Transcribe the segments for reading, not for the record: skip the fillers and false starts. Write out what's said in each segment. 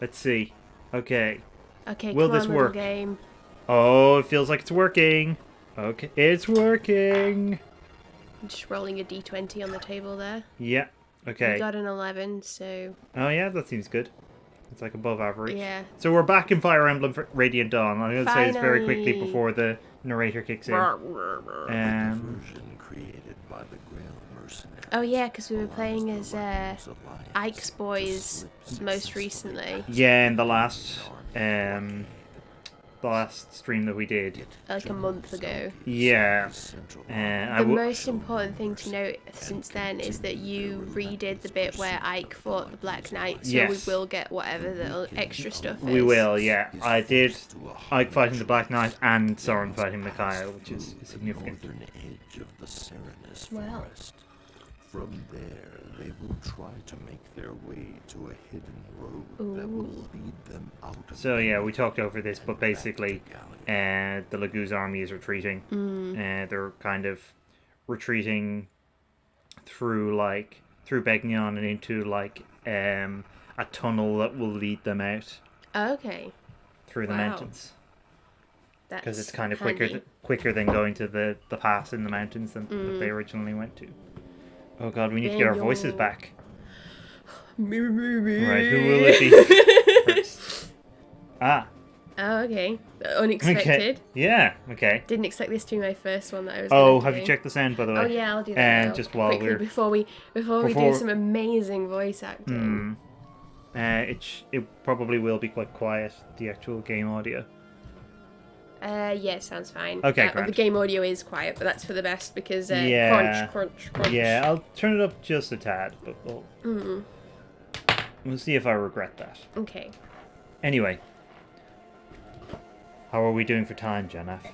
Let's see. Okay. Okay, Will come this on, work? little game. Oh, it feels like it's working. Okay, it's working. I'm just rolling a d20 on the table there. Yeah. We Okay. got an 11, so... Oh yeah, that seems good. It's like above average. Yeah. So we're back in Fire Emblem for Radiant Dawn. I'm going to say this very quickly Finally. before the narrator kicks in. Version created by the Grail mercenaries. Oh yeah, because we were playing as Ike's boys most recently. Yeah, in the last stream that we did. Like a month ago. Yeah. The most important thing to note since then is that you redid the bit where Ike fought the Black Knight, so Yes. we will get whatever the extra stuff is. We will, yeah. I did Ike fighting the Black Knight and Soren fighting Micaiah, which is significant. Northern edge of the Serenus Well. forest. From there, they will try to make their way to a hidden road that will lead them out of So yeah, we talked over this, but basically, the Laguz army is retreating. They're kind of retreating through Begnion and into a tunnel that will lead them out Okay. through the Wow. mountains. That's Because it's kind of handy. quicker than going to the pass in the mountains that they originally went to. Oh god, we need to get our voices back. Right, who will it be first? Ah. Oh, okay. Unexpected. Okay. Yeah, okay. Didn't expect this to be my first one that I was Oh, gonna have do. you checked the sound, by the way? Oh yeah, I'll do that And now. just while quickly we're... before we do some amazing voice acting. It probably will be quite quiet, the actual game audio. Yeah, sounds fine. Okay, the grand. game audio is quiet, but that's for the best because Yeah. crunch. Yeah, I'll turn it up just a tad, but we'll see if I regret that. Okay. Anyway. How are we doing for time, Janaf?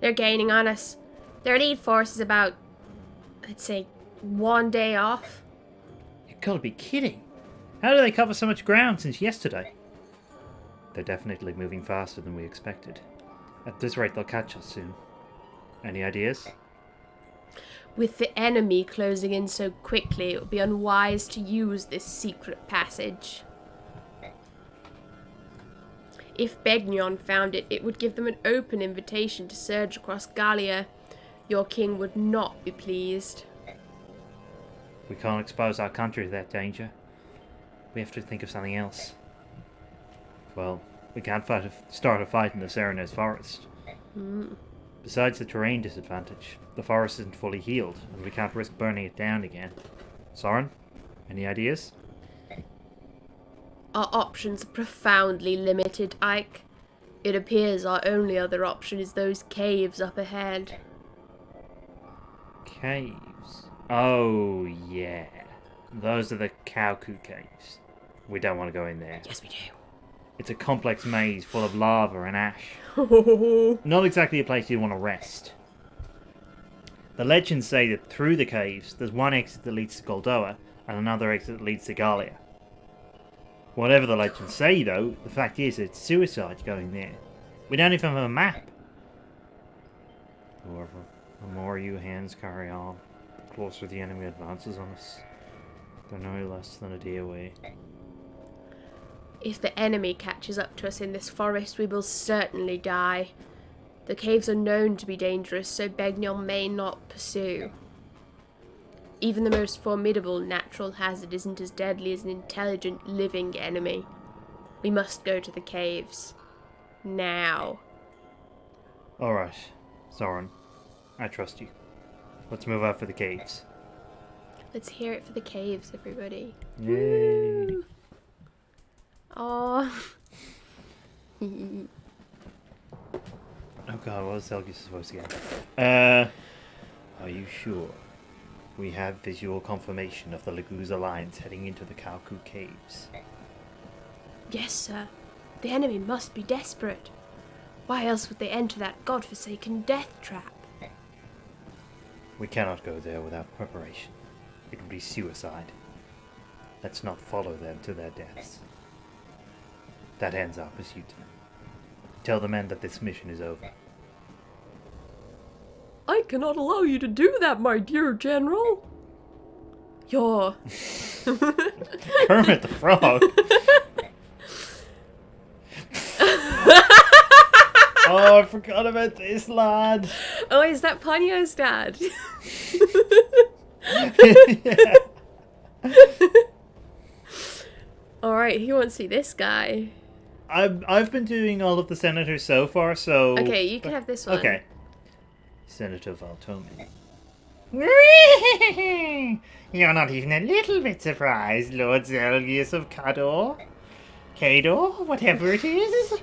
They're gaining on us. Their lead force is about, I'd say, 1 day off. You gotta be kidding. How do they cover so much ground since yesterday? They're definitely moving faster than we expected. At this rate, they'll catch us soon. Any ideas? With the enemy closing in so quickly, it would be unwise to use this secret passage. If Begnion found it, it would give them an open invitation to surge across Gallia. Your king would not be pleased. We can't expose our country to that danger. We have to think of something else. Well, we can't start a fight in the Serenus forest. Besides the terrain disadvantage, the forest isn't fully healed, and we can't risk burning it down again. Soren, any ideas? Our options are profoundly limited, Ike. It appears our only other option is those caves up ahead. Caves? Oh, yeah. Those are the Kauku caves. We don't want to go in there. Yes, we do. It's a complex maze full of lava and ash. Not exactly a place you want to rest. The legends say that through the caves, there's one exit that leads to Goldoa, and another exit that leads to Gallia. Whatever the legends say, though, the fact is it's suicide going there. We don't even have a map. However, the more you hands carry on, the closer the enemy advances on us. They're no less than a day away. If the enemy catches up to us in this forest, we will certainly die. The caves are known to be dangerous, so Begnion may not pursue. Even the most formidable natural hazard isn't as deadly as an intelligent, living enemy. We must go to the caves. Now. Alright, Soren. I trust you. Let's move out for the caves. Let's hear it for the caves, everybody. Yay! Woo! Aww. Oh god, what was Selgus' voice again? Are you sure? We have visual confirmation of the Laguz alliance heading into the Kauku caves. Yes, sir. The enemy must be desperate. Why else would they enter that godforsaken death trap? We cannot go there without preparation. It would be suicide. Let's not follow them to their deaths. That ends our pursuit. Tell the men that this mission is over. I cannot allow you to do that, my dear General. You're... Kermit the Frog! Oh, I forgot about this lad. Oh, is that Ponyo's dad? Yeah. Alright, who wants to see this guy? I've been doing all of the senators so far, so... Okay, you can have this one. Okay. Senator Valtomi. You're not even a little bit surprised, Lord Zelgius of Cador, whatever it is.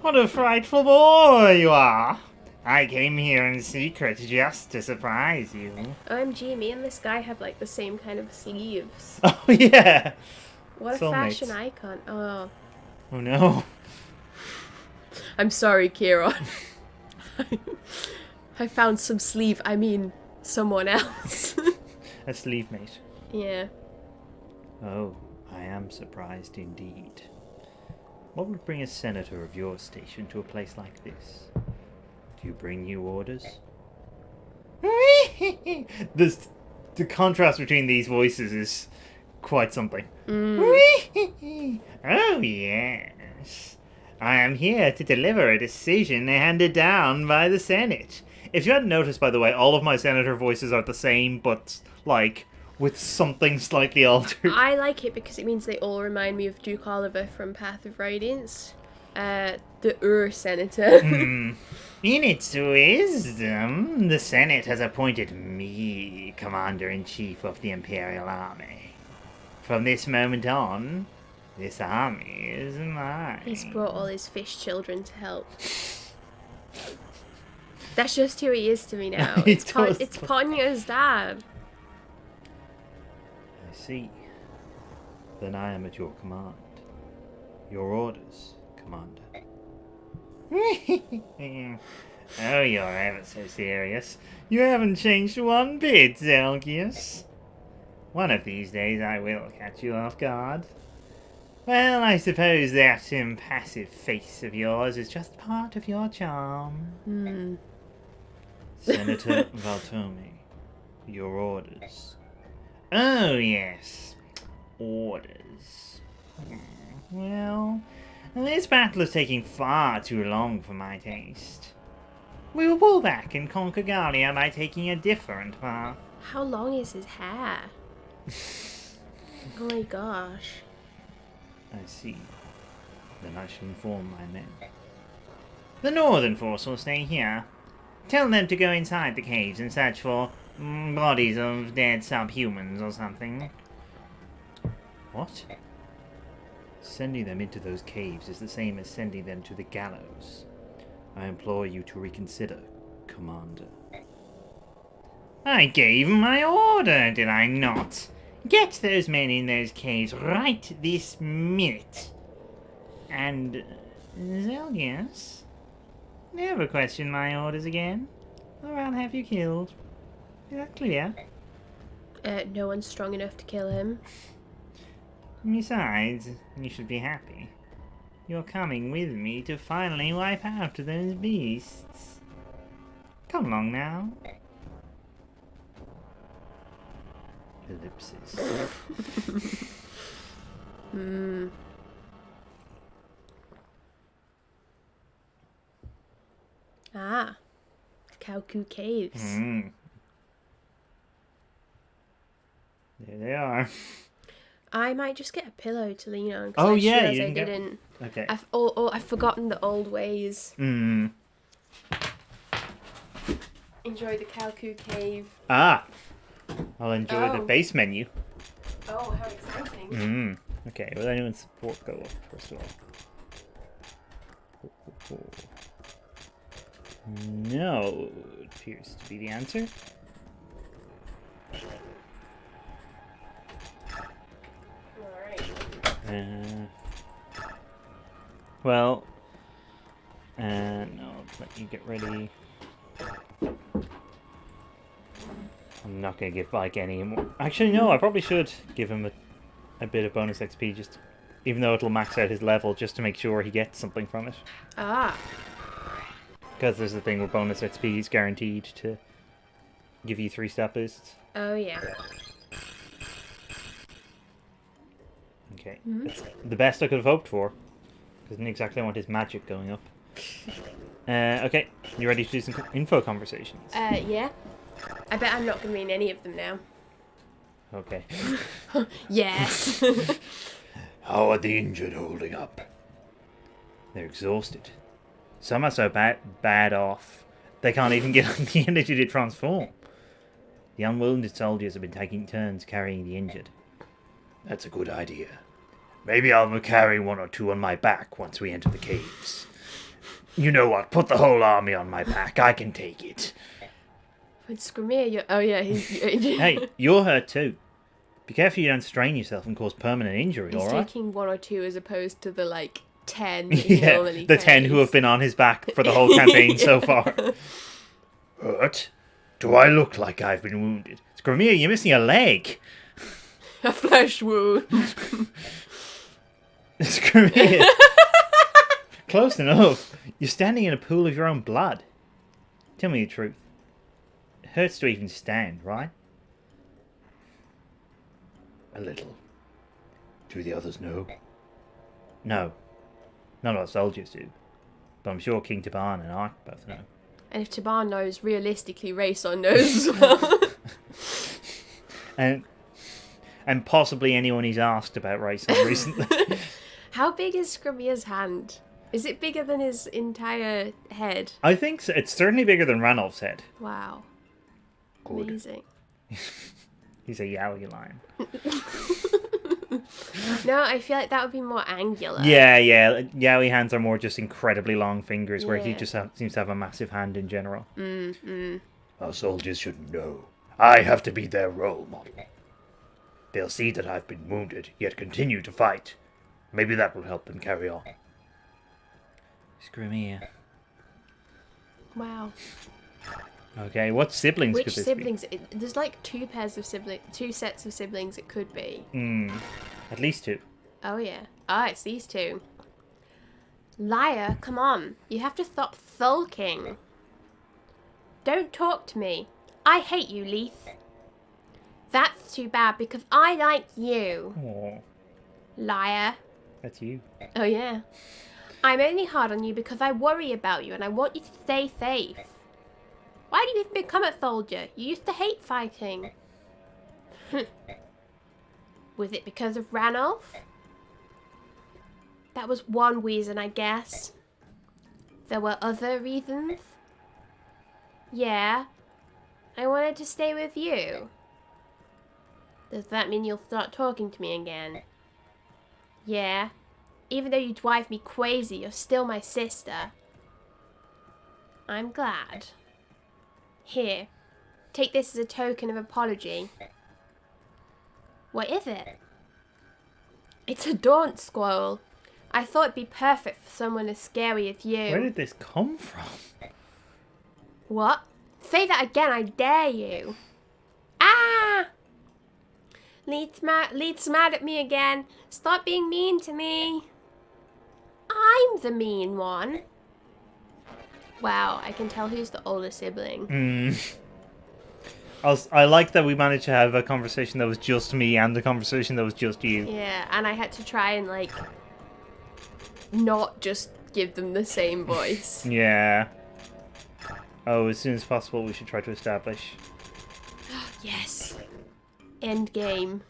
What a frightful boy you are. I came here in secret just to surprise you. OMG, me and this guy have like the same kind of sleeves. Oh, yeah. What a Soulmates. fashion icon. Oh. Oh, no. I'm sorry, Kieran. I found some sleeve. I mean, someone else. A sleeve mate. Yeah. Oh, I am surprised indeed. What would bring a senator of your station to a place like this? Do you bring new orders? The contrast between these voices is quite something. Oh, yes. I am here to deliver a decision handed down by the Senate. If you hadn't noticed, by the way, all of my senator voices are the same, but, like, with something slightly altered. I like it because it means they all remind me of Duke Oliver from Path of Radiance. The Senator. In its wisdom, the Senate has appointed me Commander-in-Chief of the Imperial Army. From this moment on, this army is mine. He's brought all his fish children to help. That's just who he is to me now. It's Ponyo's dad. I see. Then I am at your command. Your orders, Commander. Oh, you're ever so serious. You haven't changed one bit, Zelgius. One of these days I will catch you off guard. Well, I suppose that impassive face of yours is just part of your charm. Senator Valtomi, your orders. Oh, yes. Orders. Well, this battle is taking far too long for my taste. We will pull back and conquer Gallia by taking a different path. How long is his hair? Oh my gosh. I see. Then I shall inform my men. The northern force will stay here. Tell them to go inside the caves and search for bodies of dead subhumans or something. What? Sending them into those caves is the same as sending them to the gallows. I implore you to reconsider, Commander. I gave my order, did I not? Get those men in those caves right this minute. And, Zelgius, never question my orders again, or I'll have you killed. Is that clear? No one's strong enough to kill him. Besides, you should be happy. You're coming with me to finally wipe out those beasts. Come along now. Ellipsis. Ah. Kauku Caves. There they are. I might just get a pillow to lean on. Oh, I yeah, realised you I can get- didn't. Okay. I've forgotten the old ways. Hmm. Enjoy the Kauku Cave. Ah. I'll enjoy the Oh. base menu. Oh, how exciting. Hmm. Okay, will anyone's support go up, first of all? No, it appears to be the answer. Well, no, let me get ready. I'm not going to give Bike any more. Actually, no, I probably should give him a bit of bonus XP, just even though it'll max out his level, just to make sure he gets something from it. Ah. Because there's a thing where bonus XP is guaranteed to give you 3-stat boosts. Oh, yeah. Okay, it's the best I could have hoped for. Because I didn't exactly want his magic going up. Okay, you ready to do some info conversations? Yeah. I bet I'm not going to be in any of them now. Okay. Yes. How are the injured holding up? They're exhausted. Some are so bad off, they can't even get the energy to transform. The unwounded soldiers have been taking turns carrying the injured. That's a good idea. Maybe I'll carry 1 or 2 on my back once we enter the caves. You know what? Put the whole army on my back. I can take it. With Skrimir, oh yeah, he's... Hey, you're hurt too. Be careful you don't strain yourself and cause permanent injury, He's alright? taking 1 or 2 as opposed to the, 10 Yeah, the 10 who have been on his back for the whole campaign so far. Hurt? Do I look like I've been wounded? Skrimir, you're missing a leg. A flesh wound. Skrimir. Close enough. You're standing in a pool of your own blood. Tell me the truth. It hurts to even stand, right? A little. Do the others know? No. None of our soldiers do. But I'm sure King Taban and I both know. And if Taban knows, realistically, Rayson knows as well. And possibly anyone he's asked about racing recently. How big is Skrimir's hand? Is it bigger than his entire head? I think so. It's certainly bigger than Ranulph's head. Wow. Good. Amazing. He's a Yowie lion. No, I feel like that would be more angular. Yeah. Yowie hands are more just incredibly long fingers, where he Yeah. just seems to have a massive hand in general. Our soldiers should know. I have to be their role model. They'll see that I've been wounded, yet continue to fight. Maybe that will help them carry on. Skrimir. Wow. Okay, what siblings Which could this siblings? There's like 2 pairs of siblings, 2 sets of siblings it could be. be? At least 2. Oh yeah. Ah, it's these 2. Liar, come on. You have to stop sulking. Don't talk to me. I hate you, Leith. That's too bad because I like you. Oh, Liar. that's you. Oh yeah. I'm only hard on you because I worry about you and I want you to stay safe. Why did you even become a soldier? You used to hate fighting. Was it because of Ranulph? That was one reason, I guess. There were other reasons? Yeah. I wanted to stay with you. Does that mean you'll start talking to me again? Yeah. Even though you drive me crazy, you're still my sister. I'm glad. Here. Take this as a token of apology. What is it? It's a daunt scroll. I thought it'd be perfect for someone as scary as you. Where did this come from? What? Say that again, I dare you. Ah! Leeds mad at me again. Stop being mean to me. I'm the mean one. Wow, I can tell who's the older sibling. I like that we managed to have a conversation that was just me and a conversation that was just you. Yeah, and I had to try and, like, not just give them the same voice. Yeah. Oh, as soon as possible we should try to establish. Yes. End game.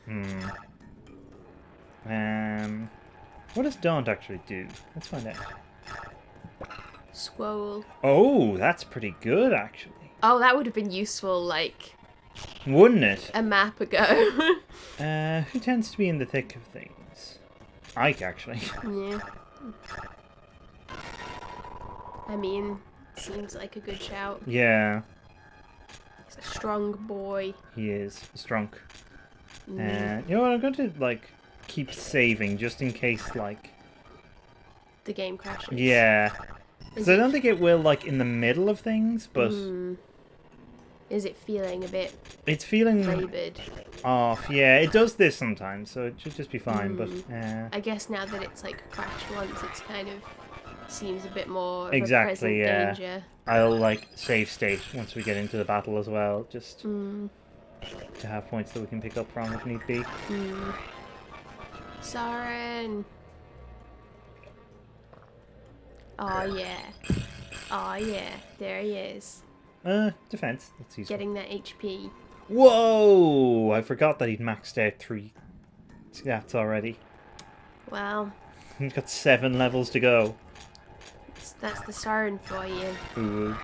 What does Daunt actually do? Let's find out. Scroll. Oh, that's pretty good, actually. Oh, that would have been useful, like, Wouldn't it? a map ago. Who tends to be in the thick of things? Ike, actually. Yeah. I mean, seems like a good shout. Yeah, He's a strong boy. he is. Strong. You know what, I'm going to, like, keep saving just in case, like... The game crashes. Yeah. Because I don't think it will, like, in the middle of things, but... Is it feeling a bit It's feeling laboured? off. Yeah, it does this sometimes, so it should just be fine, but... I guess now that it's, like, crashed once, it's kind of seems a bit more of Exactly, a present yeah. danger. I'll, like, save state once we get into the battle as well, just to have points that we can pick up from if need be. Saren. Oh, yeah. Oh yeah, there he is. Defense. That's useful. Getting that HP. Whoa! I forgot that he'd maxed out 3 stats already. Well, He's got 7 levels to go. that's the Siren for you. Ooh.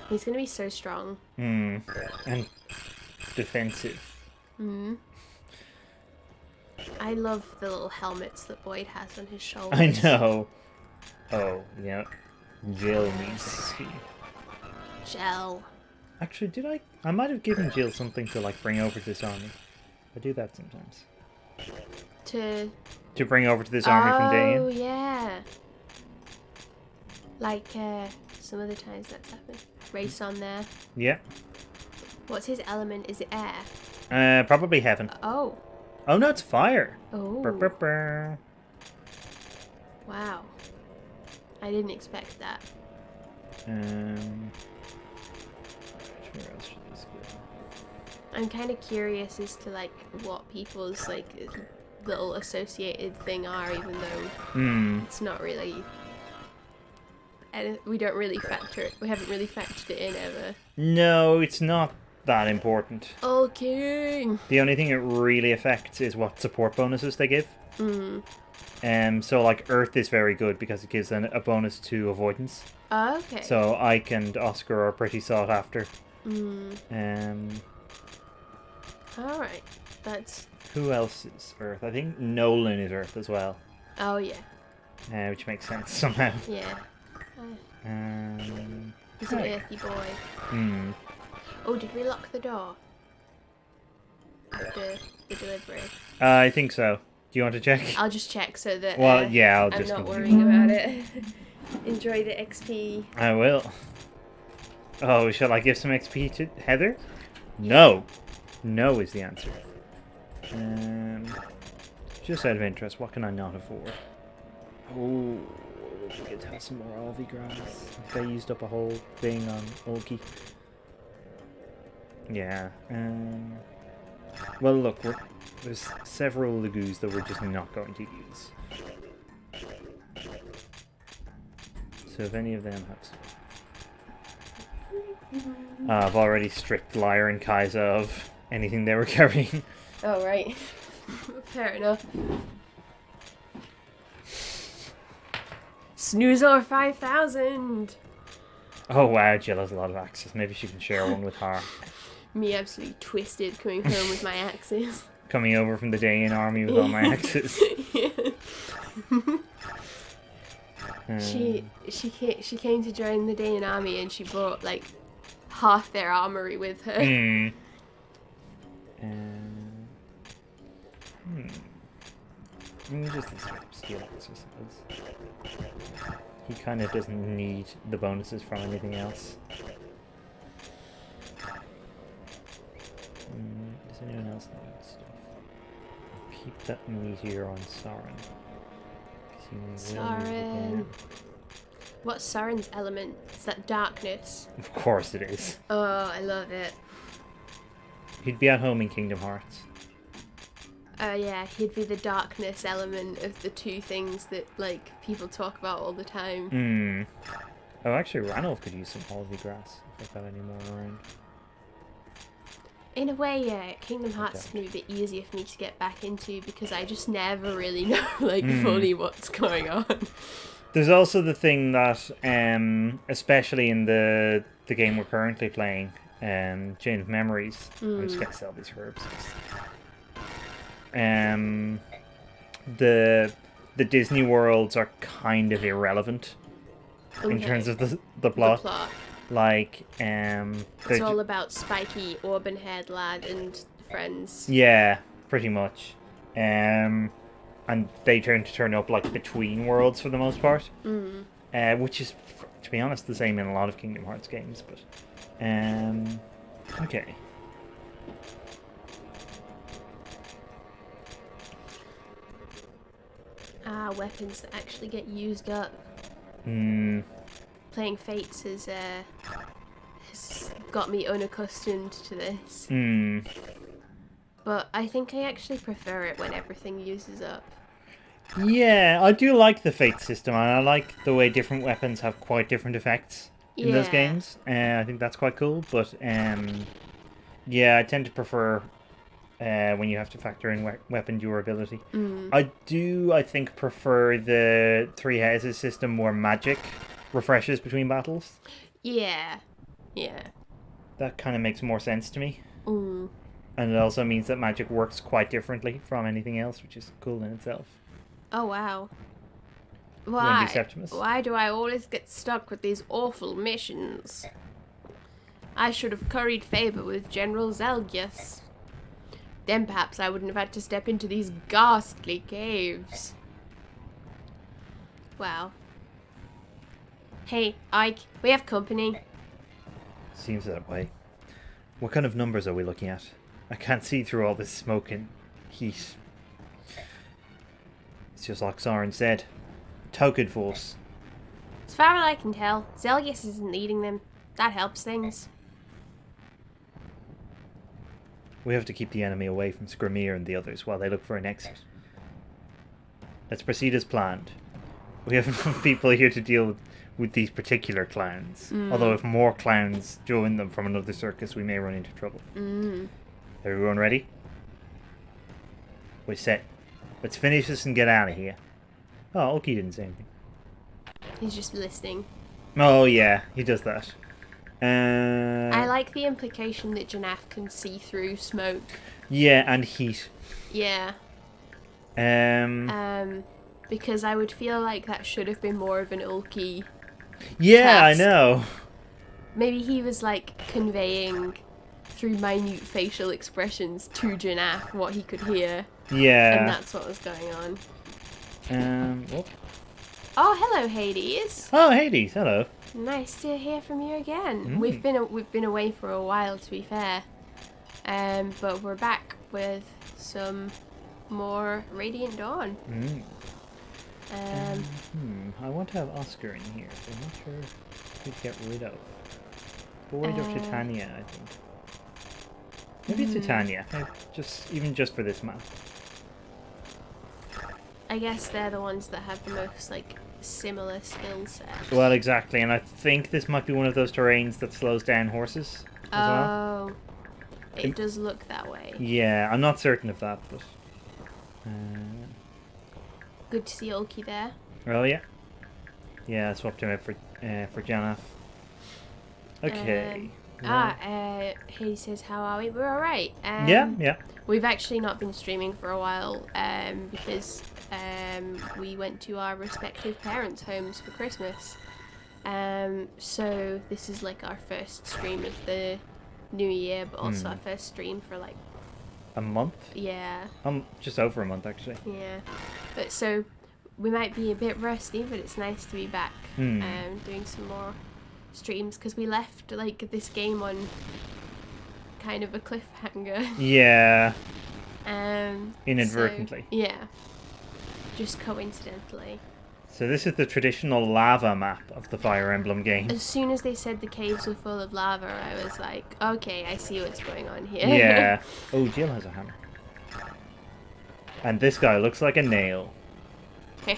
He's gonna be so strong. And defensive. I love the little helmets that Boyd has on his shoulders. I know. Oh, yeah. Jill needs XP. Gel. Actually, did I? I might have given Jill something to, like, bring over to this army. I do that sometimes. To bring over to this army from Dayan. Oh, yeah. Like, some other times that's happened. Race on there. Yeah. What's his element? Is it air? Probably heaven. Oh. Oh, no, it's fire. Oh. Brr, brr, brr. Wow. I didn't expect that. Where else should this go? I'm kind of curious as to, like, what people's, like, little associated thing are, even though it's not really... And we don't really we haven't really factored it in ever. No, it's not that important. Okay. The only thing it really affects is what support bonuses they give. So like Earth is very good because it gives a bonus to avoidance. Okay. So Ike and Oscar are pretty sought after. Alright. That's... Who else is Earth? I think Nolan is Earth as well. Oh, yeah. Which makes sense somehow. Yeah. He's Oh, an earthy boy. Oh, did we lock the door? After the delivery? I think so. Do you want to check? I'll just check so that Well, yeah, I'm not worrying about it. Enjoy the XP. I will. Oh, shall I give some XP to Heather? No. No is the answer. Just out of interest, what can I not afford? Oh, we could have some more Alvi grass. They used up a whole thing on Oki. Yeah. Well, look, there's several Lagoos that we're just not going to use. So if any of them have stuff. I've already stripped Lyre and Kaiser of anything they were carrying. Oh, right. Fair enough. Snoozer 5000! Oh wow, Jill has a lot of axes. Maybe she can share one with her. Me absolutely twisted coming home with my axes. Coming over from the Dayan army with all my axes. She came to join the Dayan army and she brought like half their armory with her. Just this steel axe, I suppose. He kind of doesn't need the bonuses from anything else. Does anyone else need stuff? Keep that meteor on Saren. Saren. What's Saren's element? Is that darkness? Of course it is. Oh, I love it. He'd be at home in Kingdom Hearts. Yeah, he'd be the darkness element of the two things that, like, people talk about all the time. Oh, actually, Ranulph could use some Alvi grass if I've got any more around. In a way, yeah, Kingdom Hearts is going to be a bit easier for me to get back into because I just never really know, like, fully what's going on. There's also the thing that, especially in the game we're currently playing, Chain of Memories, I'm just going to sell these herbs. The Disney worlds are kind of irrelevant in terms of the plot. Like, it's all about spiky, auburn-haired lad and friends. Yeah, pretty much. And they turn up like between worlds for the most part, which is, to be honest, the same in a lot of Kingdom Hearts games. But okay. Weapons that actually get used up. Playing Fates has got me unaccustomed to this. But I think I actually prefer it when everything uses up. Yeah, I do like the fate system, and I like the way different weapons have quite different effects in those Yeah. games. I think that's quite cool, but yeah, I tend to prefer when you have to factor in weapon durability. I think, prefer the three houses system where magic refreshes between battles. Yeah. Yeah. That kind of makes more sense to me. Mm. And it also means that magic works quite differently from anything else, which is cool in itself. Oh, wow. Wendy Why? Septimus. Why do I always get stuck with these awful missions? I should have curried favor with General Zelgius. Then perhaps I wouldn't have had to step into these ghastly caves. Wow. Hey, Ike, we have company. Seems that way. What kind of numbers are we looking at? I can't see through all this smoke and heat. It's just like Soren said. Token force. As far as I can tell, Zelgius isn't leading them. That helps things. We have to keep the enemy away from Skrimir and the others while they look for an exit. Let's proceed as planned. We have enough people here to deal with these particular clowns. Although if more clowns join them from another circus, we may run into trouble. Everyone ready? We're set. Let's finish this and get out of here. Oh, Oki didn't say anything. He's just listening. Oh yeah, he does that. I like the implication that Janaf can see through smoke. Yeah, and heat. Yeah. Because I would feel like that should have been more of an Ulki. Yeah, task. I know. Maybe he was like conveying through minute facial expressions to Janaf what he could hear. Yeah. And that's what was going on. Whoop. Oh, hello, Hades. Oh, Hades, hello. Nice to hear from you again. Mm. We've been away for a while, to be fair. But we're back with some more Radiant Dawn. I want to have Oscar in here, so I'm not sure who to get rid of. Boyd or Titania, I think. Maybe Titania, just for this map. I guess they're the ones that have the most like similar skill set. Well, exactly, and I think this might be one of those terrains that slows down horses as well. Oh, it does look that way. Yeah, I'm not certain of that, but... Good to see Ulki there. Oh, yeah. Yeah, I swapped him out for Janaf. Okay. He says, how are we? We're alright. Yeah. We've actually not been streaming for a while because we went to our respective parents' homes for Christmas. So this is like our first stream of the new year, but also our first stream for like A month? yeah. Just over a month, actually. Yeah. But so we might be a bit rusty, but it's nice to be back doing some more streams because we left like this game on kind of a cliffhanger. Yeah. So, Inadvertently. yeah. Just coincidentally. So this is the traditional lava map of the Fire Emblem game. As soon as they said the caves were full of lava, I was like, okay, I see what's going on here. Yeah. Oh, Jill has a hammer. And this guy looks like a nail. I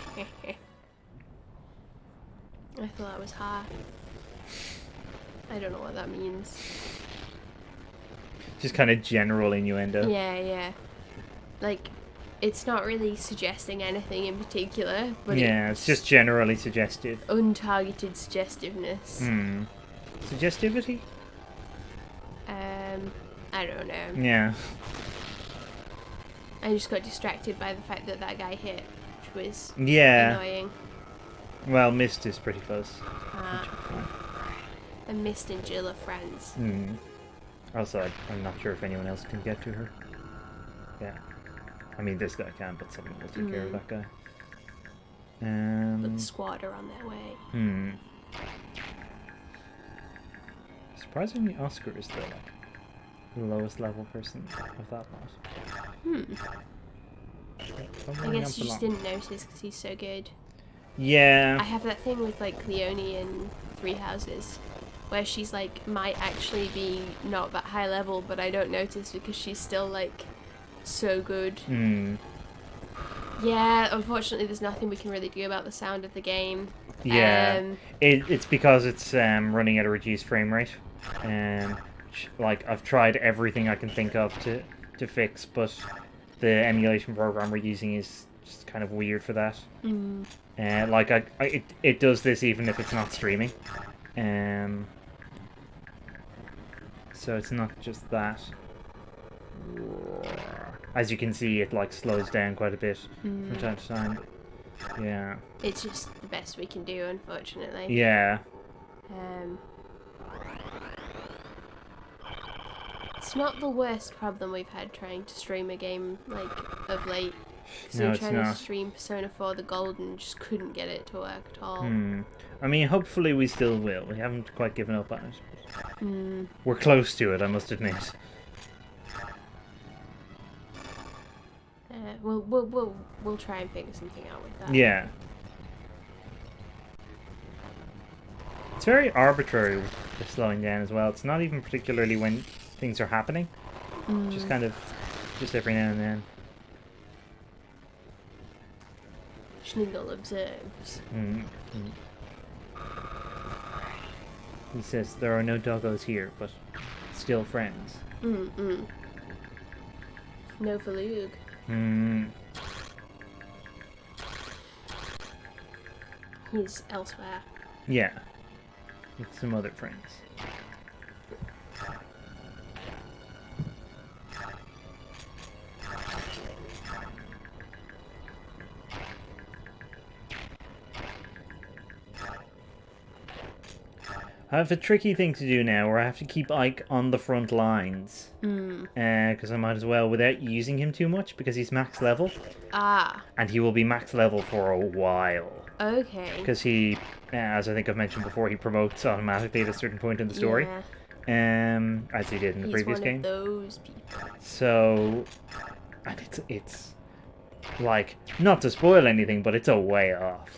thought that was hot. I don't know what that means. Just kind of general innuendo. Yeah. Like, it's not really suggesting anything in particular, but Yeah, it's just generally suggestive. untargeted suggestiveness. Suggestivity? I don't know. Yeah. I just got distracted by the fact that that guy hit, which was Yeah. annoying. Well, Mist is pretty close. And Mist and Jill are friends. Also, I'm not sure if anyone else can get to her. Yeah. I mean, this guy can, but someone will take care of that guy. But the squad are on their way. Surprisingly, Oscar is the lowest level person of that lot. I guess you just didn't notice because he's so good. Yeah. I have that thing with like Leonie in Three Houses, where she's like might actually be not that high level, but I don't notice because she's still like so good. Yeah, unfortunately, there's nothing we can really do about the sound of the game. Yeah, it's because it's running at a reduced frame rate. Like, I've tried everything I can think of to fix, but the emulation program we're using is just kind of weird for that. Like, it does this even if it's not streaming. So it's not just that. As you can see, it like slows down quite a bit from time to time. Yeah. It's just the best we can do, unfortunately. Yeah. It's not the worst problem we've had trying to stream a game like of late. Because we No, were it's trying to not. stream Persona 4 the Golden and just couldn't get it to work at all. I mean, hopefully we still will. We haven't quite given up on it. But we're close to it, I must admit. We'll try and figure something out with that. Yeah. It's very arbitrary with the slowing down as well. It's not even particularly when things are happening. Just kind of, just every now and then. Schnigel observes. He says there are no doggos here, but still friends. No Falug. He's elsewhere. Yeah. With some other friends. I have a tricky thing to do now where I have to keep Ike on the front lines. Because I might as well without using him too much because he's max level. And he will be max level for a while. Okay. Because he, as I think I've mentioned before, he promotes automatically at a certain point in the story. Yeah. As he did in the previous game. He's one of those people. So, and it's like, not to spoil anything, but it's a way off.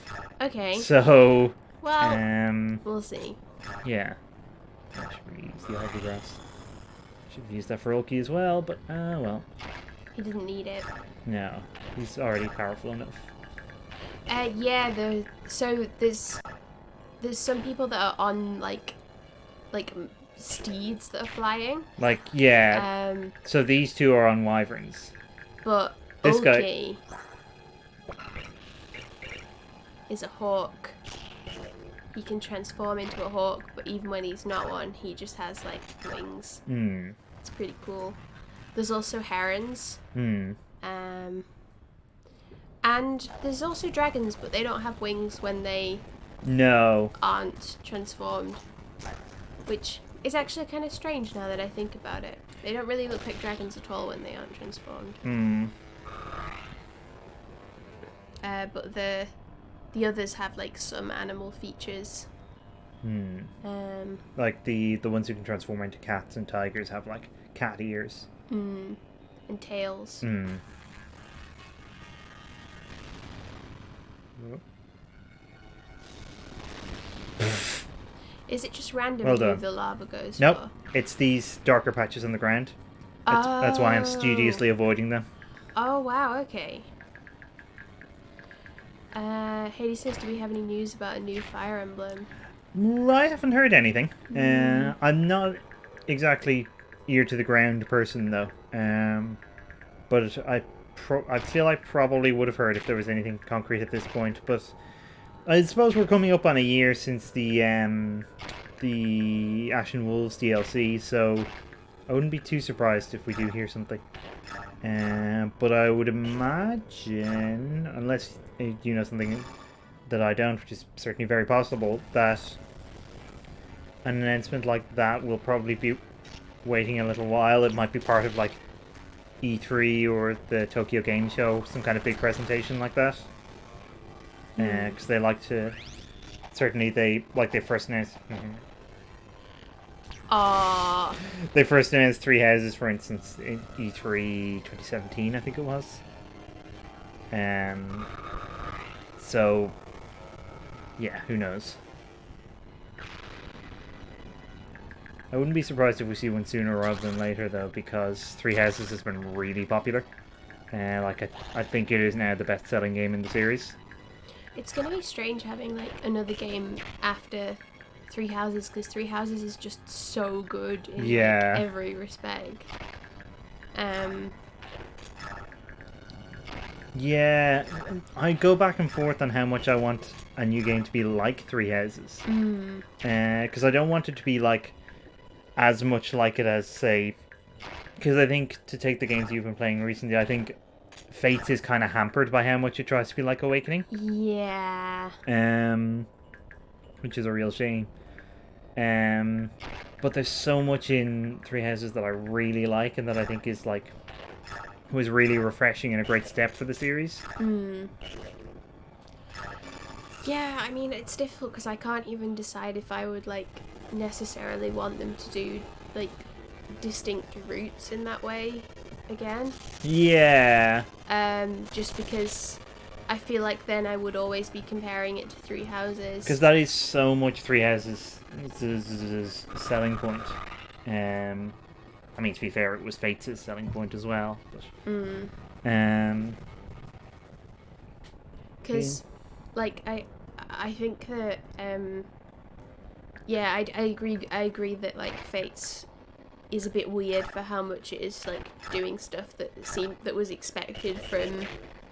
Okay. So, well, we'll see. Yeah. I should use the Ivy Grass. Should have used that for Ulki as well, but, well. He didn't need it. No. He's already powerful enough. Yeah, so there's some people that are on, like steeds that are flying. Like, yeah. So these two are on wyverns. But This Ulki is a hawk. He can transform into a hawk, but even when he's not one, he just has, like, wings. It's pretty cool. There's also herons. And there's also dragons, but they don't have wings when they aren't transformed. Which is actually kind of strange now that I think about it. They don't really look like dragons at all when they aren't transformed. But the others have like some animal features. Like the ones who can transform into cats and tigers have like cat ears. And tails. Is it just random who the lava goes Nope. for? It's these darker patches on the ground. That's why I'm studiously avoiding them. Oh, wow, okay. Hades says, do we have any news about a new Fire Emblem? I haven't heard anything. I'm not exactly ear to the ground person though. But I feel I probably would have heard if there was anything concrete at this point. But I suppose we're coming up on a year since the Ashen Wolves DLC, so I wouldn't be too surprised if we do hear something. But I would imagine, unless you know something that I don't, which is certainly very possible, that an announcement like that will probably be waiting a little while. It might be part of like E3 or the Tokyo Game Show, some kind of big presentation like that. Because they like to, certainly they first announced. They first announced Three Houses, for instance, in E3 2017, I think it was. So, yeah, who knows? I wouldn't be surprised if we see one sooner rather than later, though, because Three Houses has been really popular. I think it is now the best-selling game in the series. It's gonna be strange having like another game after Three Houses, because Three Houses is just so good in Yeah. like, every respect. Yeah, I go back and forth on how much I want a new game to be like Three Houses. Because I don't want it to be like as much like it as, say... Because I think, to take the games you've been playing recently, I think Fates is kind of hampered by how much it tries to be like Awakening. Yeah. Which is a real shame. But there's so much in Three Houses that I really like and that I think is like... was really refreshing and a great step for the series. Yeah, I mean, it's difficult because I can't even decide if I would, like, necessarily want them to do, like, distinct routes in that way again. Yeah. Just because I feel like then I would always be comparing it to Three Houses. Because that is so much Three Houses' selling point. I mean, to be fair, it was Fates' selling point as well. But, because, like, I think that, yeah, I agree that, like, Fates is a bit weird for how much it is, like, doing stuff that was expected from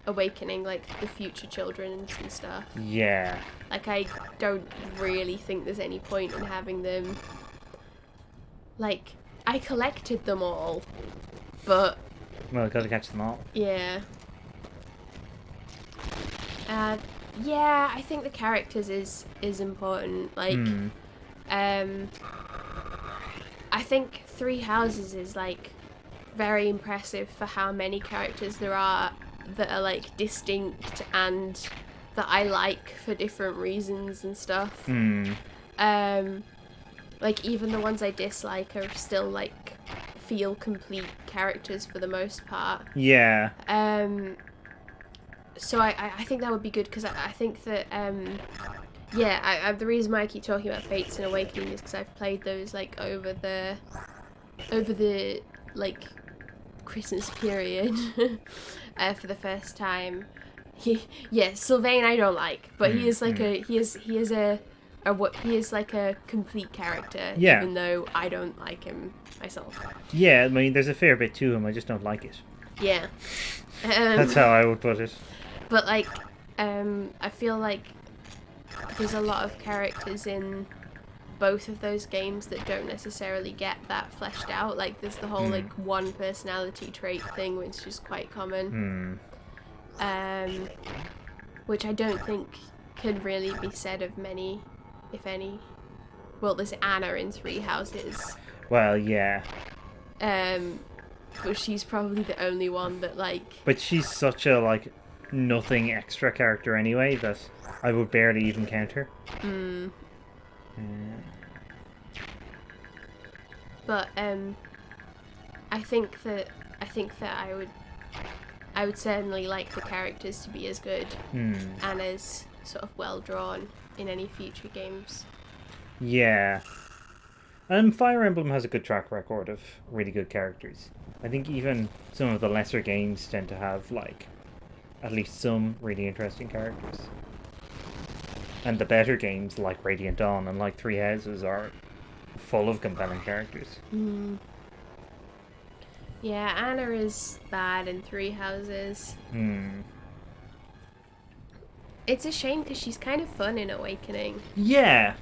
Awakening, like, the future children and stuff. yeah. Like, I don't really think there's any point in having them, like, I collected them all, but... Well, gotta catch them all. Yeah. Yeah, I think the characters is important. Like, I think Three Houses is, like, very impressive for how many characters there are that are, like, distinct and that I like for different reasons and stuff. Like, even the ones I dislike are still, like, feel complete characters for the most part. Yeah. So I think that would be good, because I think that, yeah, the reason why I keep talking about Fates and Awakening is because I've played those, like, over the like, Christmas period for the first time. Yeah, Sylvain I don't like, but he is like he is like a complete character, Yeah. even though I don't like him myself. Yeah, I mean, there's a fair bit to him, I just don't like it. Yeah. That's how I would put it. But, like, I feel like there's a lot of characters in both of those games that don't necessarily get that fleshed out. Like, there's the whole, like, one personality trait thing, which is quite common. Which I don't think can really be said of many, if any. Well, there's Anna in Three Houses. Well, yeah. But she's probably the only one that, like... But she's such a, like, nothing extra character anyway that I would barely even count her. But I think that I would certainly like the characters to be as good and as sort of well drawn in any future games. Yeah. Fire Emblem has a good track record of really good characters. I think even some of the lesser games tend to have, like, at least some really interesting characters. And the better games, like Radiant Dawn and like Three Houses, are full of compelling characters. Yeah, Anna is bad in Three Houses. It's a shame because she's kind of fun in Awakening. Yeah.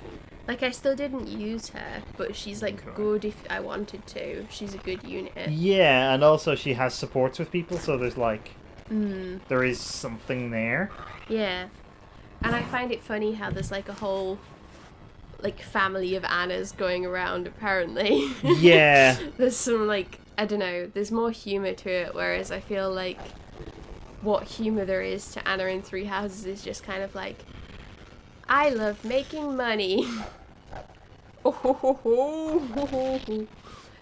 Like, I still didn't use her, but she's, like, good if I wanted to. She's a good unit. Yeah, and also she has supports with people, so there's, like, there is something there. Yeah. And I find it funny how there's, like, a whole, like, family of Annas going around, apparently. Yeah. There's some, like, I don't know, there's more humour to it, whereas I feel like what humour there is to Anna in Three Houses is just kind of like, I love making money.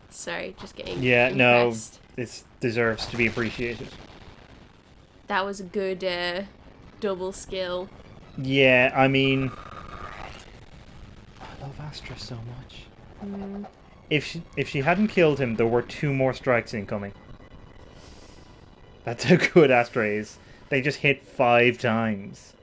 Sorry, just getting impressed. No, it deserves to be appreciated. That was a good double skill. Yeah, I mean, I love Astra so much. If she hadn't killed him, there were 2 more strikes incoming. That's how good Astra is. They just hit 5 times.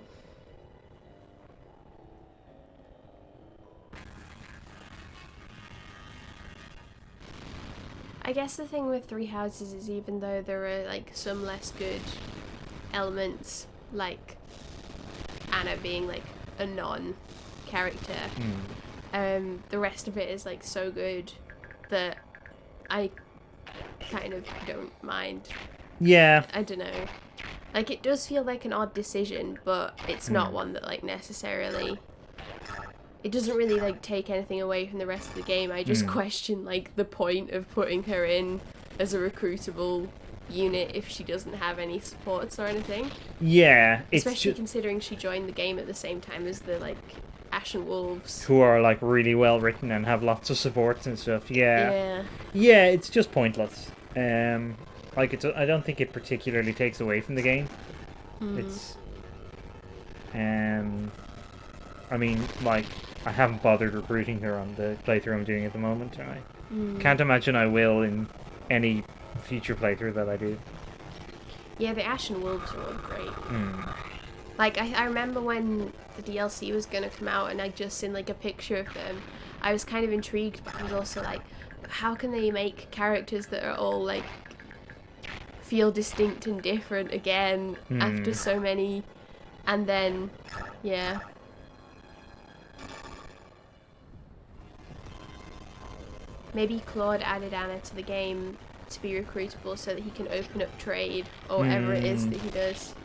I guess the thing with Three Houses is even though there are like some less good elements, like Anna being like a non-character, the rest of it is like so good that I kind of don't mind. Yeah. I don't know. Like, it does feel like an odd decision, but it's not one that like necessarily... It doesn't really like take anything away from the rest of the game. I just question like the point of putting her in as a recruitable unit if she doesn't have any supports or anything. Yeah. Especially considering she joined the game at the same time as the like Ashen Wolves. Who are like really well written and have lots of supports and stuff. Yeah. Yeah, it's just pointless. Like I don't think it particularly takes away from the game. It's I mean, like, I haven't bothered recruiting her on the playthrough I'm doing at the moment, and I can't imagine I will in any future playthrough that I do. Yeah, the Ashen Wolves are all great. Like, I remember when the DLC was going to come out and I'd just seen like a picture of them, I was kind of intrigued, but I was also like, how can they make characters that are all like feel distinct and different again after so many? And then, yeah. Maybe Claude added Anna to the game to be recruitable so that he can open up trade or whatever it is that he does.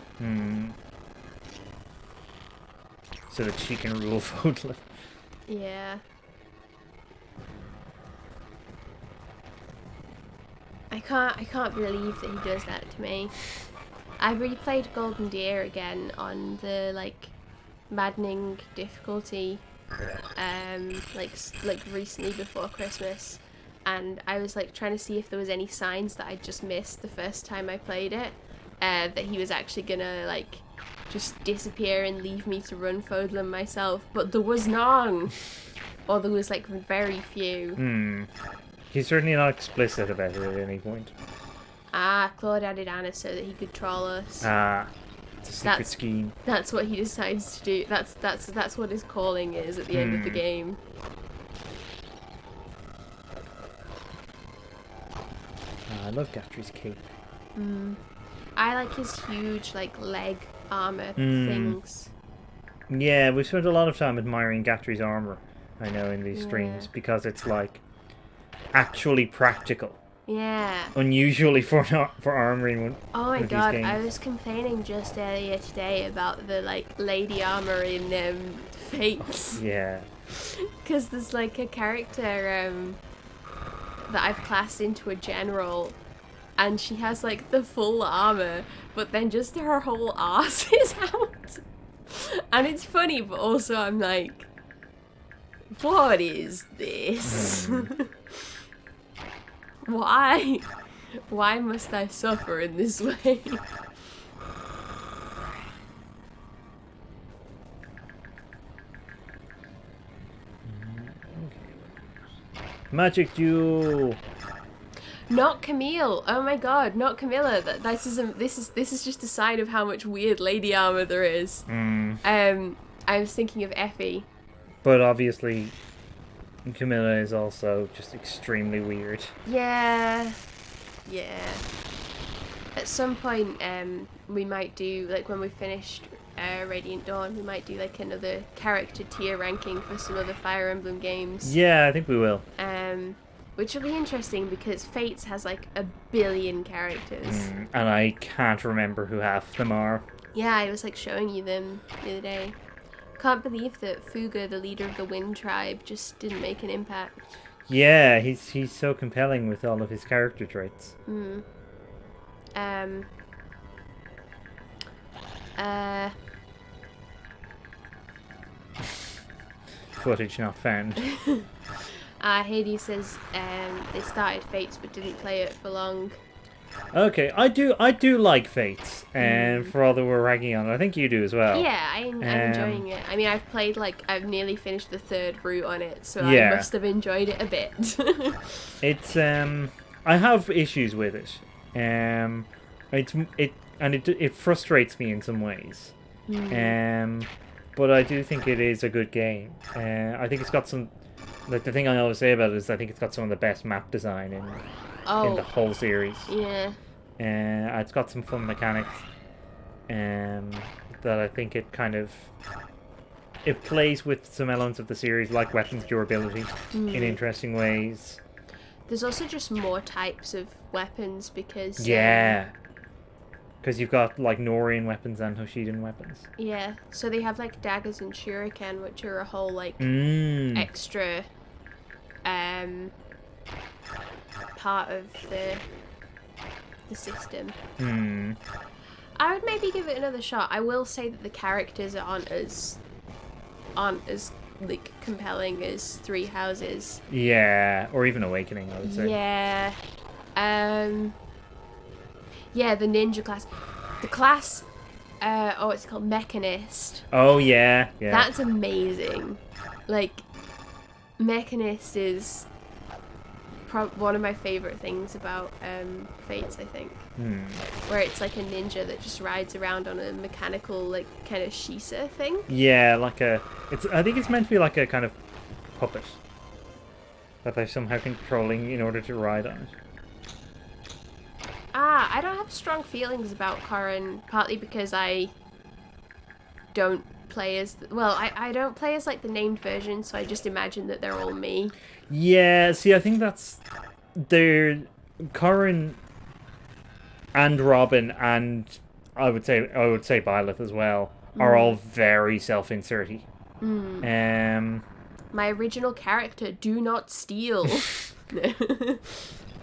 So that she can rule Fodler. Yeah. I can't believe that he does that to me. I've replayed Golden Deer again on the like maddening difficulty like recently before Christmas, and I was like trying to see if there was any signs that I'd just missed the first time I played it, that he was actually gonna like just disappear and leave me to run Fodlan myself, but there was none, or there was like very few. He's certainly not explicit about it at any point. Claude added Anna so that he could troll us. It's a secret scheme. That's what he decides to do. That's what his calling is at the end of the game. I love Gatri's cape. I like his huge like leg armor things. Yeah, we've spent a lot of time admiring Gatri's armor, I know, in these streams, because it's like actually practical. Yeah. Unusually for armoring one. Oh my god, I was complaining just earlier today about the like lady armor in Fates. Yeah. Because there's like a character that I've classed into a general, and she has like the full armor, but then just her whole arse is out. And it's funny, but also I'm like, what is this? Why? Why must I suffer in this way? Magic duel. Not Camille. Oh my god, not Camilla. This is just a sign of how much weird lady armor there is. I was thinking of Effie. But obviously Camilla is also just extremely weird. Yeah. At some point, we might do, like when we've finished Radiant Dawn, we might do like another character tier ranking for some other Fire Emblem games. Yeah, I think we will. Which will be interesting because Fates has like 1 billion characters. And I can't remember who half them are. Yeah, I was like showing you them the other day. Can't believe that Fuga, the leader of the Wind Tribe, just didn't make an impact. Yeah, he's so compelling with all of his character traits. Footage not found. Hades says they started Fates but didn't play it for long. Okay, I do like Fates, and for all that we're ragging on, I think you do as well. Yeah, I'm enjoying it. I mean, I've nearly finished the 3rd route on it, so Yeah. I must have enjoyed it a bit. It's I have issues with it. It frustrates me in some ways. But I do think it is a good game. I think it's got some. Like the thing I always say about it is I think it's got some of the best map design in the whole series. Yeah. It's got some fun mechanics. That I think it kind of it plays with some elements of the series, like weapons durability, in interesting ways. There's also just more types of weapons because... Yeah. Because you've got, like, Norian weapons and Hoshidan weapons. Yeah. So they have, like, daggers and shuriken, which are a whole, like, extra part of the system. I would maybe give it another shot. I will say that the characters aren't as like compelling as Three Houses. Yeah, or even Awakening, I would say. Yeah. Yeah, the ninja class. The class it's called Mechanist. Oh yeah, yeah. That's amazing. Like, Mechanist is one of my favorite things about Fates, I think. Where it's like a ninja that just rides around on a mechanical, like, kind of Shisa thing. Yeah, I think it's meant to be like a kind of puppet that they're somehow controlling in order to ride on it. I don't have strong feelings about Corrin, partly because I don't play as... I don't play as, like, the named version, so I just imagine that they're all me. Yeah, see, I think that's... Corrin and Robin and I would say Byleth as well are all very self-inserty. My original character, do not steal.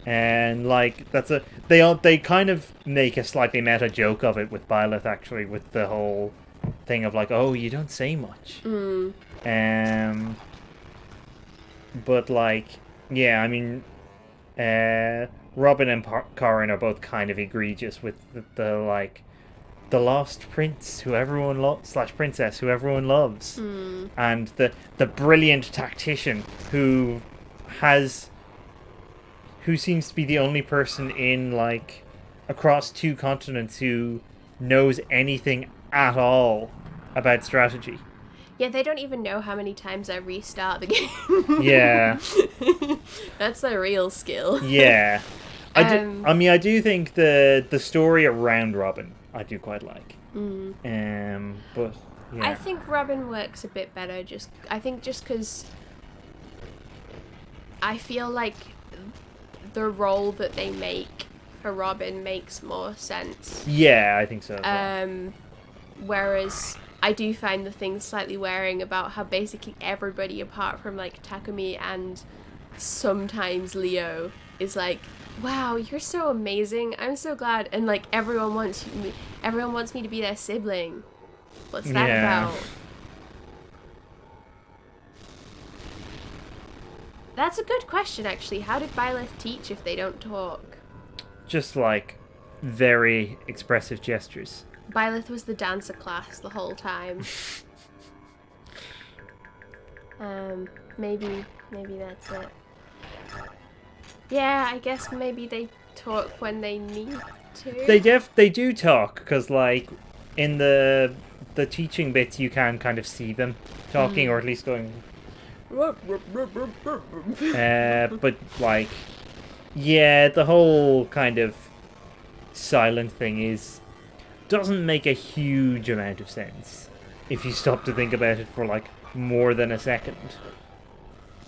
And like they kind of make a slightly meta joke of it with Byleth, actually, with the whole thing of like, oh, you don't say much. But like, yeah, I mean, Robin and Corrin are both kind of egregious with the lost prince who everyone slash princess who everyone loves, and the brilliant tactician who seems to be the only person in, like, across 2 continents who knows anything at all about strategy. Yeah, they don't even know how many times I restart the game. Yeah. That's their real skill. Yeah. I do think the story around Robin I do quite like. But yeah. I think Robin works a bit better just because I feel like the role that they make for Robin makes more sense. Yeah, I think so as well. Whereas I do find the thing slightly wearing about how basically everybody apart from, like, Takumi and sometimes Leo is like, wow, you're so amazing, I'm so glad, and like everyone wants me to be their sibling. What's that about? That's a good question, actually. How did Byleth teach if they don't talk? Just, like, very expressive gestures. Byleth was the dancer class the whole time. Maybe that's it. Yeah, I guess maybe they talk when they need to. They do talk, because, like, in the teaching bits you can kind of see them talking, or at least going... but, like, yeah, the whole kind of silent thing doesn't make a huge amount of sense if you stop to think about it for, like, more than a second.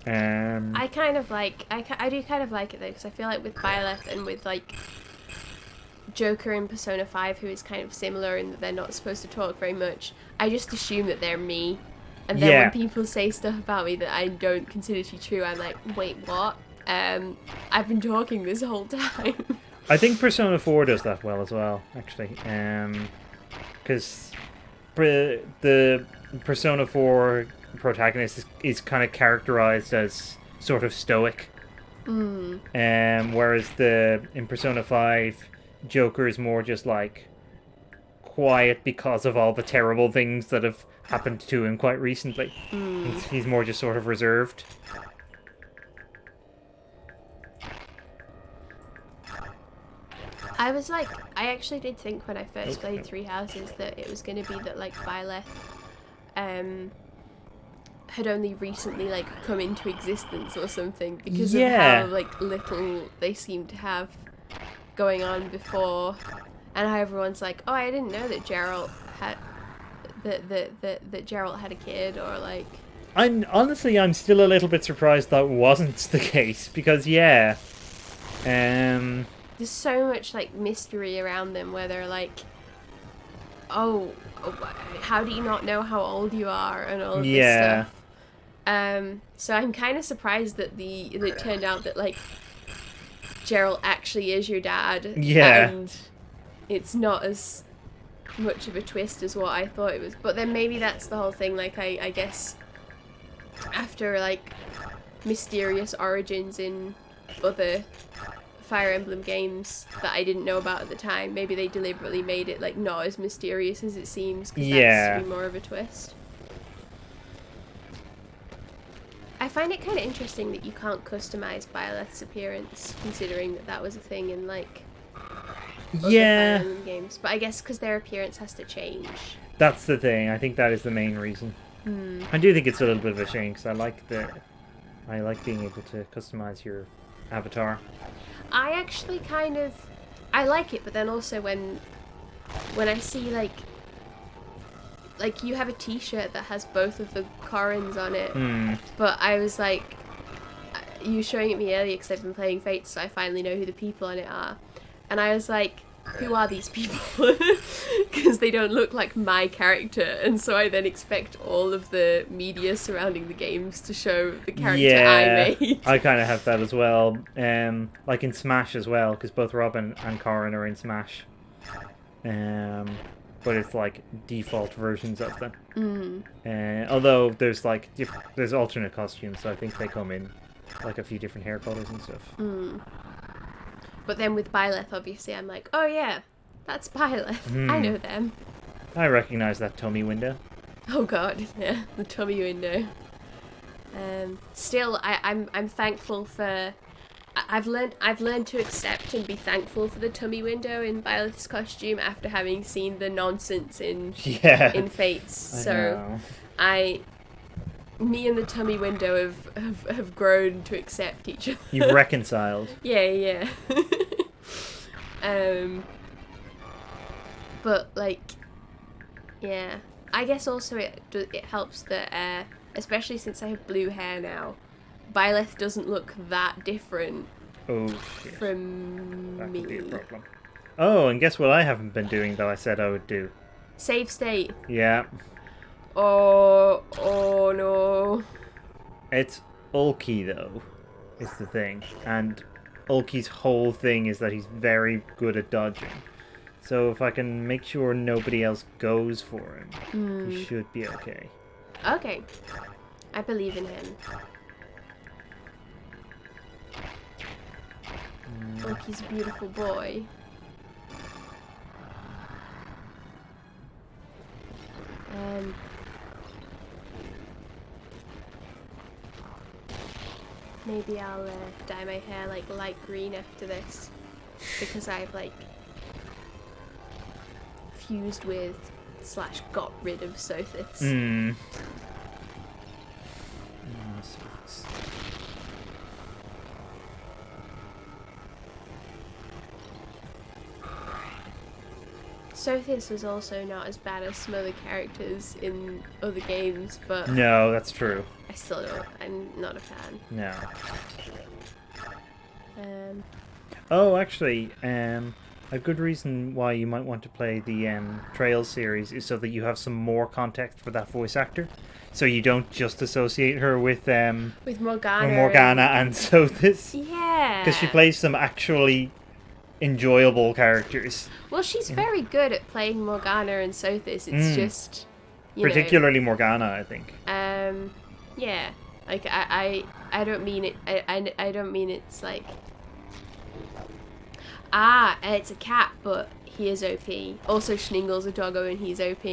I do kind of like it though, because I feel like with Byleth and with, like, Joker in Persona 5, who is kind of similar in that they're not supposed to talk very much, I just assume that they're me. And then when people say stuff about me that I don't consider to be true, I'm like, wait, what? I've been talking this whole time. I think Persona 4 does that well as well, actually. Because the Persona 4 protagonist is kind of characterized as sort of stoic. Whereas in Persona 5, Joker is more just, like, quiet because of all the terrible things that have happened to him quite recently. He's more just sort of reserved. I was like, I actually did think when I first played Three Houses that it was going to be that like Byleth had only recently like come into existence or something because of how like little they seem to have going on before, and how everyone's like, oh, I didn't know that Geralt had that Geralt had a kid, or like. I'm still a little bit surprised that wasn't the case because there's so much like mystery around them where they're like, oh, how do you not know how old you are and all of this stuff. So I'm kind of surprised that it turned out that like Geralt actually is your dad. And it's not as much of a twist as what I thought it was. But then maybe that's the whole thing. Like I guess after like mysterious origins in other Fire Emblem games that I didn't know about at the time, maybe they deliberately made it like not as mysterious as it seems because that's to be more of a twist. I find it kind of interesting that you can't customize Byleth's appearance, considering that was a thing in like other Fire Emblem games. But I guess because their appearance has to change. That's the thing. I think that is the main reason. I do think it's a little bit of a shame because I like being able to customize your avatar. I actually I like it, but then also when I see like you have a t-shirt that has both of the Corrins on it, but I was like, you showing it me earlier because I've been playing Fates, so I finally know who the people on it are, and I was like, who are these people? Because they don't look like my character, and so I then expect all of the media surrounding the games to show the character I made. I kind of have that as well, like in Smash as well, because both Robin and Corrin are in Smash. But it's like default versions of them. Although there's like there's alternate costumes, so I think they come in like a few different hair colors and stuff. But then with Byleth, obviously, I'm like, oh yeah, that's Byleth. I know them. I recognize that tummy window. Oh god, yeah, the tummy window. Still, I'm thankful for. I've learned to accept and be thankful for the tummy window in Byleth's costume after having seen the nonsense in Fates. So me and the tummy window have grown to accept each other. You've reconciled. Yeah. But like, yeah, I guess also it helps that especially since I have blue hair now, Byleth doesn't look that different from me. That could be a problem. Oh, and guess what I haven't been doing though I said I would do? Save state. Yeah. Oh no. It's Ulki though, is the thing. And Ulki's whole thing is that he's very good at dodging. So if I can make sure nobody else goes for him, he should be okay. Okay. I believe in him. Ulki's a beautiful boy. Maybe I'll dye my hair like light green after this, because I've like fused with / got rid of Sothis. Sothis was also not as bad as some other characters in other games, but no, that's true. I still don't. I'm not a fan. No. Oh, actually, a good reason why you might want to play the Trails series is so that you have some more context for that voice actor. So you don't just associate her with Morgana and Sothis. Yeah. Because she plays some actually enjoyable characters. Well, she's very good at playing Morgana and Sothis. It's just, particularly Morgana, I think. Yeah. Like I don't mean it. I don't mean it's like. It's a cat, but he is OP. Also, Schningle's a doggo and he's OP.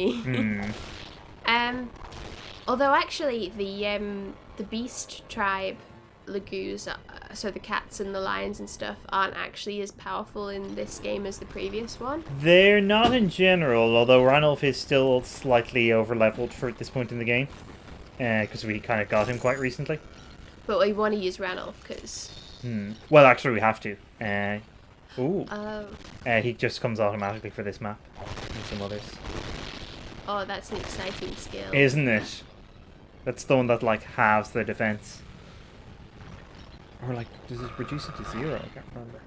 Although actually the Beast tribe, Lagoos, so the cats and the lions and stuff, aren't actually as powerful in this game as the previous one. They're not in general, although Ranulf is still slightly overleveled for this point in the game. Because we kind of got him quite recently. But we want to use Ranulf because... Well, actually, we have to. Oh. He just comes automatically for this map and some others. Oh, that's an exciting skill. Isn't it? That's the one that, like, halves their defense. Or, like, does it reduce it to 0? I can't remember.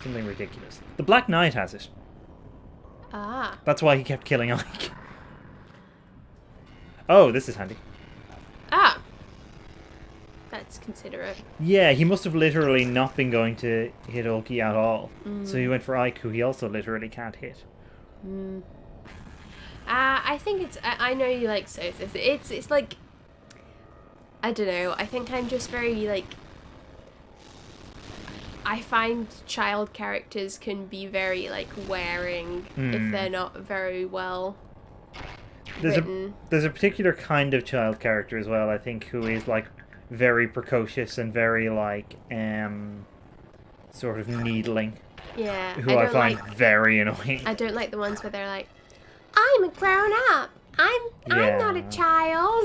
Something ridiculous. The Black Knight has it. Ah. That's why he kept killing Ike. Oh, this is handy. Ah. That's considerate. Yeah, he must have literally not been going to hit Ulki at all. So he went for Ike, who he also literally can't hit. I think it's... I know you like Sothis. It's like... I don't know. I think I'm just very, like... I find child characters can be very, like, wearing if they're not very well written. There's a particular kind of child character as well, I think, who is, like, very precocious and very, like, sort of needling. Yeah. Who I find very annoying. I don't like the ones where they're like, I'm a grown up. I'm not a child.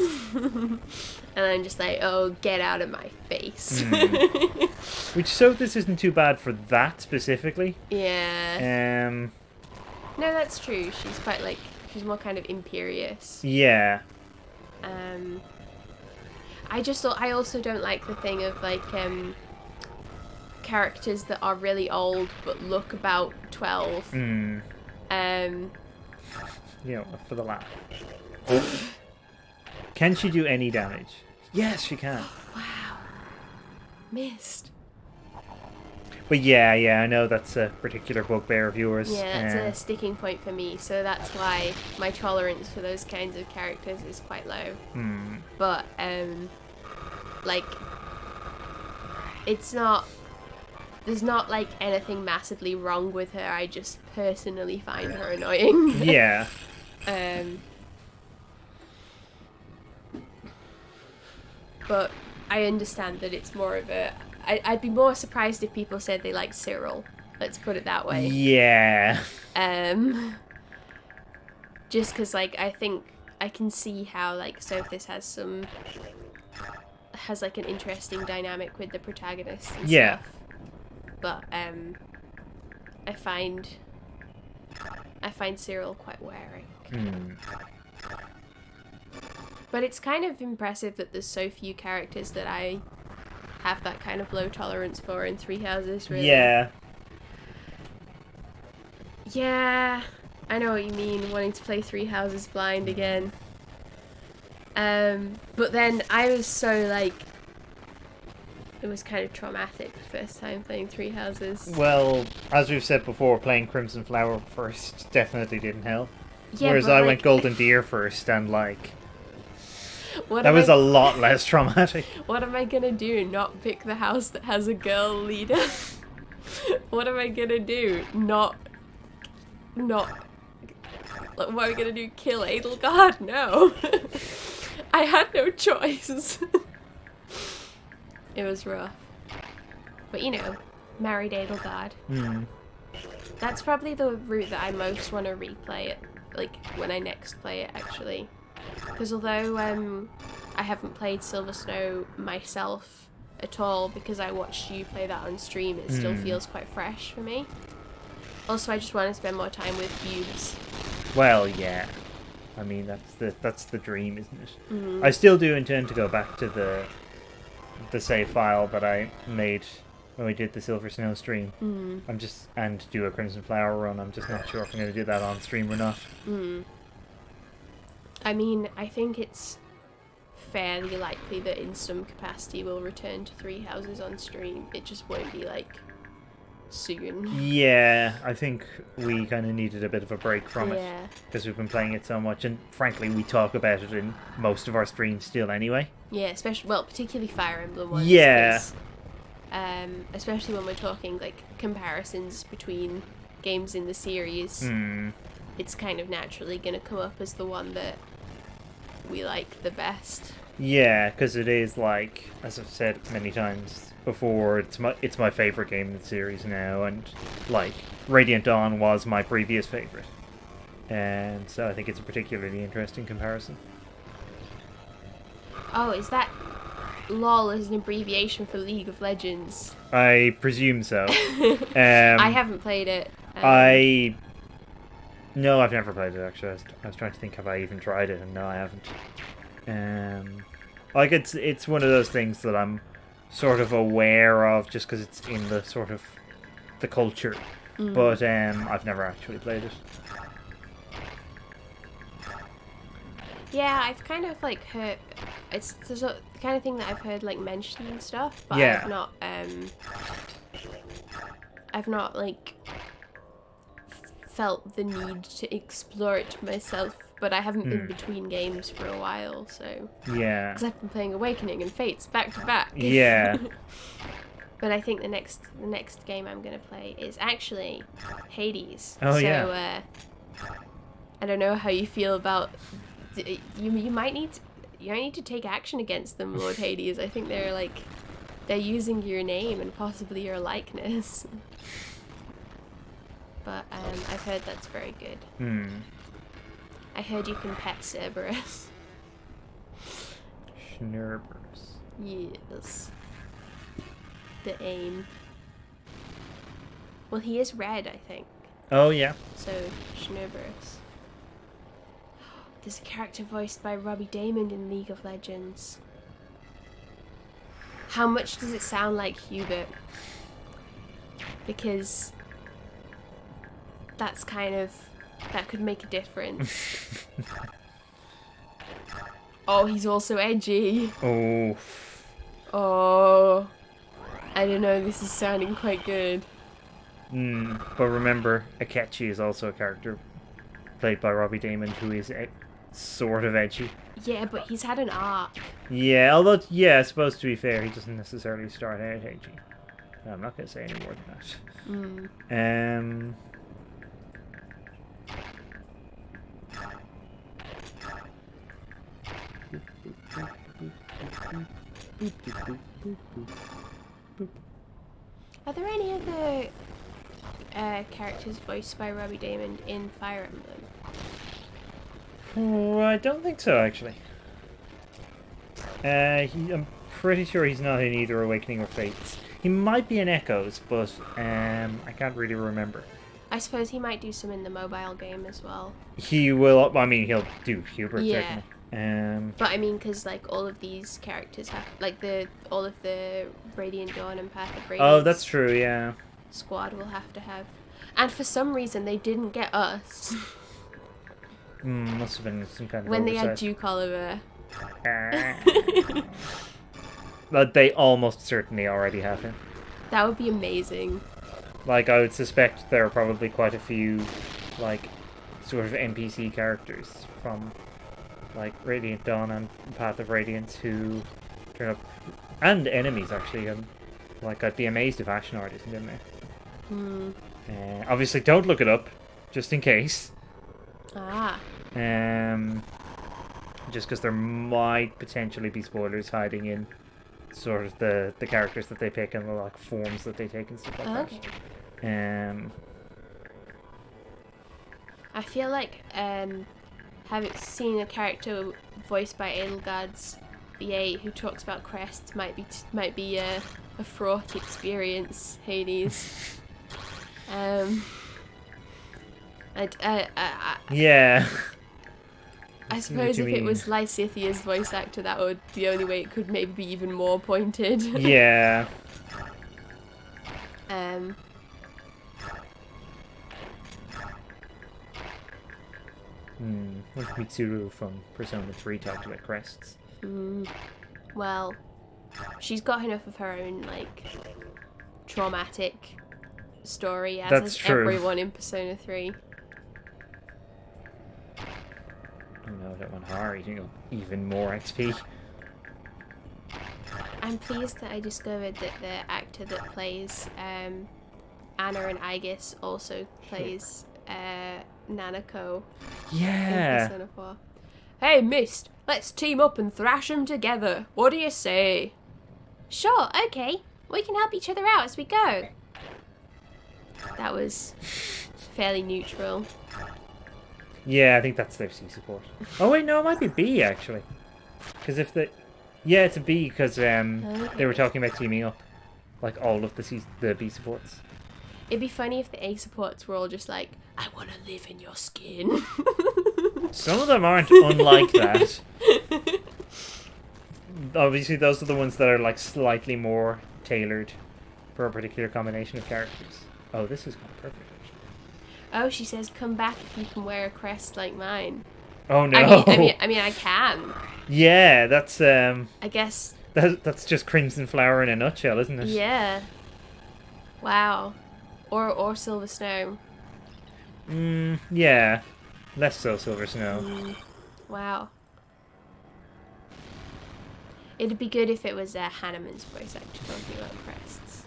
And I'm just like, oh, get out of my face. Which Sothis isn't too bad for that specifically. Yeah. No, that's true. She's quite like, she's more kind of imperious. Yeah. I also don't like the thing of like characters that are really old but look about 12. Yeah, for the laugh. Can she do any damage? Yes, she can. Wow. Missed. But yeah, I know that's a particular bugbear of yours. Yeah, that's a sticking point for me, so that's why my tolerance for those kinds of characters is quite low. But, like, it's not... There's not, like, anything massively wrong with her, I just personally find her annoying. Yeah. But I understand that it's more of a... I'd be more surprised if people said they like Cyril. Let's put it that way. Yeah. Just because, like, I think I can see how, like, Sothis has like an interesting dynamic with the protagonist and stuff. But I find Cyril quite wearing. But it's kind of impressive that there's so few characters that I have that kind of low tolerance for in Three Houses, really. Yeah. Yeah, I know what you mean, wanting to play Three Houses blind again. But then I was so, like, it was kind of traumatic the first time playing Three Houses. Well, as we've said before, playing Crimson Flower first definitely didn't help. Yeah, whereas but, I like, went Golden Deer first, and, like, what that was a lot less traumatic. What am I gonna do? Not pick the house that has a girl leader? What am I gonna do? Not... Like, what am I gonna do? Kill Edelgard? No. I had no choice. It was rough. But, you know, married Edelgard. That's probably the route that I most want to replay it, like, when I next play it, actually. Because although I haven't played Silver Snow myself at all, because I watched you play that on stream, it still feels quite fresh for me. Also, I just want to spend more time with Bubes. Well, yeah. I mean, that's the dream, isn't it? I still do intend to go back to the save file that I made when we did the Silver Snow stream. And do a Crimson Flower run. I'm just not sure if I'm going to do that on stream or not. I mean, I think it's fairly likely that in some capacity we'll return to Three Houses on stream. It just won't be, like, soon. Yeah, I think we kind of needed a bit of a break from it. Yeah. Because we've been playing it so much, and frankly, we talk about it in most of our streams still anyway. Yeah, especially, well, particularly Fire Emblem ones. Yeah. 'Cause, especially when we're talking, like, comparisons between games in the series. It's kind of naturally going to come up as the one that we like the best. Yeah, because it is like, as I've said many times before, it's my favorite game in the series now, and like Radiant Dawn was my previous favorite, and so I think it's a particularly interesting comparison. Oh, is that LOL as an abbreviation for League of Legends? I presume so. I haven't played it. No, I've never played it actually. I was trying to think, have I even tried it, and no, I haven't. Like it's one of those things that I'm sort of aware of just because it's in the sort of the culture, but I've never actually played it. Yeah, I've kind of like heard it's the kind of thing that I've heard like mentioned and stuff, but Yeah. I've not like felt the need to explore it myself. But I haven't been between games for a while, so Yeah. because I've been playing Awakening and Fates back to back. Yeah. But I think the next game I'm gonna play is actually Hades. Oh, so, yeah. I don't know how you feel about you might need to take action against them, Lord Hades. I think they're using your name and possibly your likeness. But I've heard that's very good. I heard you can pet Cerberus. Schnerbers. Yes. The aim. Well, he is red, I think. Oh yeah. So, Schnerbers. There's a character voiced by Robbie Daymond in League of Legends. How much does it sound like Hubert? Because that's kind of... that could make a difference. Oh, he's also edgy. Oh. Oh. I don't know, this is sounding quite good. But remember, Akechi is also a character played by Robbie Daymond who is sort of edgy. Yeah, but he's had an arc. Yeah, although, yeah, I suppose to be fair, he doesn't necessarily start out edgy. I'm not going to say any more than that. Are there any other characters voiced by Robbie Daymond in Fire Emblem? Oh, I don't think so, actually. I'm pretty sure he's not in either Awakening or Fates. He might be in Echoes, but I can't really remember. I suppose he might do some in the mobile game as well. He will. I mean, he'll do Hubert, Yeah. certainly. But I mean, because like all of these characters have like all of the Radiant Dawn and Path of Radiance. Oh, that's true. Yeah. Squad will have to have, and for some reason they didn't get us Must have been some kind of when they had oversight. Duke Oliver. But they almost certainly already have him. That would be amazing. Like, I would suspect there are probably quite a few, like, sort of NPC characters from, like, Radiant Dawn and Path of Radiance who turn up, and enemies actually. Like, I'd be amazed if Ashnard isn't in there. Obviously, don't look it up, just in case. Ah. Just because there might potentially be spoilers hiding in sort of the characters that they pick and the like forms that they take and stuff like Okay. that. I feel like having seen a character voiced by Edelgard's VA who talks about crests might be a fraught experience, Hades. Yeah. I suppose if it was Lysithia's voice actor, that would the only way it could maybe be even more pointed. Yeah. What if Mitsuru from Persona 3 talked about crests? Well, she's got enough of her own like traumatic story, as That's has true. everyone in Persona 3. No, that one Hari, you know, even more XP. I'm pleased that I discovered that the actor that plays Anna and Aegis also plays Nanako in Yeah. Persona 4. Hey, Mist! Let's team up and thrash them together. What do you say? Sure, okay. We can help each other out as we go. That was fairly neutral. Yeah, I think that's their C support. Oh wait, no, it might be B actually. Because if the... Yeah, it's a B because they were talking about teaming up. Like all of the B supports. It'd be funny if the A supports were all just like, I want to live in your skin. Some of them aren't unlike that. Obviously, those are the ones that are like slightly more tailored for a particular combination of characters. Oh, this is kind of perfect, actually. Oh, she says, come back if you can wear a crest like mine. Oh no! I mean, I can. Yeah, that's I guess. that's just Crimson Flower in a nutshell, isn't it? Yeah. Wow. Or Silver Snow. Yeah. Less so Silver Snow. Wow. It'd be good if it was Hanneman's voice actor talking about crests.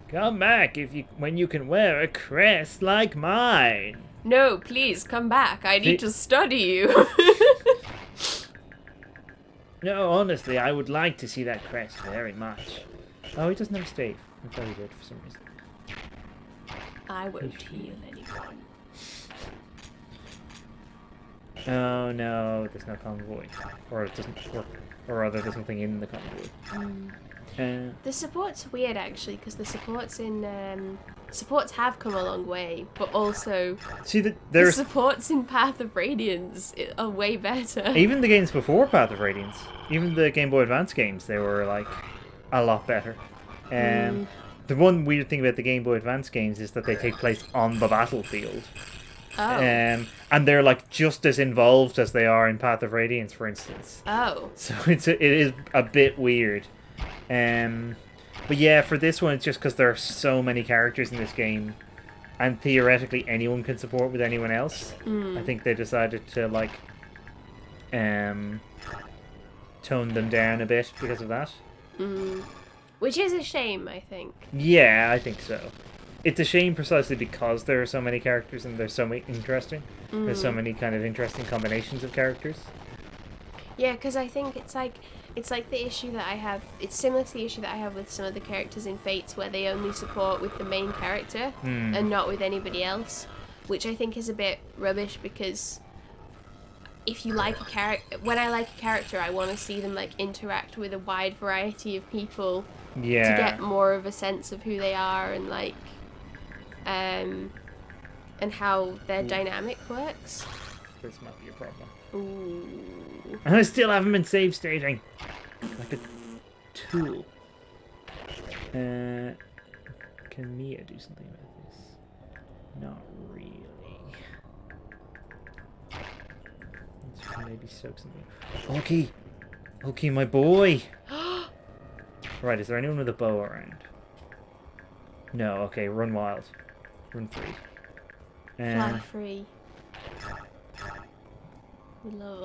Come back when you can wear a crest like mine. No, please come back. I need to study you. No, honestly, I would like to see that crest very much. Oh, he doesn't have a stave. I thought he did for some reason. I won't heal anyone. Oh no, there's no convoy. Or it doesn't work. Or rather, there's nothing in the convoy. The support's weird actually, because the supports in supports have come a long way, but also see the supports in Path of Radiance are way better. Even the games before Path of Radiance, even the Game Boy Advance games, they were like a lot better. The one weird thing about the Game Boy Advance games is that they take place on the battlefield. Oh. And they're like just as involved as they are in Path of Radiance, for instance. Oh. So it is a bit weird. But yeah, for this one, it's just because there are so many characters in this game, and theoretically anyone can support with anyone else. I think they decided to like tone them down a bit because of that. Which is a shame, I think. Yeah, I think so. It's a shame precisely because there are so many characters and there's so many interesting. There's so many kind of interesting combinations of characters. Yeah, because I think it's like the issue that I have. It's similar to the issue that I have with some of the characters in Fates, where they only support with the main character and not with anybody else, which I think is a bit rubbish. Because if you like a character, when I like a character, I want to see them like interact with a wide variety of people to get more of a sense of who they are and like and how their dynamic works. This might be a problem. Ooh. And I still haven't been save stating. Like a tool. Can Mia do something about this? Not really. Let's maybe soak something. Okay. Okay, my boy. Right, is there anyone with a bow around? No, okay, run wild. Run free. Fly free.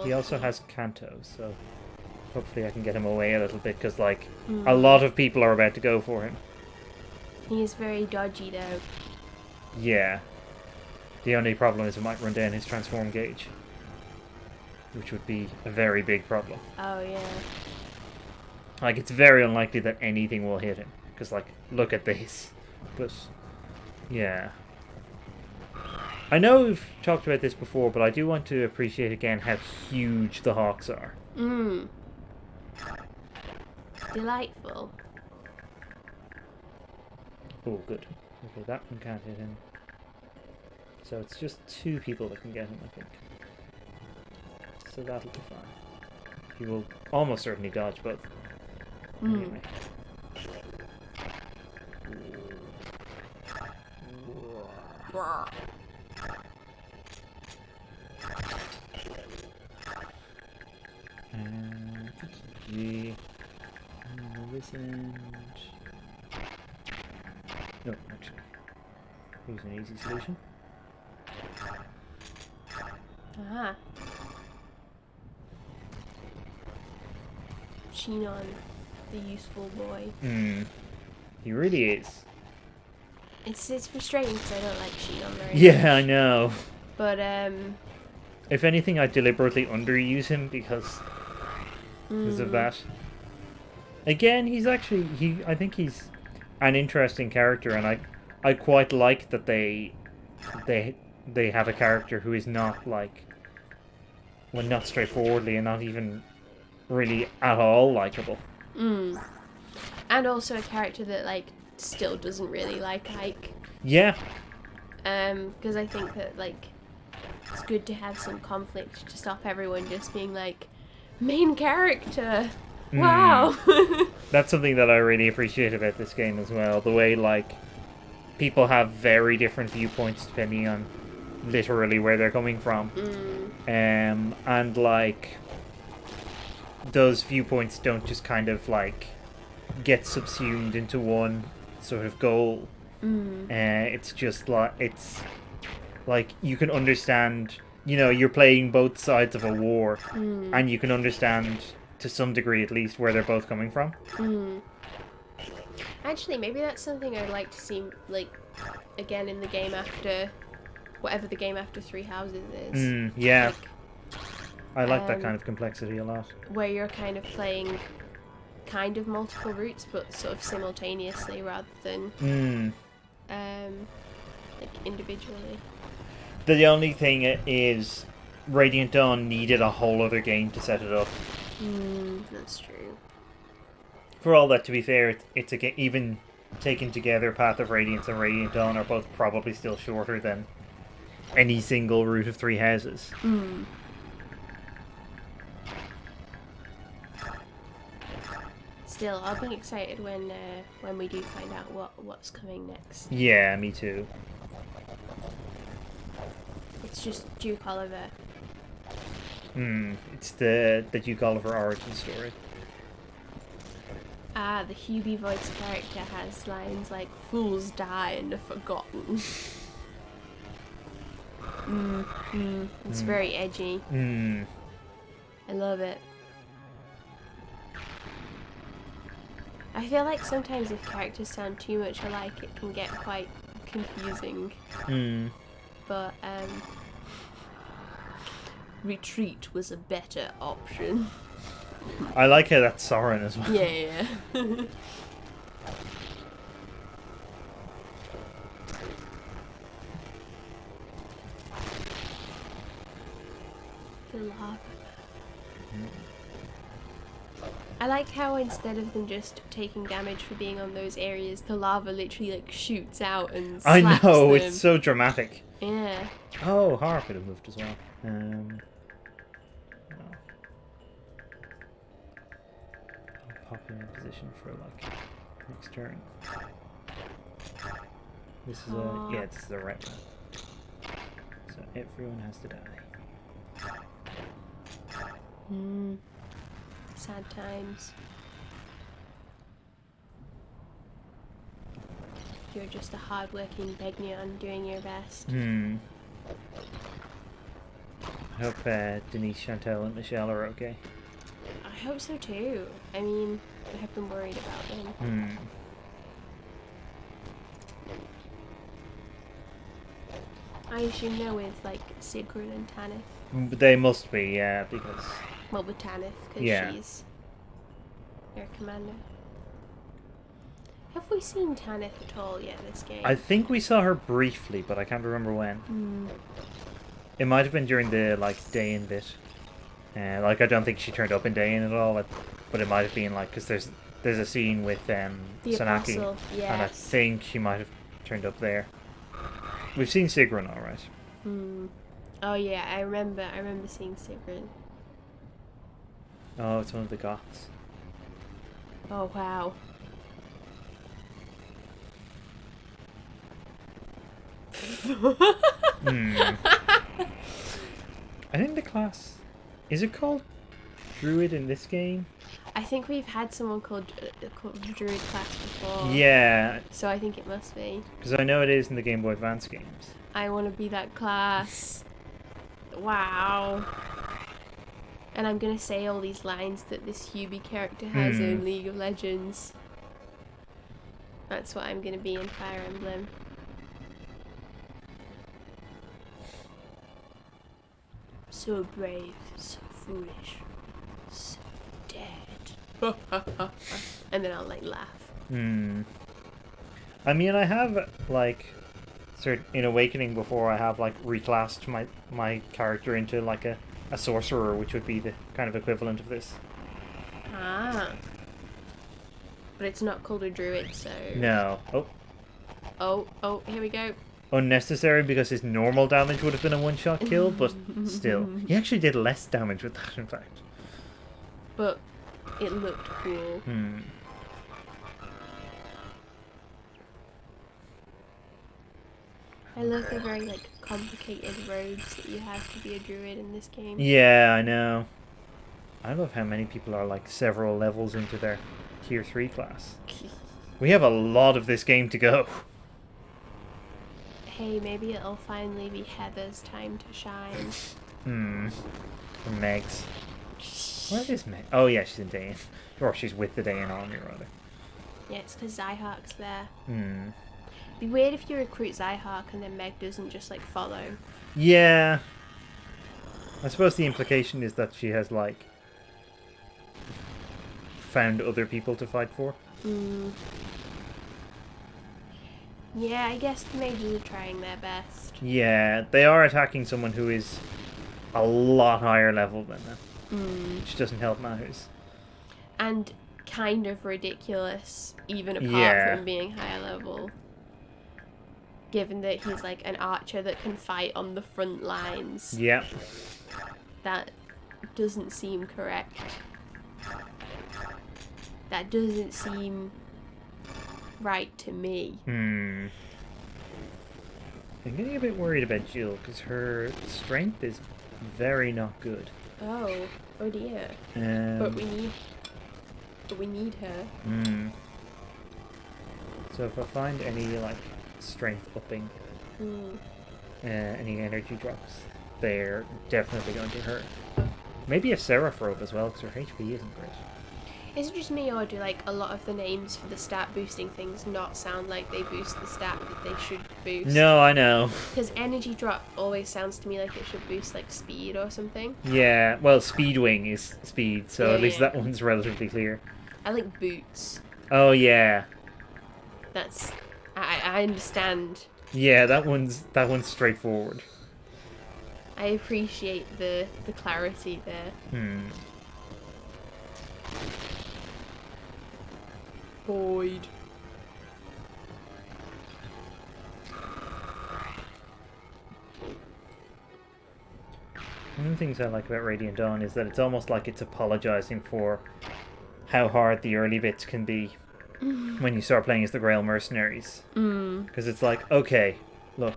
He also has Kanto, so hopefully I can get him away a little bit, because like a lot of people are about to go for him. He is very dodgy though. Yeah. The only problem is it might run down his transform gauge, which would be a very big problem. Oh yeah. Like, it's very unlikely that anything will hit him, because like, look at this. But yeah. I know we've talked about this before, but I do want to appreciate again how huge the hawks are. Delightful. Oh, good. Okay, that one can't hit him. So it's just 2 people that can get him, I think. So that'll be fine. He will almost certainly dodge both. Anyway. G. This end. No, actually. Here's an easy solution. Ah. Shinon, the useful boy. He really is. It's frustrating because I don't like Shinon very much. Yeah, I know. But if anything, I deliberately underuse him because because of that. Again, I think he's an interesting character, and I quite like that they have a character who is not like, well, not straightforwardly and not even really at all likable. And also a character that like still doesn't really like Ike. Yeah. Because I think that like it's good to have some conflict to stop everyone just being like, main character. Wow. That's something that I really appreciate about this game as well. The way like people have very different viewpoints depending on literally where they're coming from. And like those viewpoints don't just kind of like get subsumed into one sort of goal. It's just like you can understand, you know, you're playing both sides of a war, and you can understand to some degree at least where they're both coming from. Actually, maybe that's something I'd like to see like again in the game after whatever the game after Three Houses is. Yeah. Like, I like that kind of complexity a lot. Where you're kind of playing kind of multiple routes but sort of simultaneously rather than like individually. The only thing is Radiant Dawn needed a whole other game to set it up. That's true. For all that, to be fair, it's even taken together, Path of Radiance and Radiant Dawn are both probably still shorter than any single route of Three Houses. Still, I'll be excited when we do find out what's coming next. Yeah, me too. It's just Duke Oliver. It's the Duke Oliver origin story. The Hubie voice character has lines like "Fools die and are forgotten." It's very edgy. I love it. I feel like sometimes if characters sound too much alike, it can get quite confusing. But retreat was a better option. I like how that's Soren as well. Yeah. The lava. I like how instead of them just taking damage for being on those areas, the lava literally like shoots out and slaps I know, them. it's so dramatic. Yeah. Oh, Har could have moved as well. No. I'll pop in position for like next turn. This is this is the right one. So everyone has to die. Sad times. You're just a hard-working Begnion doing your best. I hope Denise, Chantel, and Michelle are okay. I hope so too. I mean, I have been worried about them. I assume they're with like Sigrun and Tanith. They must be, yeah, because... Well, with Tanith, because she's their commander. Have we seen Tanith at all yet this game? I think we saw her briefly, but I can't remember when. It might have been during the like Dayan bit. Like I don't think she turned up in Dayan at all, but it might have been like because there's a scene with the Sanaki, Apostle, yes. and I think she might have turned up there. We've seen Sigrun, all right. Oh yeah, I remember seeing Sigrun. Oh, it's one of the Goths. Oh wow. I think the class... Is it called Druid in this game? I think we've had someone called Druid class before. Yeah. So I think it must be. Because I know it is in the Game Boy Advance games. I want to be that class. Wow. And I'm going to say all these lines that this Hubie character has in League of Legends. That's what I'm going to be in Fire Emblem. So brave, so foolish, so dead. and then I'll like laugh. I mean, I have like in Awakening before. I have like reclassed my character into like a sorcerer, which would be the kind of equivalent of this. Ah. But it's not called a druid, so... No. Oh, here we go. Unnecessary because his normal damage would have been a one-shot kill, but still. He actually did less damage with that, in fact. But it looked cool. I love the very, like, complicated robes that you have to be a druid in this game. Yeah, I know. I love how many people are, like, several levels into their Tier 3 class. We have a lot of this game to go. Hey, maybe it'll finally be Heather's time to shine. Or Meg's. Where is Meg? Oh, yeah, she's in Dayan. Or she's with the Dayan army, rather. Yeah, it's because Zyhark's there. Be weird if you recruit Zyhark and then Meg doesn't just, like, follow. Yeah. I suppose the implication is that she has, like, found other people to fight for. Yeah, I guess the mages are trying their best. Yeah, they are attacking someone who is a lot higher level than them. Which doesn't help matters. And kind of ridiculous, even apart from being higher level. Given that he's like an archer that can fight on the front lines. Yep. That doesn't seem correct. That doesn't seem right to me. I'm getting a bit worried about Jill because her strength is very not good. Oh dear. But we need her. So if I find any like strength upping, any energy drops, they're definitely going to hurt. Maybe a Seraph robe as well, because her HP isn't great. Is it just me, or do like a lot of the names for the stat boosting things not sound like they boost the stat that they should boost? No, I know. Because energy drop always sounds to me like it should boost like speed or something. Yeah, well, Speedwing is speed, so Yeah, at least yeah. that one's relatively clear. I like boots. Oh yeah, That's I understand. yeah, that one's straightforward. I appreciate the clarity there. Boyd. One of the things I like about Radiant Dawn is that it's almost like it's apologizing for how hard the early bits can be when you start playing as the Grail Mercenaries. Because it's like, okay, look,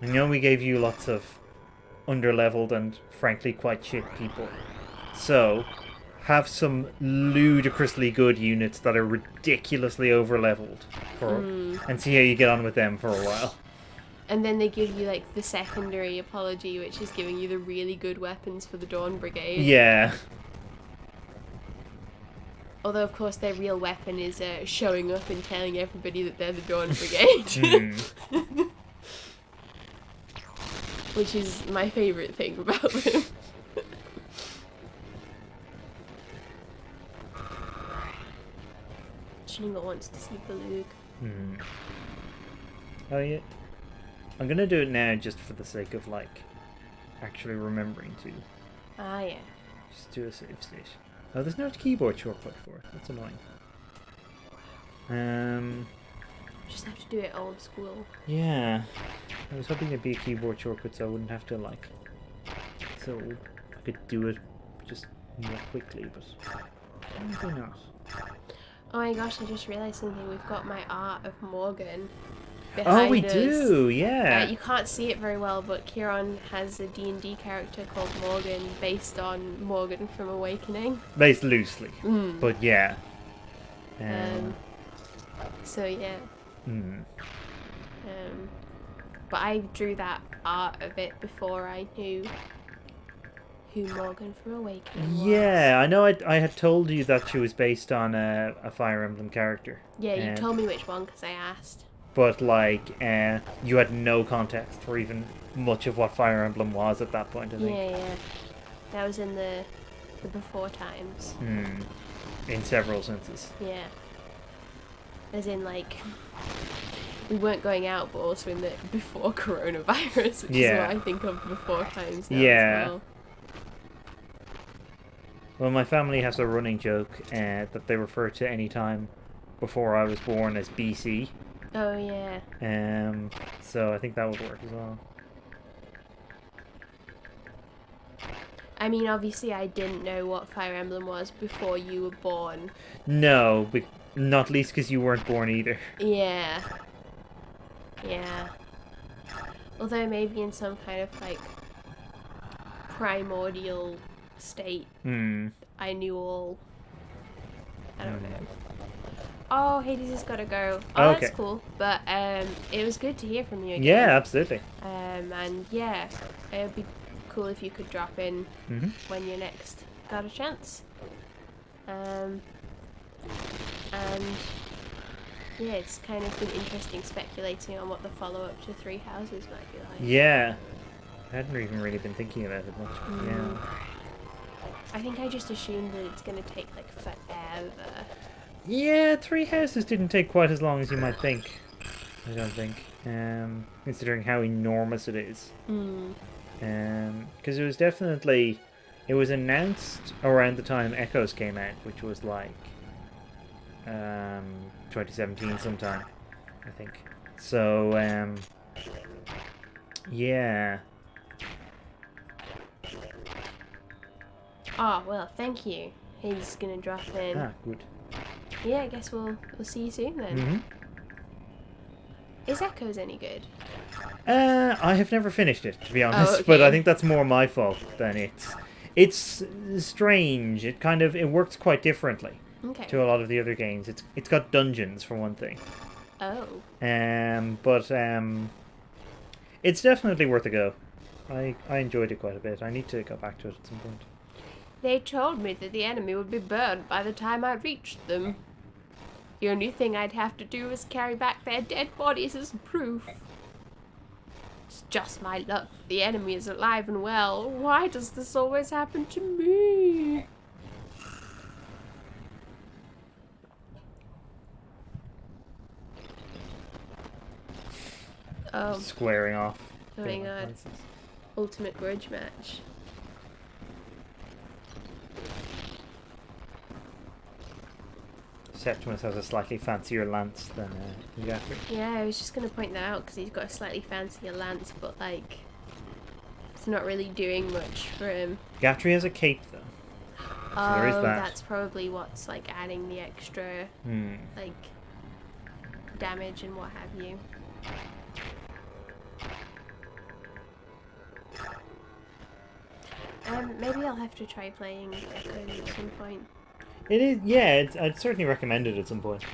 I know we gave you lots of underleveled and frankly quite shit people. So, have some ludicrously good units that are ridiculously overleveled and see how you get on with them for a while. And then they give you like the secondary apology, which is giving you the really good weapons for the Dawn Brigade. Yeah. Although, of course, their real weapon is showing up and telling everybody that they're the Dawn Brigade. Which is my favourite thing about them. Shiniga wants to see Balug. Oh yeah. I'm gonna do it now just for the sake of like actually remembering to Ah, yeah. just do a save state. Oh, there's no keyboard shortcut for it. That's annoying. Just have to do it old school. Yeah. I was hoping there'd be a keyboard shortcut so I wouldn't have to like, so I could do it just more quickly, but probably not. Oh my gosh, I just realised something. We've got my art of Morgan Oh, behind we us. do, yeah. You can't see it very well, but Kieran has a D&D character called Morgan based on Morgan from Awakening. Based loosely, but yeah. So yeah. But I drew that art of it before I knew who Morgan from Awakening was. Yeah, I know I had told you that she was based on a Fire Emblem character. Yeah, you told me which one because I asked. But, like, you had no context for even much of what Fire Emblem was at that point, I think. Yeah. That was in the The before times. In several senses. Yeah. As in, like, we weren't going out, but also in the before coronavirus, which is what I think of before times now as well. Well, my family has a running joke that they refer to any time before I was born as BC. Oh, yeah. So I think that would work as well. I mean, obviously I didn't know what Fire Emblem was before you were born. No, but not least because you weren't born either. Yeah. Yeah. Although maybe in some kind of, like, primordial state, I knew all. I don't know. Oh, Hades has got to go. Oh, Okay. that's cool. But it was good to hear from you again. Yeah, absolutely. And yeah, it would be cool if you could drop in when you next got a chance. And yeah, it's kind of been interesting speculating on what the follow-up to Three Houses might be like. Yeah. I hadn't even really been thinking about it much. Yeah. I think I just assumed that it's going to take like forever. Yeah, Three Houses didn't take quite as long as you might think. I don't think. Considering how enormous it is. Because it was definitely... It was announced around the time Echoes came out, which was like... 2017 sometime, I think. So, yeah. Oh, well, thank you. He's going to drop in. Ah, good. Yeah, I guess we'll see you soon then. Is Echoes any good? I have never finished it, to be honest, okay. but I think that's more my fault than it's strange. It works quite differently to a lot of the other games. It's got dungeons for one thing. Oh. But it's definitely worth a go. I enjoyed it quite a bit. I need to go back to it at some point. They told me that the enemy would be burned by the time I reached them. The only thing I'd have to do is carry back their dead bodies as proof. It's just my luck. The enemy is alive and well. Why does this always happen to me? Oh. Squaring off. Oh my god. Ultimate grudge match. Septimus has a slightly fancier lance than Gatry. Yeah, I was just going to point that out because he's got a slightly fancier lance, but like, it's not really doing much for him. Gatry has a cape though. So there is that. That's probably what's like adding the extra like damage and what have you. Maybe I'll have to try playing Echoes at some point. It is, yeah. I'd certainly recommend it at some point.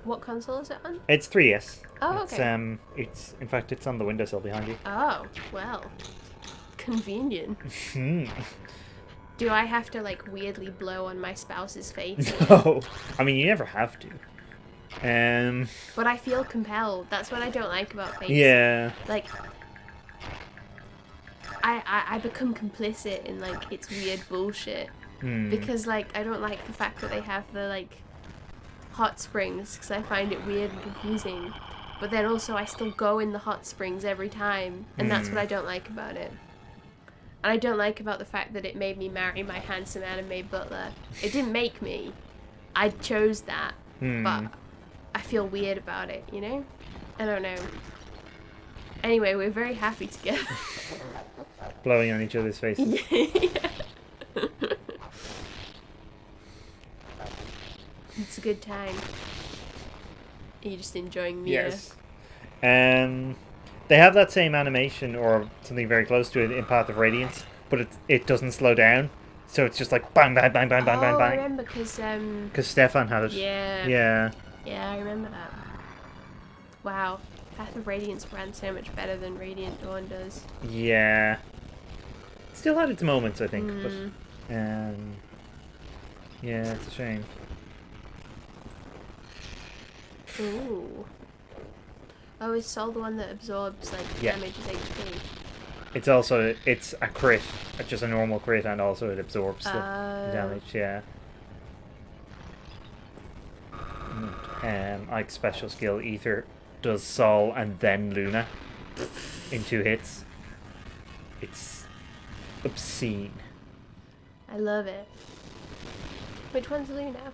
What console is it on? It's 3DS. Oh, okay. It's in fact it's on the windowsill behind you. Oh, well, convenient. Do I have to like weirdly blow on my spouse's face? No, I mean you never have to. But I feel compelled. That's what I don't like about Fates. Yeah. Like, I become complicit in like its weird bullshit. Because like I don't like the fact that they have the like hot springs because I find it weird and confusing. But then also I still go in the hot springs every time, and that's what I don't like about it. And I don't like about the fact that it made me marry my handsome anime butler. It didn't make me. I chose that, but I feel weird about it, you know? I don't know. Anyway, we're very happy together. Blowing on each other's faces. Yeah. It's a good time. Are you just enjoying Mia? Yes. They have that same animation or something very close to it in Path of Radiance, but it doesn't slow down. So it's just like bang, bang, bang, bang, bang, bang, bang. I remember because Stefan had it. Yeah. Yeah. Yeah, I remember that. Wow. Path of Radiance ran so much better than Radiant Dawn does. Yeah. Still had its moments, I think, but yeah, it's a shame. Ooh. Oh, is Sol the one that absorbs like Yeah. damages HP? It's a crit, just a normal crit, and also it absorbs the damage. Yeah. Ike's special skill, Ether, does Sol and then Luna in 2 hits. It's obscene. I love it. Which one's Luna?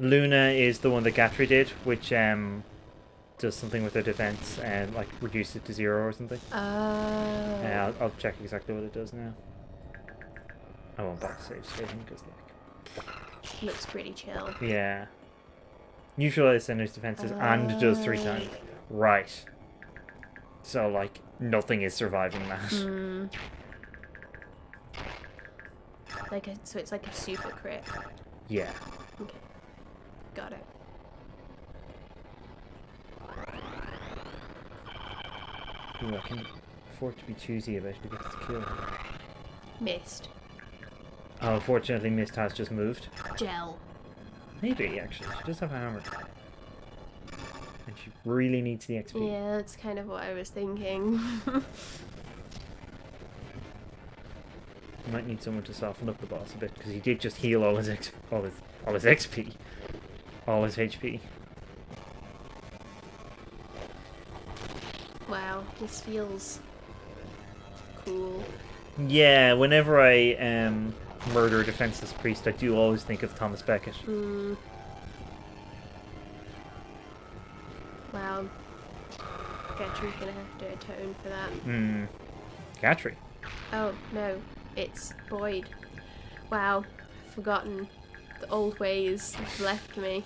Luna is the one that Gatry did, which does something with her defense and like reduce it to 0 or something. Yeah, I'll check exactly what it does now. I won't bother save stating because like Looks pretty chill. yeah. Neutralize Sender's defenses and does 3 times. Right. So like nothing is surviving that. So it's like a super crit. Yeah. Okay. Got it. Ooh, I can afford to be choosy about who gets the kill. Missed. Oh, unfortunately, Mist has just moved. Gel. Maybe, actually. She does have a hammer. And she really needs the XP. Yeah, that's kind of what I was thinking. You might need someone to soften up the boss a bit, because he did just heal all his XP. All his HP. Wow, this feels cool. Yeah, whenever I murder a defenseless priest, I do always think of Thomas Beckett. Wow. Gertrude's gonna have to atone for that. Gatry. Oh, no. It's Boyd. Wow. I've forgotten. The old ways have left me.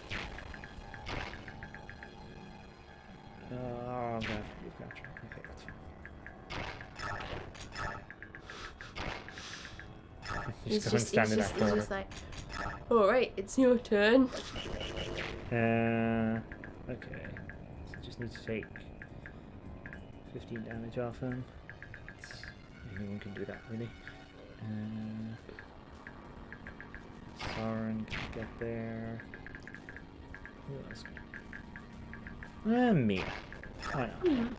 I'm gonna have to leave Gatry. Okay, that's fine. He's going to stand in that corner. He's just like, alright, it's your turn. Okay. So just need to take 15 damage off him. Anyone can do that, really. Sauron can get there. Who else? Mia. Why not?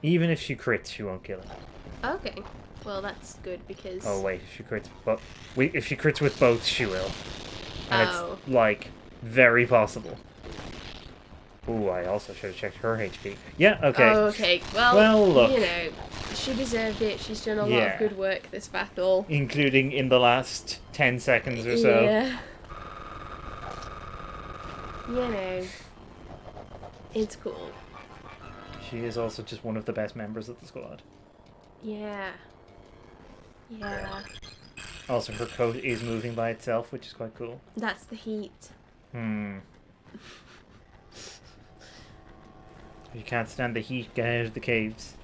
Even if she crits, she won't kill him. Okay. Well, that's good because... Oh wait, if she crits, if she crits with both, she will. And it's like very possible. Ooh, I also should have checked her HP. Yeah, okay. Oh, okay. Well, look. You know, she deserved it. She's done a lot of good work this battle. Including in the last 10 seconds or so. Yeah. You know, it's cool. She is also just one of the best members of the squad. Yeah. Yeah. Also, her coat is moving by itself, which is quite cool. That's the heat. You can't stand the heat, get out of the caves.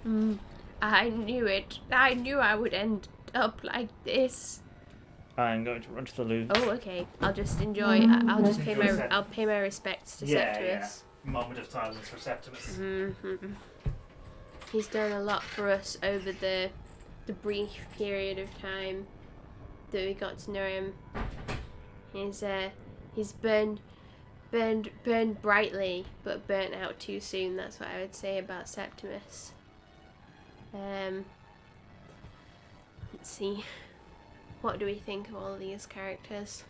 I knew it. I knew I would end up like this. I'm going to run to the loo. Oh, okay. I'll just enjoy. I'll just pay my. I'll pay my respects to Septimus. Yeah. Moment of silence for Septimus. He's done a lot for us over the brief period of time that we got to know him. He's burned brightly, but burnt out too soon. That's what I would say about Septimus. Let's see. What do we think of all these characters?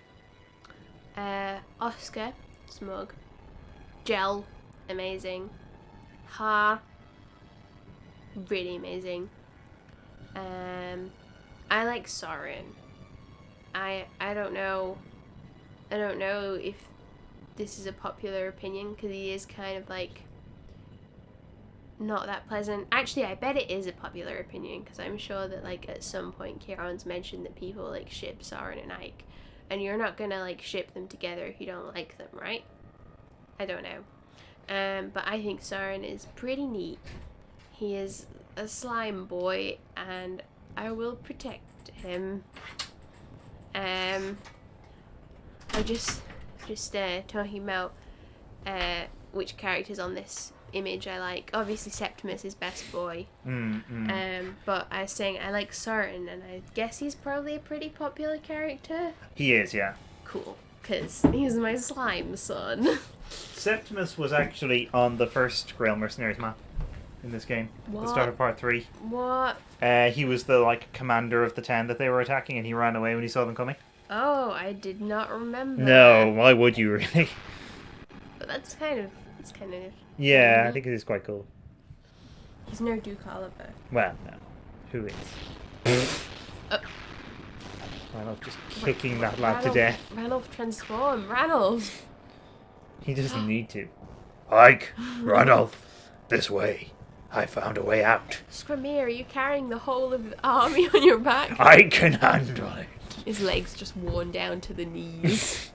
Oscar, smug. Gel, amazing. Ha, really amazing. I like Sauron. I don't know if this is a popular opinion because he is kind of like not that pleasant. Actually, I bet it is a popular opinion because I'm sure that like at some point Kieran's mentioned that people like ship Sauron and Ike, and you're not gonna like ship them together if you don't like them, right? I don't know. But I think Sauron is pretty neat. He is a slime boy and I will protect him. I'm just talking about which characters on this image I like. Obviously Septimus is best boy. But I was saying I like Sauron, and I guess he's probably a pretty popular character. He is, yeah. Cool. Because he's my slime son. Septimus was actually on the first Grail Mercenaries map in this game. What? The start of part 3. What? He was the like commander of the town that they were attacking, and he ran away when he saw them coming. Oh, I did not remember. No, why would you really? But that's kind of... Yeah, I think it is quite cool. He's no Duke Oliver. Well, no. Who is? Ranulph just kicking that lad to death. Ranulph transform. Ranulph! He doesn't need to. Ike, Ranulph, this way. I found a way out. Skrimir, are you carrying the whole of the army on your back? I can handle it. His legs just worn down to the knees.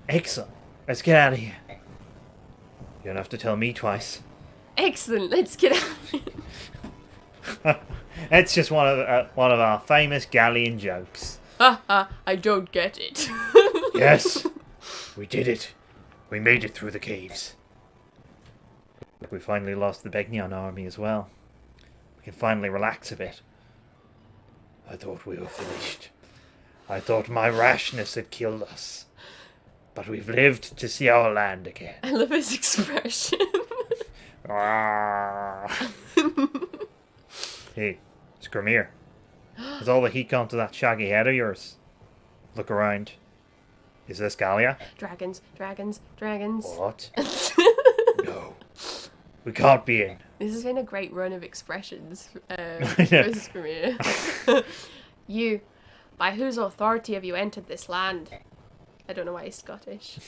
Excellent. Let's get out of here. You don't have to tell me twice. Excellent, let's get out. It's just one of our famous Gallian jokes. Ha ha, I don't get it. Yes, we did it. We made it through the caves. We finally lost the Begnion army as well. We can finally relax a bit. I thought we were finished. I thought my rashness had killed us. But we've lived to see our land again. I love his expression. Hey, Skrimir. Has all the heat gone to that shaggy head of yours? Look around. Is this Gallia? Dragons, dragons, dragons. What? No. We can't be in. This has been a great run of expressions for know. Skrimir. You, by whose authority have you entered this land? I don't know why he's Scottish.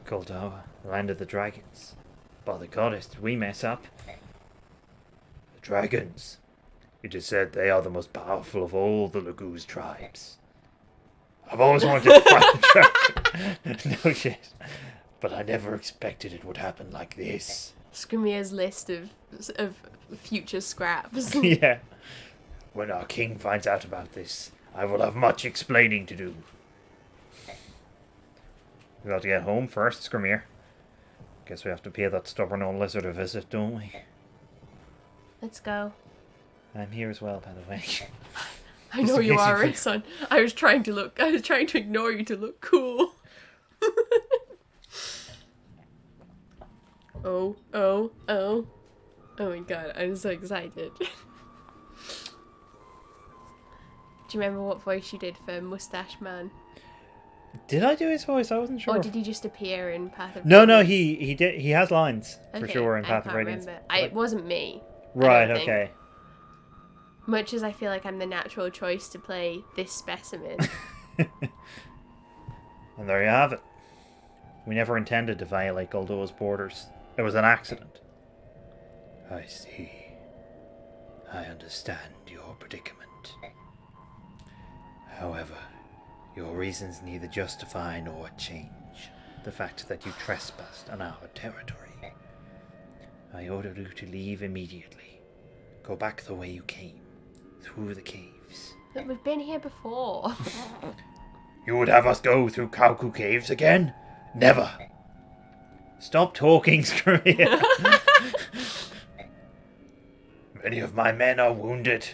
Goldoa, the land of the dragons. By the goddess, did we mess up? The dragons. It is said they are the most powerful of all the Laguz tribes. I've always wanted to fight a dragon. No shit. But I never expected it would happen like this. Skrimir's list of future scraps. Yeah. When our king finds out about this, I will have much explaining to do. We got to get home first, Skrimir. Guess we have to pay that stubborn old lizard a visit, don't we? Let's go. I'm here as well, by the way. I know you are, Rixon. I was trying to ignore you to look cool. Oh. Oh my god, I'm so excited. Do you remember what voice you did for Mustache Man? Did I do his voice? I wasn't sure. Or did he just appear in Path of No, Radiance? he did. He has lines for Okay, sure in I Path can't of Radiance. remember. It wasn't me. I Right. don't think. Okay. Much as I feel like I'm the natural choice to play this specimen. And there you have it. We never intended to violate Goldoa's borders. It was an accident. I see. I understand your predicament. However, your reasons neither justify nor change The fact that you trespassed on our territory. I order you to leave immediately. Go back the way you came. Through the caves. But we've been here before. You would have us go through Kauku caves again? Never. Stop talking, Skrimir. Many of my men are wounded.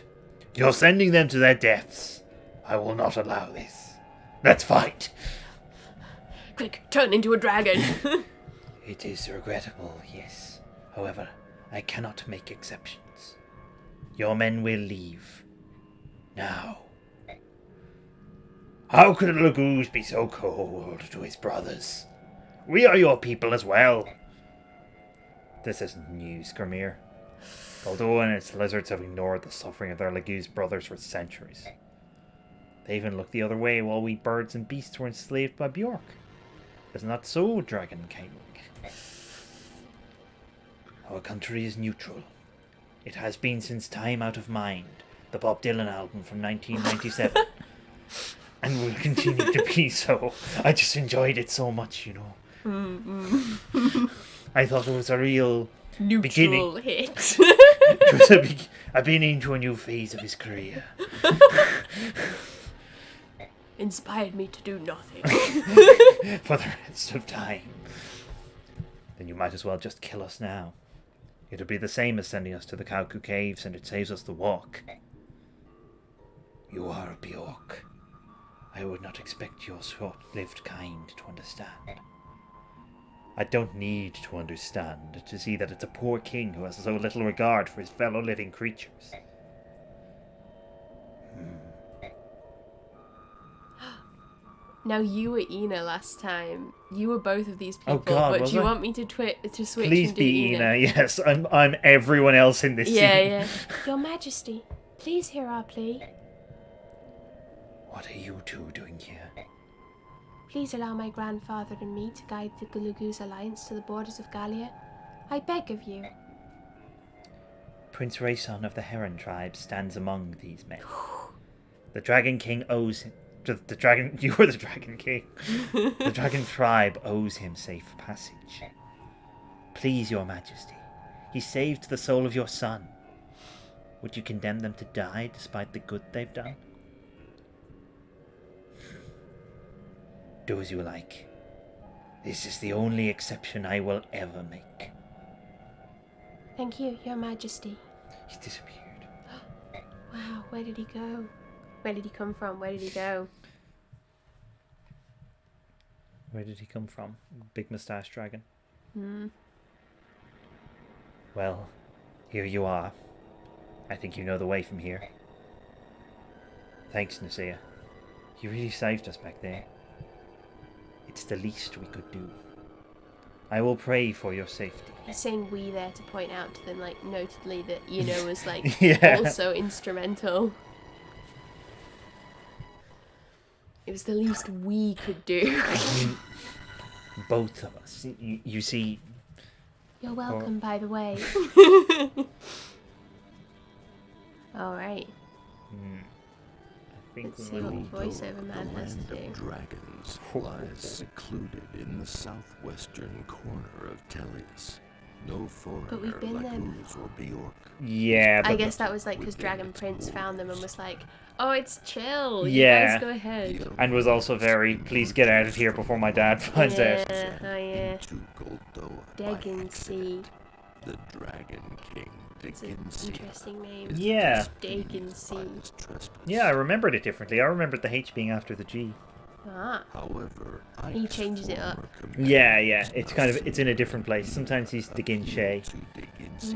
You're sending them to their deaths. I will not allow this. Let's fight. Quick, turn into a dragon. It is regrettable, yes. However, I cannot make exceptions. Your men will leave. Now. How could Laguz be so cold to his brothers? We are your people as well. This isn't new, Skrimir. Goldoa and its lizards have ignored the suffering of their Laguz brothers for centuries. They even looked the other way while we birds and beasts were enslaved by Bjork. Isn't that so, Dragon King? Our country is neutral. It has been since Time Out of Mind, the Bob Dylan album from 1997. And will continue to be so. I just enjoyed it so much, you know. I thought it was a real Neutral beginning. hit. It was a beginning to a new phase of his career. Inspired me to do nothing. For the rest of time. Then you might as well just kill us now. It'll be the same as sending us to the Kauku caves, and it saves us the walk. You are a Bjork. I would not expect your short-lived kind to understand. I don't need to understand to see that it's a poor king who has so little regard for his fellow living creatures. Now you were Ina last time. You were both of these people, Oh God, but was do you I? want me to switch Please and do be Ina. Yes, I'm everyone else in this Yeah, scene. yeah. Your Majesty, please hear our plea. What are you two doing here? Please allow my grandfather and me to guide the Gulagoose Alliance to the borders of Gallia. I beg of you. Prince Rayson of the Heron tribe stands among these men. The Dragon King owes him... The Dragon... You were the Dragon King. The Dragon tribe owes him safe passage. Please, your majesty. He saved the soul of your son. Would you condemn them to die despite the good they've done? Do as you like. This is the only exception I will ever make. Thank you, Your Majesty. He disappeared. Wow, where did he go? Where did he come from? Where did he go? Where did he come from? Big moustache dragon. Hmm. Well, here you are. I think you know the way from here. Thanks, Nasia. You really saved us back there. It's the least we could do. I will pray for your safety. He's saying we there to point out to them, like, notedly that Ina was, like, Yeah. also instrumental. It was the least we could do. Both of us. You see... You're welcome, by the way. Alright. I think Let's see what the voiceover man has to The land do. of dragons lies secluded in the southwestern corner of Tellius. No foreigner we've been like there Uz or Bjork. Yeah, but... I guess that was, like, because Dragon Prince found them and was like, oh, it's chill. Yeah. You guys go ahead. And was also very, please get out of here before my dad finds out. Yeah, oh yeah. To Goldoa Degan by Sea. the Dragon King It's an Degan Sea. interesting name. Yeah. Degan Sea. Yeah, I remembered it differently. I remembered the H being after the G. Ah. However, He changes it up. Yeah, yeah. It's kind of, it's in a different place. Sometimes he's Diggin Shay. It's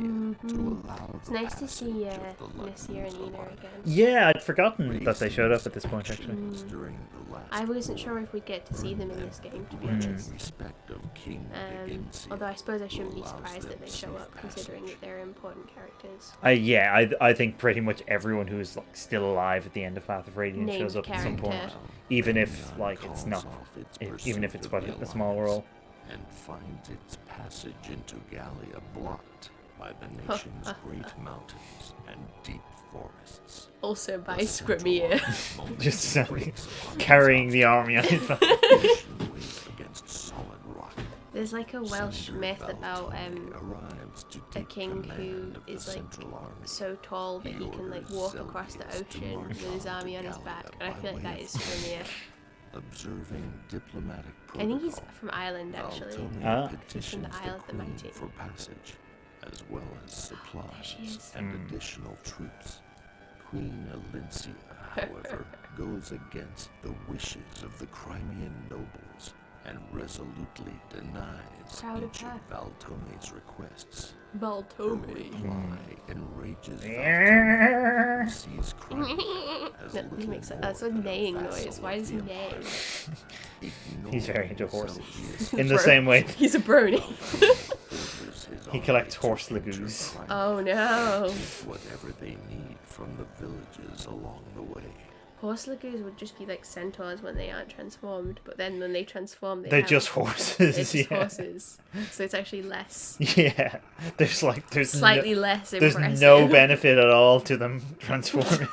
nice to see Nasia and Ina again. Yeah, I'd forgotten that they showed up at this point, actually. I wasn't sure if we'd get to see them in this game, to be honest. Although I suppose I shouldn't be surprised that they show up, considering that they're important characters. Yeah, I think pretty much everyone who is like still alive at the end of Path of Radiance Named shows up at some point, character. even if like it's not, even if it's but a small role. And finds its passage into Gallia blocked by the nation's great mountains and deep forests. Also by The Skrimir. central Just breaks upon carrying its the army on his back. ocean wave against solid rock. There's like a Welsh Senator myth about Valtoni arrives to a take king who command of the is like Central Army. so tall that he can like walk across the ocean with his army on his back, and I feel like that is Skrimir. Observing diplomatic I think he's protocol, from Ireland actually. Valtoni Ah. petitions Isle of the Queen Mighty. for passage, as well as supplies she is. and additional troops. Queen Alincia, however, goes against the wishes of the Crimean nobles and resolutely denies Proud of each her. of Valtoni's requests. Her Valtomi. reply enrages Yeah. Valtoni, who sees Crimea as That little makes more that's a than neighing vassal noise. Why of does the he neigh? empire. He's very into Ignoring horses. himself, In the Bro- same way He's a brony. he collects horse lagoos. Oh no. Whatever they need from the villages along the way. Horse lagoos would just be like centaurs when they aren't transformed, but then when they transform, They're have- just horses. They're just Yeah. horses. So it's actually less, Yeah. There's slightly less there's impressive. no benefit at all to them transforming.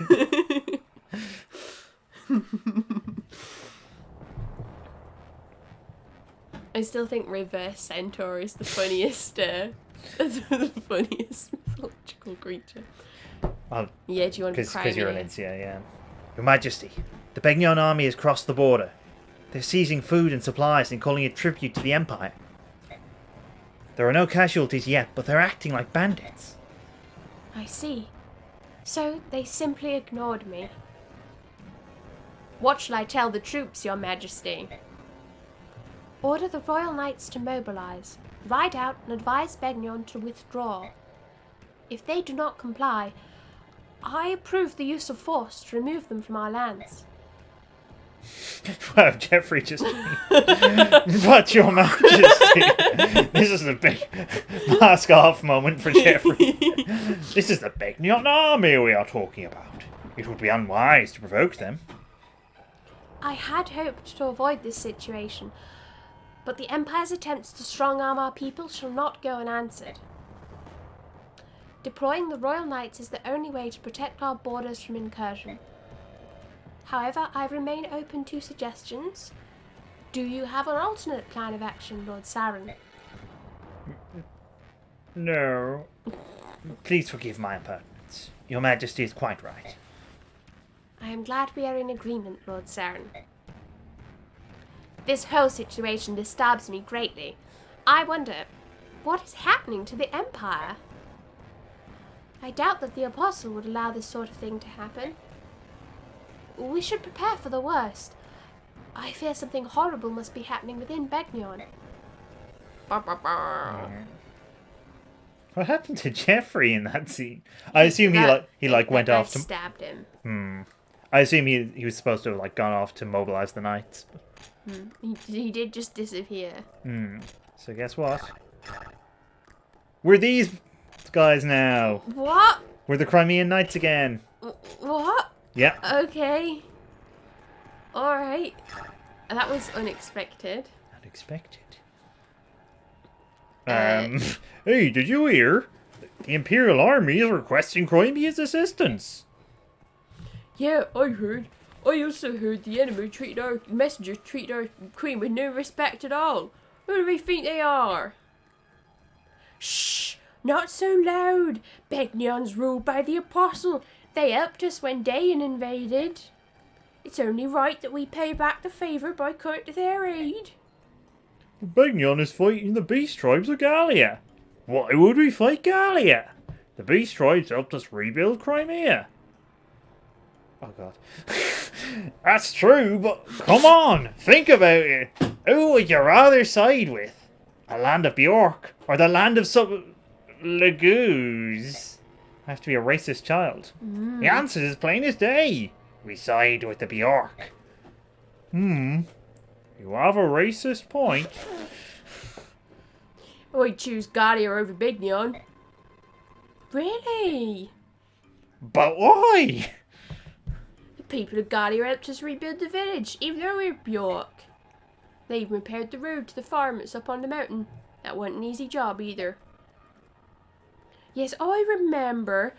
I still think reverse centaur is the funniest, the funniest mythological creature. Well, Yeah, do you want to because you're an Alincia, yeah. Your Majesty, the Begnion army has crossed the border. They're seizing food and supplies and calling it tribute to the Empire. There are no casualties yet, but they're acting like bandits. I see. So they simply ignored me. What shall I tell the troops, your majesty? Order the royal knights to mobilize. Ride out and advise Begnion to withdraw. If they do not comply, I approve the use of force to remove them from our lands. Wow, Jeffrey just... But your majesty, this is a big mask off moment for Jeffrey. This is the Begnion army we are talking about. It would be unwise to provoke them. I had hoped to avoid this situation, but the Empire's attempts to strong-arm our people shall not go unanswered. Deploying the Royal Knights is the only way to protect our borders from incursion. However, I remain open to suggestions. Do you have an alternate plan of action, Lord Saren? No. Please forgive my impertinence. Your majesty is quite right. I am glad we are in agreement, Lord Saren. This whole situation disturbs me greatly. I wonder, what is happening to the Empire? I doubt that the Apostle would allow this sort of thing to happen. We should prepare for the worst. I fear something horrible must be happening within Begnion. What happened to Jeffrey in that scene? I assume he went off to... stabbed him. I assume he was supposed to have like gone off to mobilize the knights. He did just disappear. So guess what? We're these guys now. What? We're the Crimean Knights again. What? Yeah. Okay. Alright. That was unexpected. Unexpected. Hey, did you hear? The Imperial Army is requesting Crimea's assistance. Yeah, I heard. I also heard the enemy messengers treat our queen with no respect at all. Who do they think they are? Shh! Not so loud! Begnion's ruled by the Apostle. They helped us when Dayan invaded. It's only right that we pay back the favour by coming to their aid. Begnion is fighting the beast tribes of Gallia. Why would we fight Gallia? The beast tribes helped us rebuild Crimea. Oh god. That's true, but come on, think about it. Who would you rather side with? A land of Bjork or the land of Lagoos? I have to be a racist child. The answer is plain as day. We side with the Bjork. You have a racist point. I choose Gallia over Begnion. Really? But why? The people of Gallia helped us rebuild the village, even though we're Bjork. They even repaired the road to the farm that's up on the mountain. That wasn't an easy job either. Yes, I remember.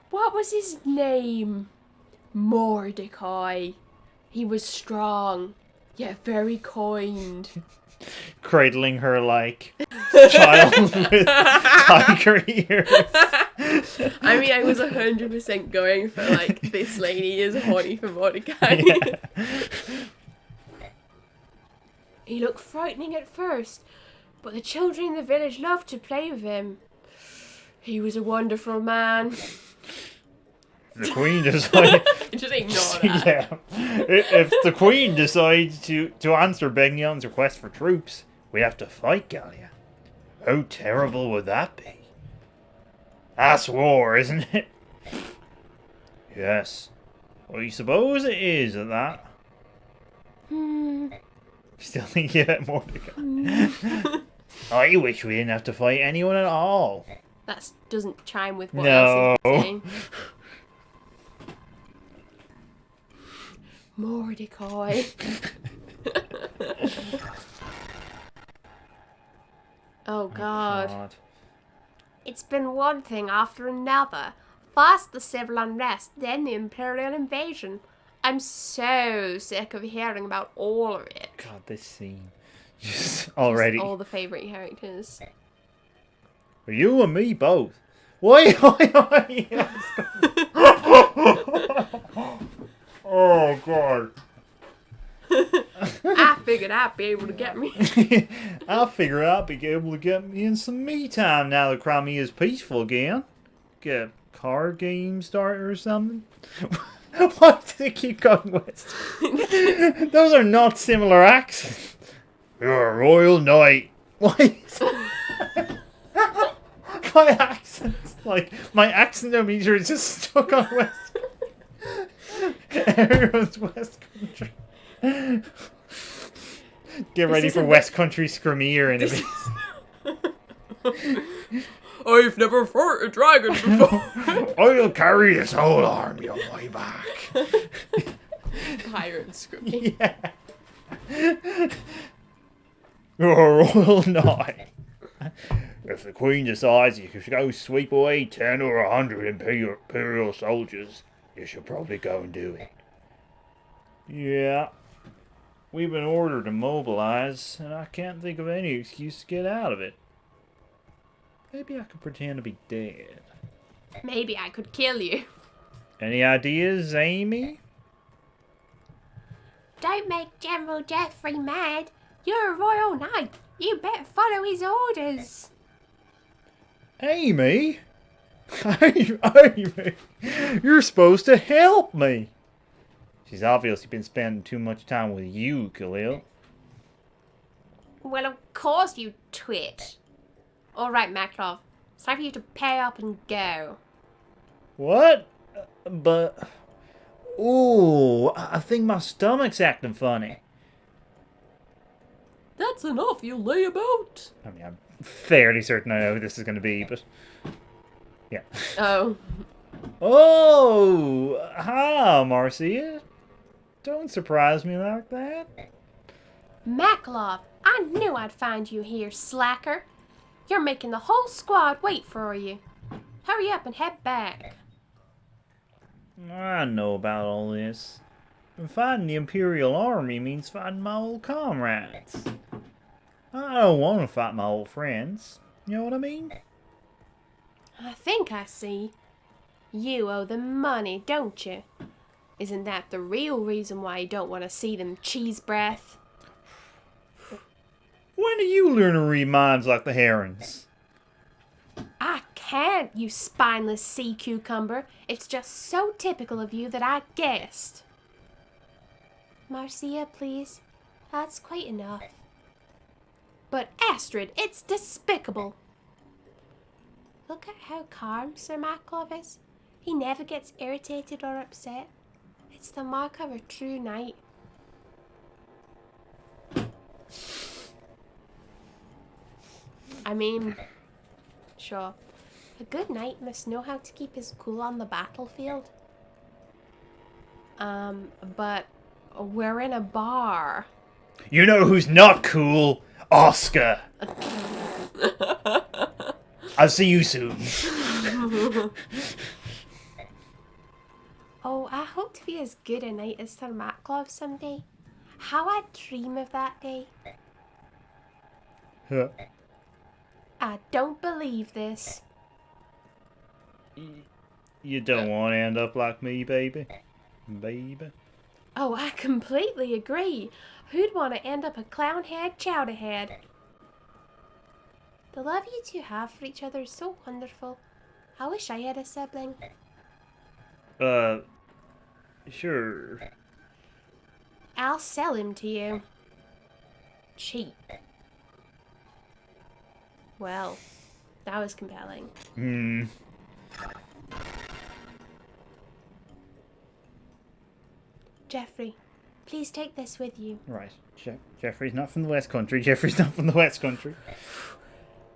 What was his name? Mordecai. He was strong, yet very kind. Cradling her like child with tiger ears. I mean, I was 100% going for like, this lady is horny for Mordecai. Yeah. He looked frightening at first, but the children in the village loved to play with him. He was a wonderful man. The queen decides... Just ignore that. Yeah. If the queen decides to answer Begnion's request for troops, we have to fight Gallia. How terrible would that be? That's war, isn't it? Yes. I suppose it is at that. Still thinking about Mordecai. I wish we didn't have to fight anyone at all. That doesn't chime with what No. else is saying. Mordecai. Oh God. It's been one thing after another. First the civil unrest, then the imperial invasion. I'm so sick of hearing about all of it. God, this scene. Just already. Just all the favourite characters. You and me both. Why? Oh God. I figured I'd be able to get me. I figure I'll be able to get me in some me time now that Crimea is peaceful again. Get a card game started or something. Why do they keep going west? Those are not similar accents. You're a royal knight. Why? My accent, like my accent-o-meter is just stuck on west. Everyone's West Country. Get ready for West Country Skrimir in a bit. I've never fought a dragon before. I'll carry this whole army on my back. Pirate Scrimmy. Yeah. You're a royal knight. If the Queen decides you should go sweep away 10 or 100 Imperial soldiers, you should probably go and do it. Yeah. We've been ordered to mobilize, and I can't think of any excuse to get out of it. Maybe I could pretend to be dead. Maybe I could kill you. Any ideas, Amy? Don't make General Geoffrey mad. You're a royal knight. You better follow his orders. Amy? Amy? You're supposed to help me. She's obviously been spending too much time with you, Khalil. Well, of course, you twit. All right, Maklov. It's time for you to pay up and go. What? But... Ooh, I think my stomach's acting funny. That's enough, you layabout. I mean, I'm fairly certain I know who this is going to be, but... Yeah. Oh. Oh! Hi, Marcia. Don't surprise me like that. Maklov, I knew I'd find you here, slacker. You're making the whole squad wait for you. Hurry up and head back. I know about all this. Fighting the Imperial Army means fighting my old comrades. I don't want to fight my old friends. You know what I mean? I think I see. You owe them money, don't you? Isn't that the real reason why you don't want to see them cheese breath? When do you learn to read minds like the herons? I can't, you spineless sea cucumber. It's just so typical of you that I guessed. Marcia, please. That's quite enough. But Astrid, it's despicable. Look at how calm Sir Maklov is. He never gets irritated or upset. It's the mark of a true knight. I mean, Sure. A good knight must know how to keep his cool on the battlefield. But we're in a bar. You know who's not cool? Oscar. I'll see you soon. Oh, I hope to be as good a knight as Sir Maklov someday. How I dream of that day. Huh. I don't believe this. You don't want to end up like me, baby. Baby. Oh, I completely agree. Who'd want to end up a clown-head chowder-head? The love you two have for each other is so wonderful. I wish I had a sibling. Sure. I'll sell him to you. Cheap. Well, that was compelling. Geoffrey, please take this with you. Right. Jeffrey's not from the West Country. Jeffrey's not from the West Country.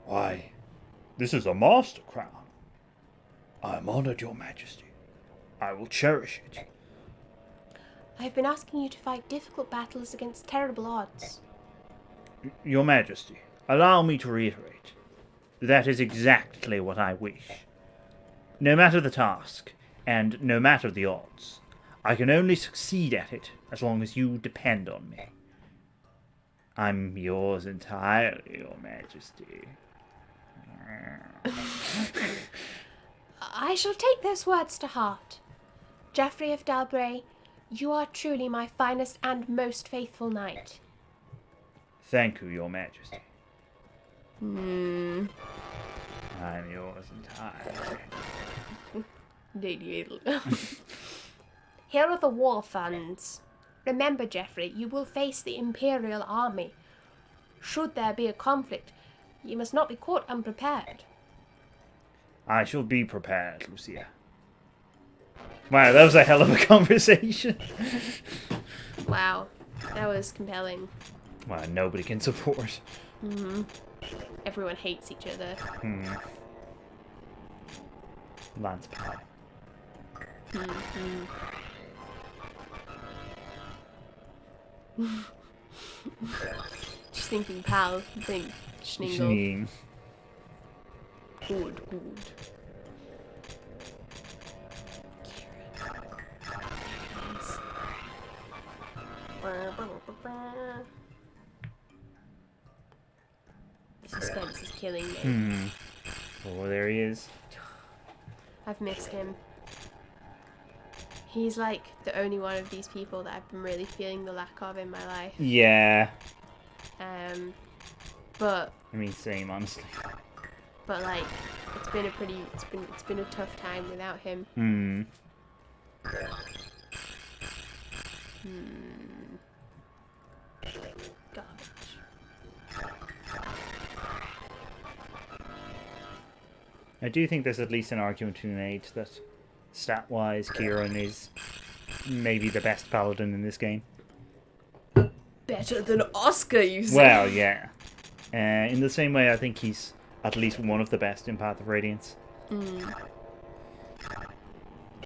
Why, This is a master crown. I am honored, Your Majesty. I will cherish it. I've been asking you to fight difficult battles against terrible odds. Your Majesty, allow me to reiterate. That is exactly what I wish. No matter the task, and no matter the odds, I can only succeed at it as long as you depend on me. I'm yours entirely, Your Majesty. I shall take those words to heart. Geoffrey of Dalbray, you are truly my finest and most faithful knight. Thank you, Your Majesty. Hmm. I'm yours entirely. Here are the war funds. Remember, Geoffrey, you will face the Imperial army. Should there be a conflict, you must not be caught unprepared. I shall be prepared, Lucia. Wow, that was a hell of a conversation. Wow, that was compelling. Wow, nobody can support. Everyone hates each other. Lance Pal. Just thinking pal, think Schningel. Schneeing. Good, good. Suspense is killing me. Oh, there he is. I've missed him. He's like the only one of these people that I've been really feeling the lack of in my life. Yeah. But I mean, same, honestly. like it's been a tough time without him. Garbage. I do think there's at least an argument to be made that stat-wise, Kieran is maybe the best paladin in this game. Better than Oscar, you say? Well, yeah. In the same way, I think he's at least one of the best in Path of Radiance.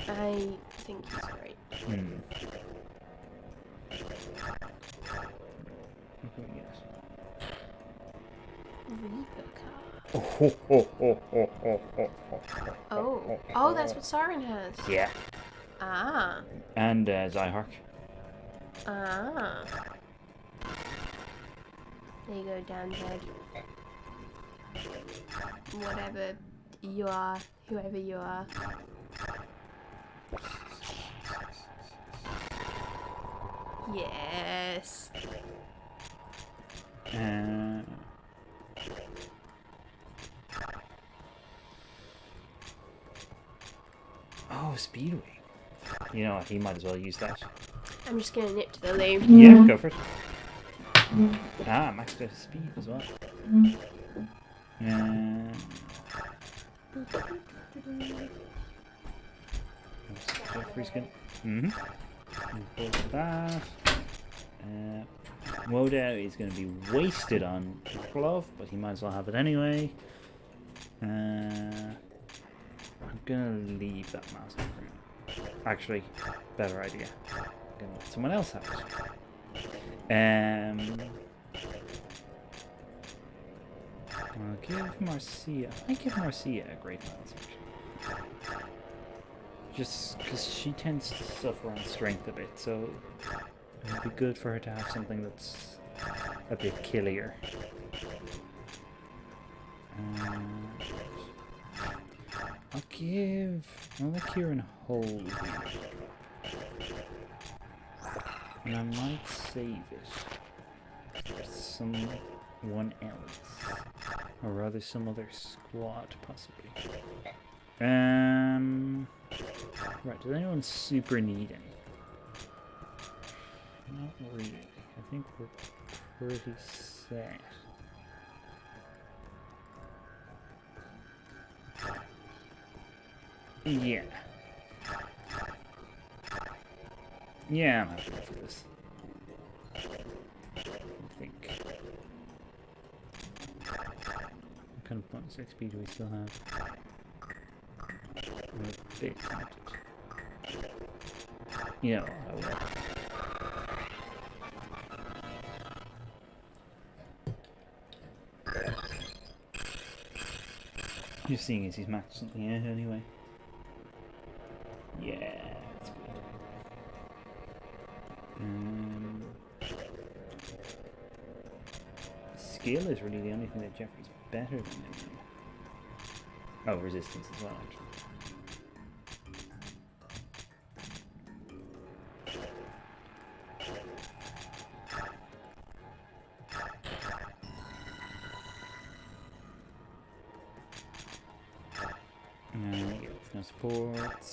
I think he's great. What can we get? Reaper card. Oh, that's what Siren has. Yeah. Ah. And Zyhark. Ah. There you go, Downhead. Whatever you are, whoever you are. Yes. Oh, Speedway. You know what, he might as well use that. I'm just gonna nip to the loo. Yeah, go for it. Ah, maxed out his speed as well. Jeffrey's good. Go for that. Woda is going to be wasted on Glove, but he might as well have it anyway. I'm going to leave that mask. Actually, better idea. I'm going to let someone else have it. I'll give Marcia. I give Marcia a great lance, actually. Just because she tends to suffer on strength a bit, so it would be good for her to have something that's a bit killier. I'll let Kieran hold. And I might save it for someone else. Or rather some other squad, possibly. Right, does anyone super need any? Not really. I think we're pretty set. Yeah. Yeah, I'm happy for this. I think. What kind of bonus XP do we still have? I'm a bit tempted. Yeah, I will. Just seeing as he's maxed something out anyway. Yeah, that's good. Skill is really the only thing that Jeffrey's better than him. Oh, resistance as well, actually. No supports.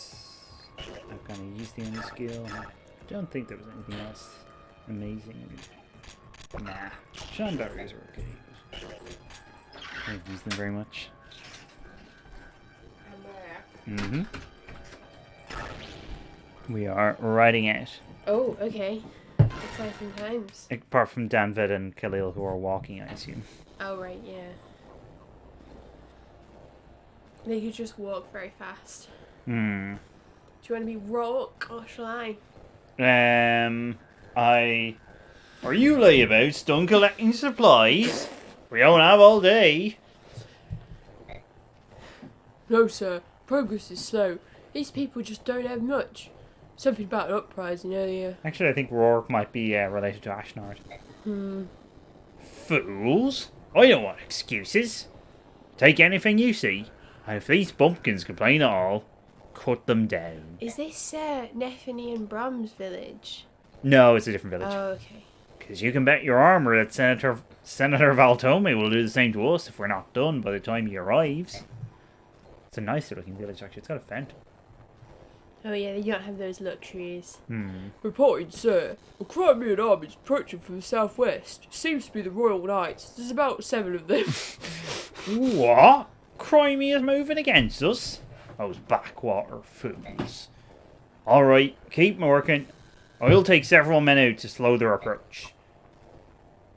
I've kind of use the only skill. I don't think there was anything else amazing. Nah, shine batteries are okay. I don't use them very much. We are riding out. Oh, okay. Exciting times. Apart from Danvid and Khalil, who are walking, I assume. Oh, right, yeah. They could just walk very fast. Do you want to be Rourke or shall I? Are you layabouts done collecting supplies? We don't have all day. No, sir. Progress is slow. These people just don't have much. Something about an uprising earlier. Actually, I think Rourke might be related to Ashnard. Fools! I don't want excuses. Take anything you see, and if these bumpkins complain at all, cut them down. Is this Neffany and Brom's village? No, it's a different village. Oh, okay. Because you can bet your armour that Senator Valtome will do the same to us if we're not done by the time he arrives. It's a nicer looking village, actually. It's got a fountain. Oh yeah, they don't have those luxuries. Reporting, sir. A Crimean army is approaching from the southwest. Seems to be the Royal Knights. There's about 7 of them. What? Crimea's moving against us? Those backwater fools. Alright, keep working. I'll take several men out to slow their approach.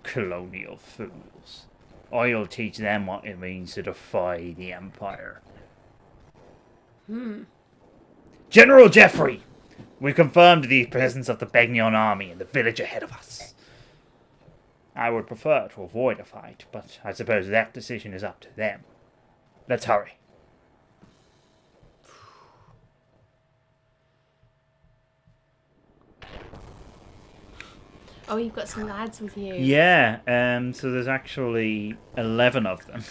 Colonial fools. I'll teach them what it means to defy the Empire. General Jeffrey! We've confirmed the presence of the Begnion army in the village ahead of us. I would prefer to avoid a fight, but I suppose that decision is up to them. Let's hurry. Oh, you've got some lads with you. Yeah, so there's actually 11 of them,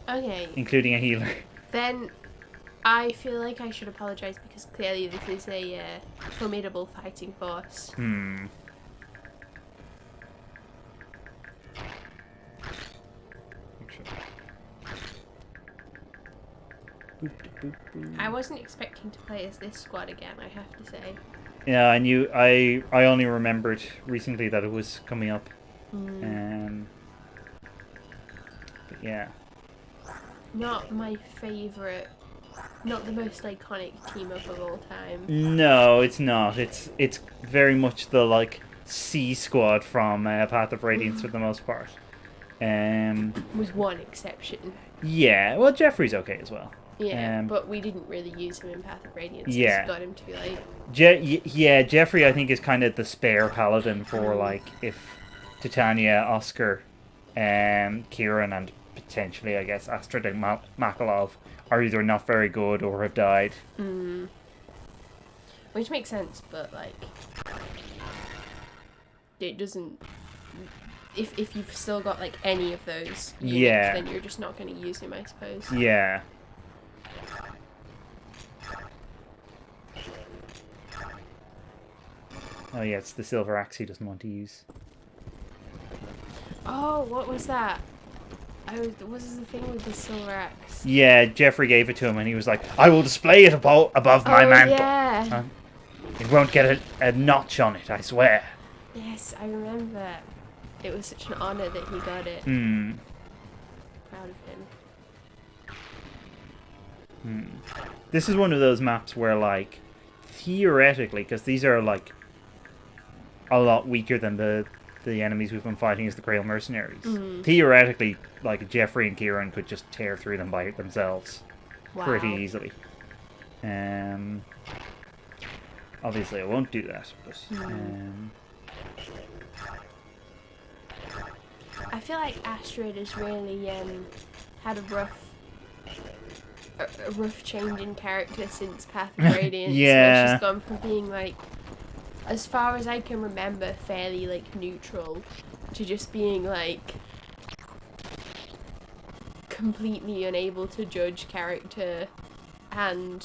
Okay. including a healer. Then I feel like I should apologise because clearly this is a formidable fighting force. I wasn't expecting to play as this squad again, I have to say. Yeah, I only remembered recently that it was coming up. But yeah. Not my favourite, not the most iconic team up of all time. No, it's not. It's very much the like C squad from Path of Radiance for the most part. With one exception. Yeah, well Jeffrey's okay as well. Yeah, but we didn't really use him in Path of Radiance. Yeah. Got him to be like... Yeah, Jeffrey I think is kind of the spare paladin for like if Titania, Oscar, Kieran and potentially I guess Astrid and Makalov are either not very good or have died. Which makes sense, but like... It doesn't... If you've still got like any of those units, then you're just not going to use him, I suppose. Yeah. Oh yeah, it's the silver axe he doesn't want to use. Oh, what was that? What was the thing with the silver axe? Yeah, Jeffrey gave it to him and he was like, I will display it above my mantle. Yeah. It won't get a notch on it, I swear. Yes, I remember. It was such an honour that he got it. Proud of him. This is one of those maps where, like, theoretically, because these are, like, a lot weaker than the enemies we've been fighting as the Grail Mercenaries. Theoretically, like, Jeffrey and Kieran could just tear through them by themselves pretty easily. Obviously, I won't do that, but... I feel like Astrid has really had a rough change in character since Path of Radiance. Yeah. Where she's gone from being like, as far as I can remember, fairly like neutral, to just being like completely unable to judge character, and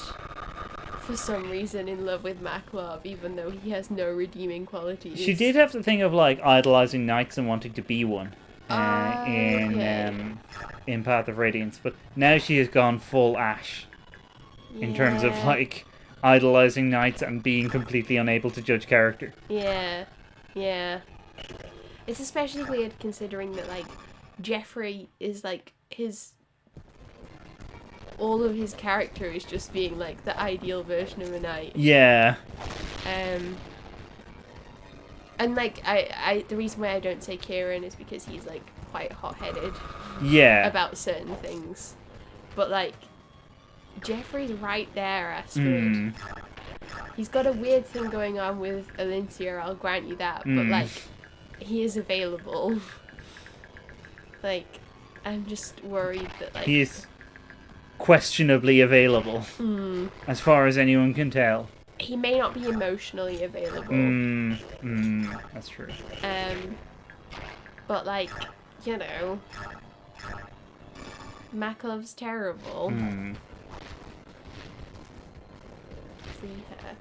for some reason in love with Maklov, even though he has no redeeming qualities. She did have the thing of, like, idolizing knights and wanting to be one. In Path of Radiance, but now she has gone full Ash in terms of like idolizing knights and being completely unable to judge character. Yeah. Yeah. It's especially weird considering that, like, Jeffrey is, like, all of his character is just being, like, the ideal version of a knight. Yeah. And, like, the reason why I don't say Kieran is because he's, like, quite hot-headed Yeah. about certain things. But, like, Jeffrey's right there, Astrid. He's got a weird thing going on with Alincia, I'll grant you that, but, like, he is available. Like, I'm just worried that, like... He is questionably available, as far as anyone can tell. He may not be emotionally available. That's true. But, like, you know... Maklov's terrible. Free her.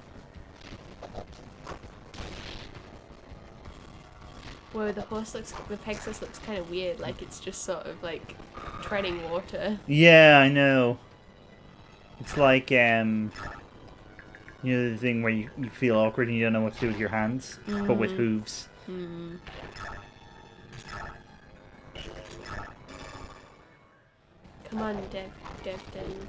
Whoa, the Pegasus looks kind of weird, like it's just sort of like treading water. Yeah, I know. It's like, you know, the thing where you feel awkward and you don't know what to do with your hands, but with hooves. Come on, Devden.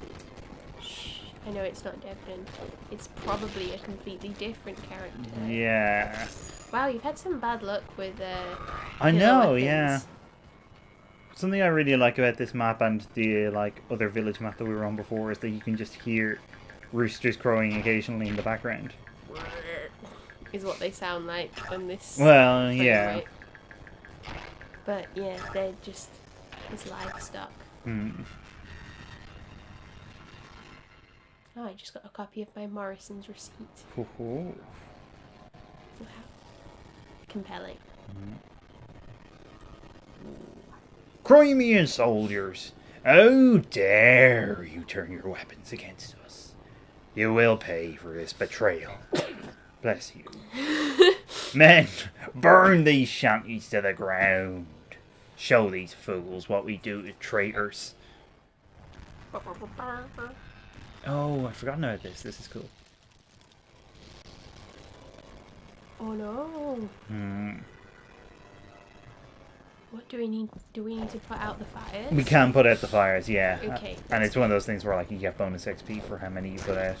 Shh. I know it's not Devden. It's probably a completely different character. Yeah. Wow, you've had some bad luck with I killer know, weapons. yeah. Something I really like about this map and the like other village map that we were on before is that you can just hear roosters crowing occasionally in the background. Is what they sound like on this. Well, frame yeah. rate. But yeah, they're just it's livestock. Oh, I just got a copy of my Morrison's receipt. Ho-ho. Wow. Compelling. Crimean soldiers, how dare you turn your weapons against us? You will pay for this betrayal. Bless you. Men, burn these shanties to the ground. Show these fools what we do to traitors. Oh, I've forgotten about this. This is cool. Oh no. What do we need? Do we need to put out the fires? We can put out the fires, yeah. Okay, And that's it's one of those things where like you get bonus XP for how many you put out.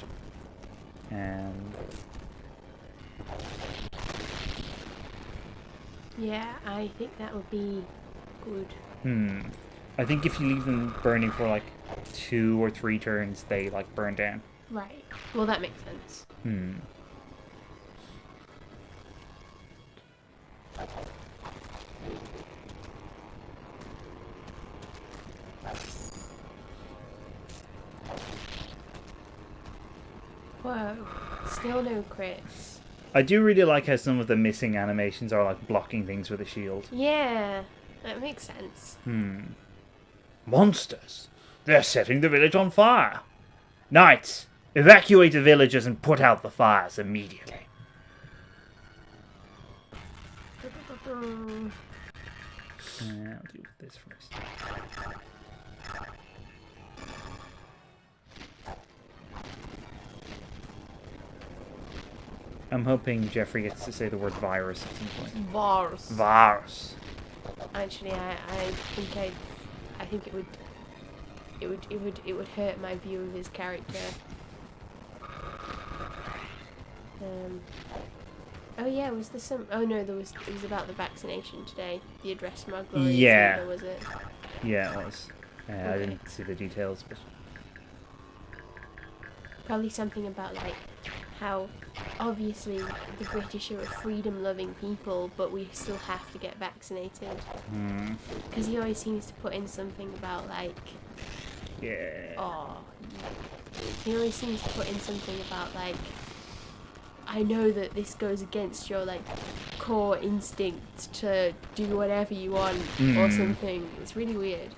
Yeah, I think that would be good. I think if you leave them burning for like 2 or 3 turns, they like burn down. Right. Well, that makes sense. Whoa. Still no crits. I do really like how some of the missing animations are like blocking things with a shield. Yeah, that makes sense. Monsters! They're setting the village on fire! Knights, evacuate the villages and put out the fires immediately. I'll deal with this first. I'm hoping Jeffrey gets to say the word virus at some point. Vars. Virus. Actually, I think it would hurt my view of his character. Oh yeah, was there some? Oh no, it was about the vaccination today. The address smuggler. Yeah. Was it? Yeah, it was. I Okay. didn't see the details, but Probably something about like how obviously the British are a freedom-loving people, but we still have to get vaccinated. Because he always seems to put in something about like, yeah. he always seems to put in something about like, I know that this goes against your like core instinct to do whatever you want or something. It's really weird.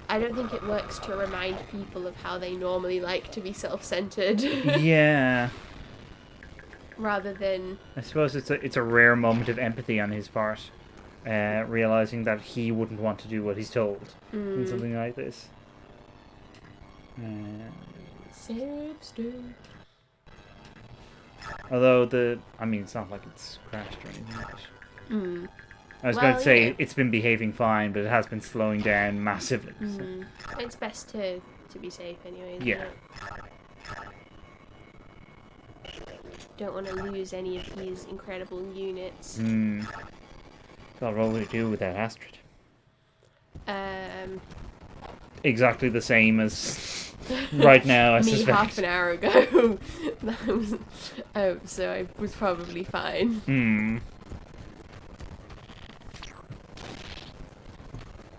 I don't think it works to remind people of how they normally like to be self-centered. Yeah. Rather than... I suppose it's a rare moment of empathy on his part, realizing that he wouldn't want to do what he's told in something like this. Save state. Although it's not like it's crashed or anything. But I was Well, going to say yeah. it's been behaving fine, but it has been slowing down massively. So. It's best to be safe anyway. Yeah. Don't want to lose any of these incredible units. God, what would it do without Astrid? Um, Exactly the same as right now, I me suspect. half an hour ago. That was, so I was probably fine.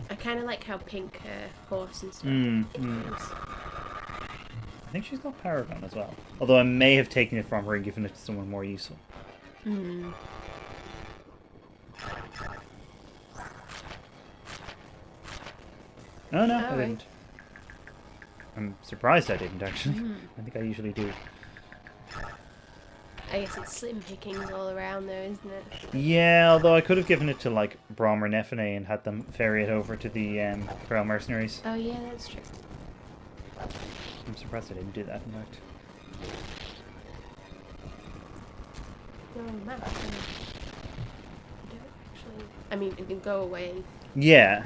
I kind of like how pink her horse and stuff is. I think she's got Paragon as well. Although I may have taken it from her and given it to someone more useful. Oh no, I Alright. didn't. I'm surprised I didn't actually. I think I usually do. I guess it's slim pickings all around though, isn't it? Yeah, although I could have given it to like Brom or Nefene and had them ferry it over to the Grail Mercenaries. Oh yeah, that's true. I'm surprised I didn't do that in fact. No, map. I don't actually. I mean, it can go away. Yeah.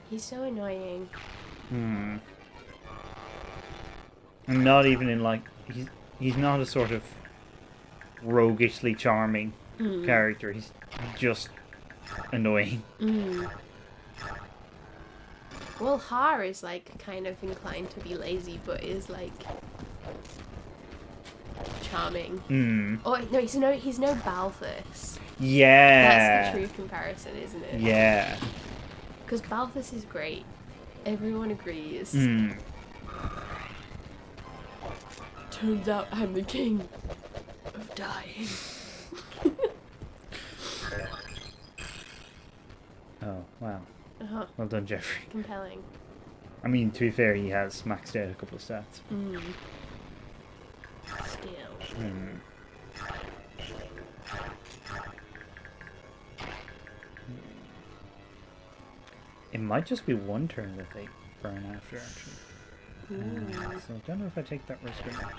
He's so annoying. And not even in like he's not a sort of roguishly charming character. He's just annoying. Well, Har is like kind of inclined to be lazy, but is like charming. Oh no, he's no Balthus. Yeah. That's the true comparison, isn't it? Yeah. Because Balthus is great. Everyone agrees. Turns out I'm the king of dying. Oh wow. Uh-huh. Well done, Jeffrey. Compelling. I mean, to be fair, he has maxed out a couple of stats. Still. It might just be one turn that they burn after, actually. So I don't know if I take that risk or not.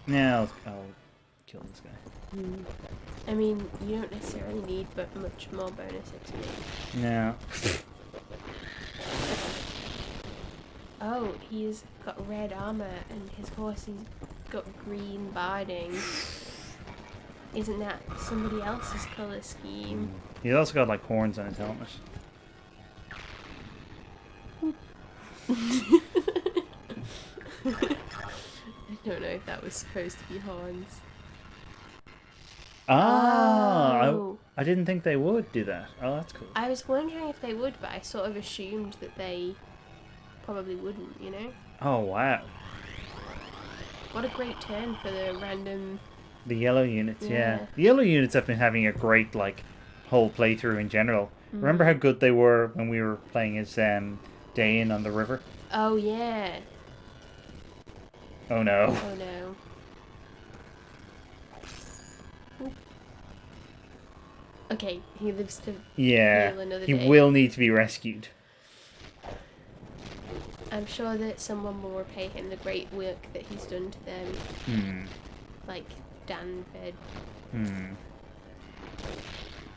Now I'll kill this guy. I mean, you don't necessarily need but much more bonus XP. No. Oh, he's got red armor and his horse has got green barding. Isn't that somebody else's color scheme? He's also got like horns on his helmet. I don't know if that was supposed to be horns. Ah, Oh. I didn't think they would do that. Oh, that's cool. I was wondering if they would, but I sort of assumed that they probably wouldn't, you know? Oh, wow. What a great turn for the random... The yellow units, yeah. Yeah. The yellow units have been having a great, like, whole playthrough in general. Remember how good they were when we were playing as Dain on the river? Oh, yeah. Oh, no. Oh, no. Oop. Okay, he lives to Yeah, heal another he day. will need to be rescued. I'm sure that someone will repay him the great work that he's done to them. Like Danford.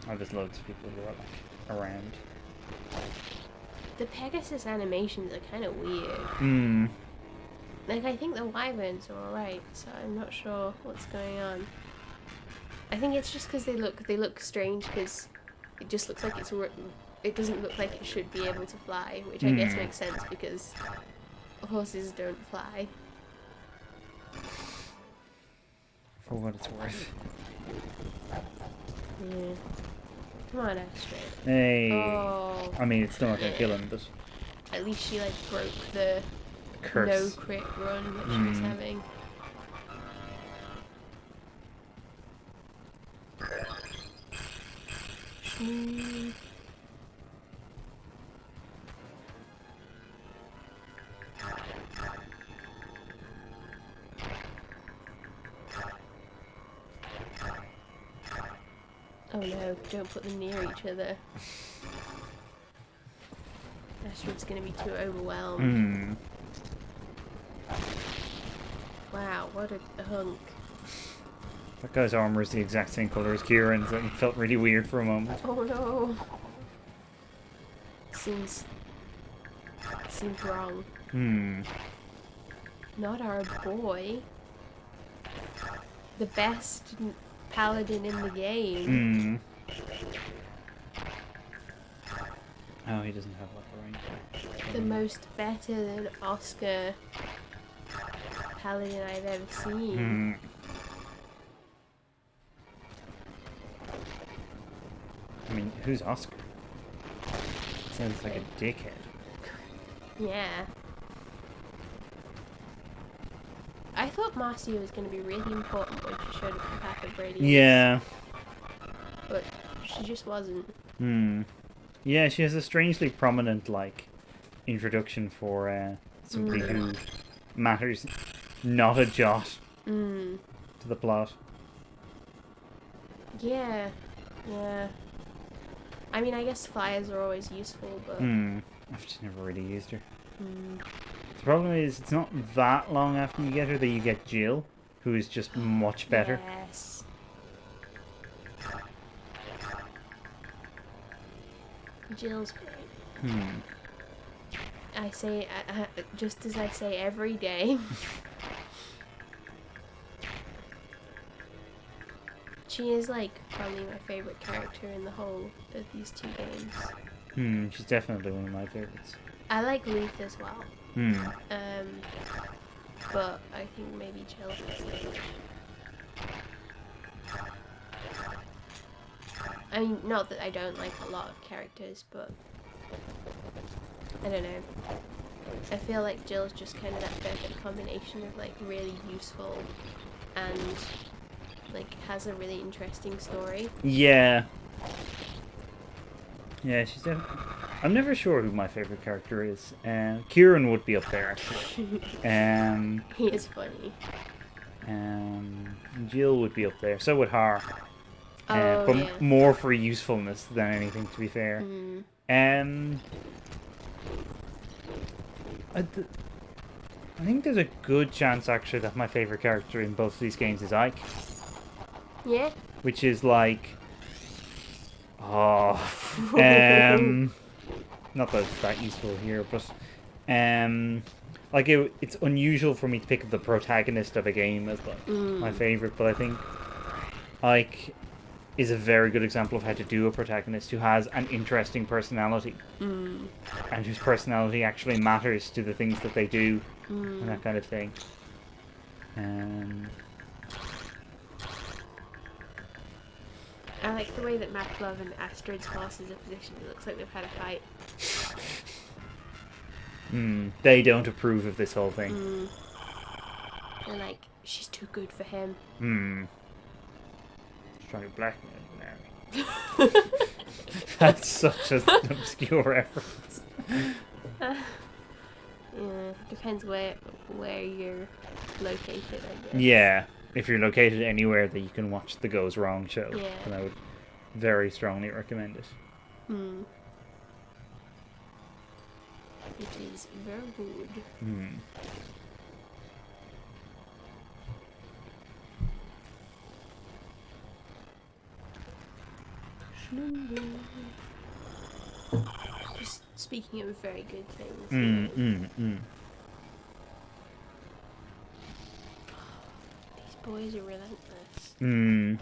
Oh, there's loads of people who are, like, around. The Pegasus animations are kind of weird. Like, I think the wyverns are alright, so I'm not sure what's going on. I think it's just because they look strange, because it just looks like it doesn't look like it should be able to fly, which I guess makes sense because horses don't fly. For what it's worth. Yeah. Come on, Astrid. Hey. Oh. I mean, it's still not going to kill him, but At least she, like, broke the curse. no crit run that she was having. Oh no, don't put them near each other. Astrid's gonna be too overwhelmed. Wow, what a hunk. That guy's armor is the exact same color as Kieran's, and it felt really weird for a moment. Oh no. Seems wrong. Not our boy. The best paladin in the game. Oh, he doesn't have like a range. The most better than Oscar paladin I've ever seen. I mean, who's Oscar? Sounds like a dickhead. Yeah. I thought Marcia was going to be really important when she showed up in Path of Radiance. Yeah. But she just wasn't. Yeah, she has a strangely prominent, like, introduction for somebody who matters not a jot to the plot. Yeah. Yeah. I mean, I guess flyers are always useful, but... I've just never really used her. The problem is, it's not that long after you get her that you get Jill, who is just much better. Yes. Jill's great. I say, just as I say every day. She is, like, probably my favourite character in the whole of these two games. She's definitely one of my favourites. I like Leith as well. But I think maybe Jill is the edge. I mean, not that I don't like a lot of characters, but I don't know. I feel like Jill's just kind of that perfect combination of, like, really useful and, like, has a really interesting story. Yeah. Yeah, she's definitely... I'm never sure who my favourite character is. Kieran would be up there, actually. He is funny. Jill would be up there. So would Har. But yeah. more for usefulness than anything, to be fair. I think there's a good chance, actually, that my favourite character in both of these games is Ike. Yeah? Which is like... Oh... not that it's that useful here, but... like, it's unusual for me to pick up the protagonist of a game as like my favourite, but I think Ike is a very good example of how to do a protagonist who has an interesting personality. And whose personality actually matters to the things that they do. And that kind of thing. I like the way that Maklov and Astrid's horses are positioned. It looks like they've had a fight. They don't approve of this whole thing. They're like, she's too good for him. She's trying to blackmail Mary. That's such an obscure reference. Yeah, depends where you're located, I guess. Yeah, if you're located anywhere that you can watch the Goes Wrong show, Yeah. then I would very strongly recommend it. It is very good. Just speaking of very good things. These boys are relentless.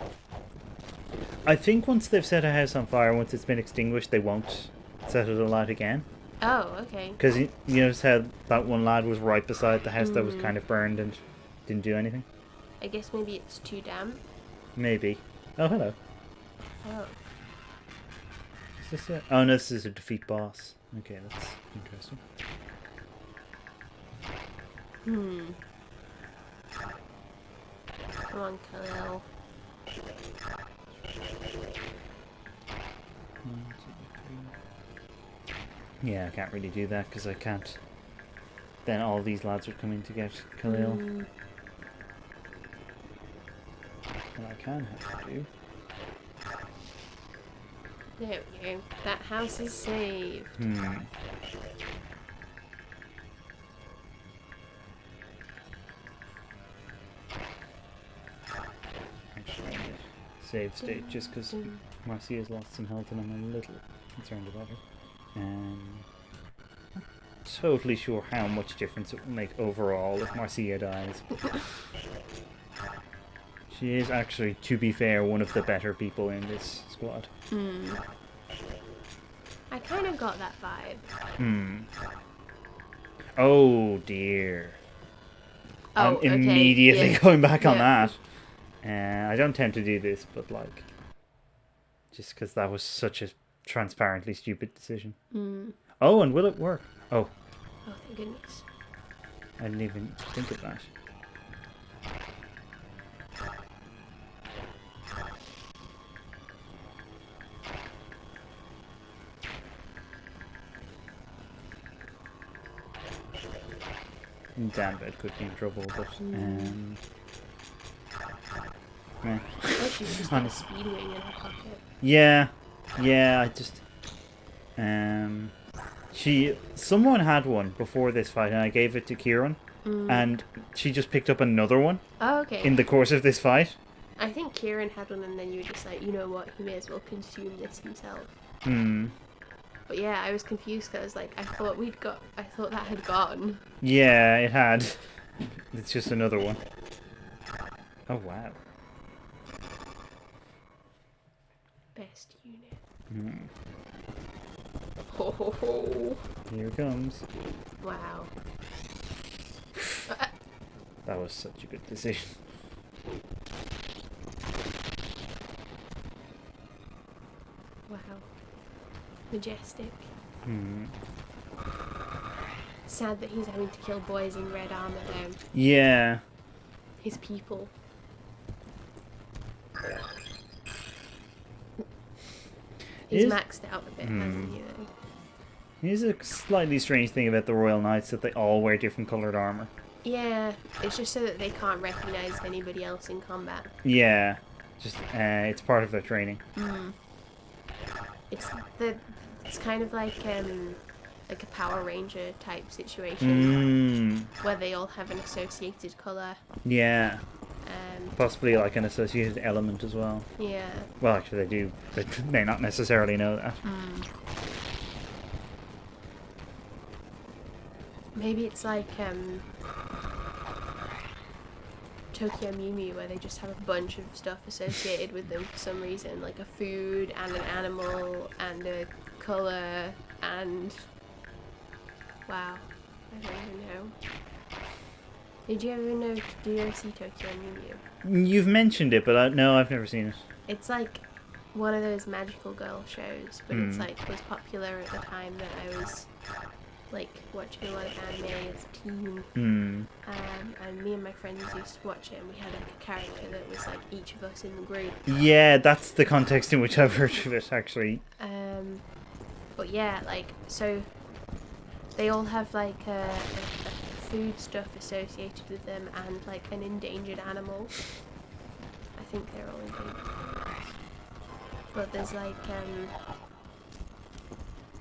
I think once they've set a house on fire, once it's been extinguished, they won't set it alight again. Oh, okay. Because you notice how that one lad was right beside the house that was kind of burned and didn't do anything? I guess maybe it's too damp. Maybe. Oh, hello. Oh. Is this it? Oh, no, this is a defeat boss. Okay, that's interesting. Come on, Khalil. Yeah, I can't really do that because I can't. Then all these lads are coming to get Khalil. What I can have to do There we go. That house is saved. Actually, I need a save state just because Marcia's lost some health and I'm a little concerned about her. Not totally sure how much difference it will make overall if Marcia dies. She is actually, to be fair, one of the better people in this squad. I kind of got that vibe. Oh dear. Oh, I'm okay, immediately yeah. going back on Yeah. that. I don't tend to do this, but like, just because that was such a transparently stupid decision. Oh, and will it work? Oh, Oh, thank goodness. I didn't even think of that. Damn, it could be in trouble, but meh. Oh, she's just got a speed wing in her pocket. Yeah, I just someone had one before this fight, and I gave it to Kieran, and she just picked up another one Oh, okay. in the course of this fight. I think Kieran had one, and then you were just like, you know what, he may as well consume this himself. But yeah, I was confused because like I thought that had gone. Yeah, it had. It's just another one. Oh wow. Best unit. Ho ho ho! Here it comes. Wow. That was such a good decision. Wow. Majestic. Sad that he's having to kill boys in red armor though. Yeah. His people. He's maxed out a bit, hasn't he though? Here's a slightly strange thing about the Royal Knights, that they all wear different coloured armour. Yeah, it's just so that they can't recognise anybody else in combat. Yeah. Just it's part of their training. It's kind of like a Power Ranger type situation where they all have an associated colour. Yeah. Possibly like an associated element as well. Yeah. Well, actually they do. They may not necessarily know that. Maybe it's like Tokyo Mew Mew, where they just have a bunch of stuff associated with them for some reason, like a food and an animal and a colour and... Wow. I don't even know. Did you ever see Tokyo Mew Mew? You've mentioned it, but no, I've never seen it. It's like one of those magical girl shows, but it's like was popular at the time that I was like watching a lot of anime as a teen. And me and my friends used to watch it, and we had like a character that was like each of us in the group. Yeah, that's the context in which I've heard of it, actually. But yeah, like, so they all have like a food stuff associated with them and like an endangered animal. I think they're all endangered animals. But there's like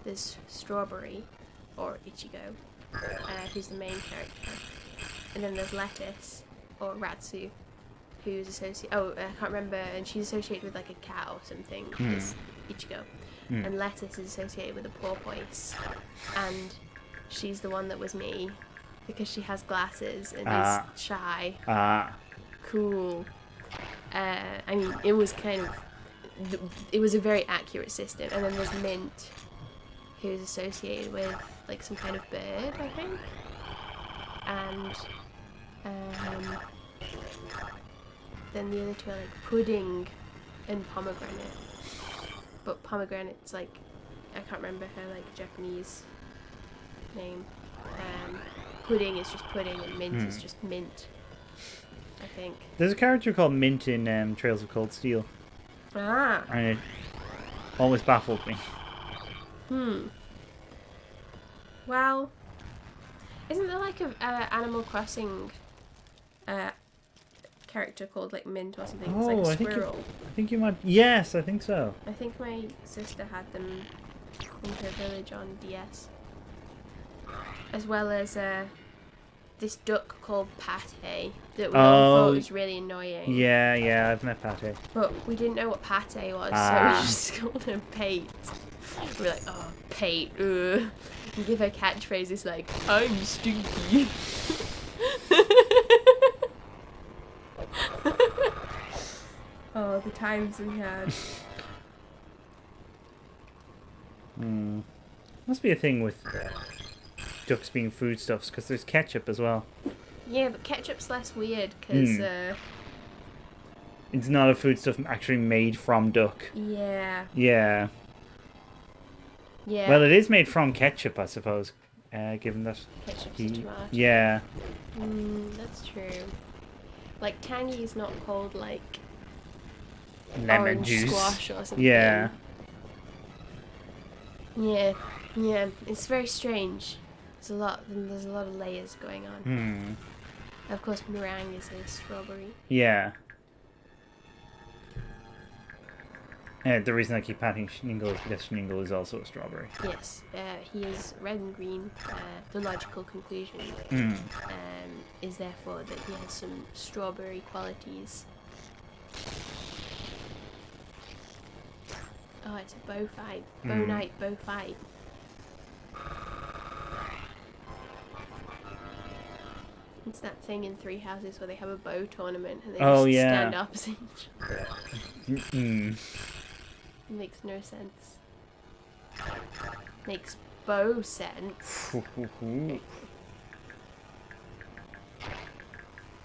there's Strawberry, or Ichigo, who's the main character, and then there's Lettuce, or Ratsu, who's associated. Oh, I can't remember, and she's associated with like a cat or something. Is Ichigo, and Lettuce is associated with a porpoise, and she's the one that was me, because she has glasses and is shy. Cool. I mean, it was kind of. It was a very accurate system, and then there's Mint, who's associated with like some kind of bird, I think, and then the other two are like Pudding and Pomegranate, but Pomegranate's like, I can't remember her like Japanese name. Pudding is just pudding, and Mint is just mint, I think. There's a character called Mint in Trails of Cold Steel. And it always baffled me. Well, isn't there like a Animal Crossing character called like Mint or something. It's Oh, like I a think squirrel. I think you might. Yes, I think so. I think my sister had them in her village on DS. As well as this duck called Pate that we all thought was really annoying. Yeah, I've met Pate. But we didn't know what Pate was, so Ah. we just called her Pate. We're like, oh, Pate, and give her catchphrases like, I'm stinky. Oh, the times we had. Must be a thing with ducks being foodstuffs, because there's ketchup as well. Yeah, but ketchup's less weird, because, It's not a foodstuff actually made from duck. yeah. Yeah. Yeah. Well, it is made from ketchup, I suppose, given that Ketchup's a he... tomato. Yeah. That's true. Like, tangy is not called, like, Lemon orange juice. squash or something. Yeah. Yeah, it's very strange. There's a lot of layers going on. Of course, meringue is a strawberry. Yeah. The reason I keep patting Schningle is because Schningle is also a strawberry. Yes, he is red and green. The logical conclusion is therefore that he has some strawberry qualities. Oh, it's a bow fight. Bow night, bow fight. It's that thing in Three Houses where they have a bow tournament and they just stand opposite each other. It makes no sense. Makes bow sense. Oh,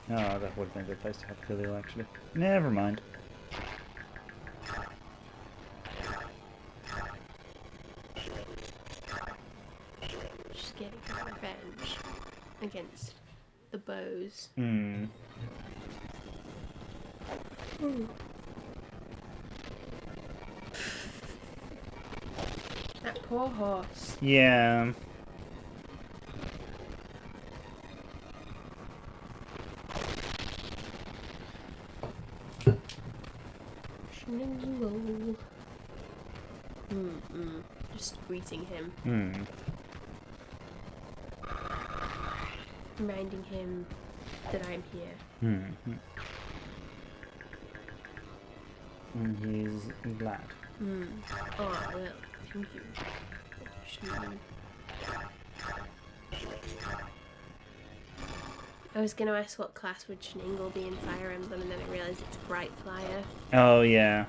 that would have been a good place to have Khalil, actually. Never mind. She's getting her revenge against the bows. That poor horse. Yeah. Schningel. Just greeting him. Reminding him that I'm here. And he's glad. Oh, well, thank you. Schningel. I was going to ask what class would Schningel be in Fire Emblem, and then I realised it's Bright Flyer. Oh, yeah.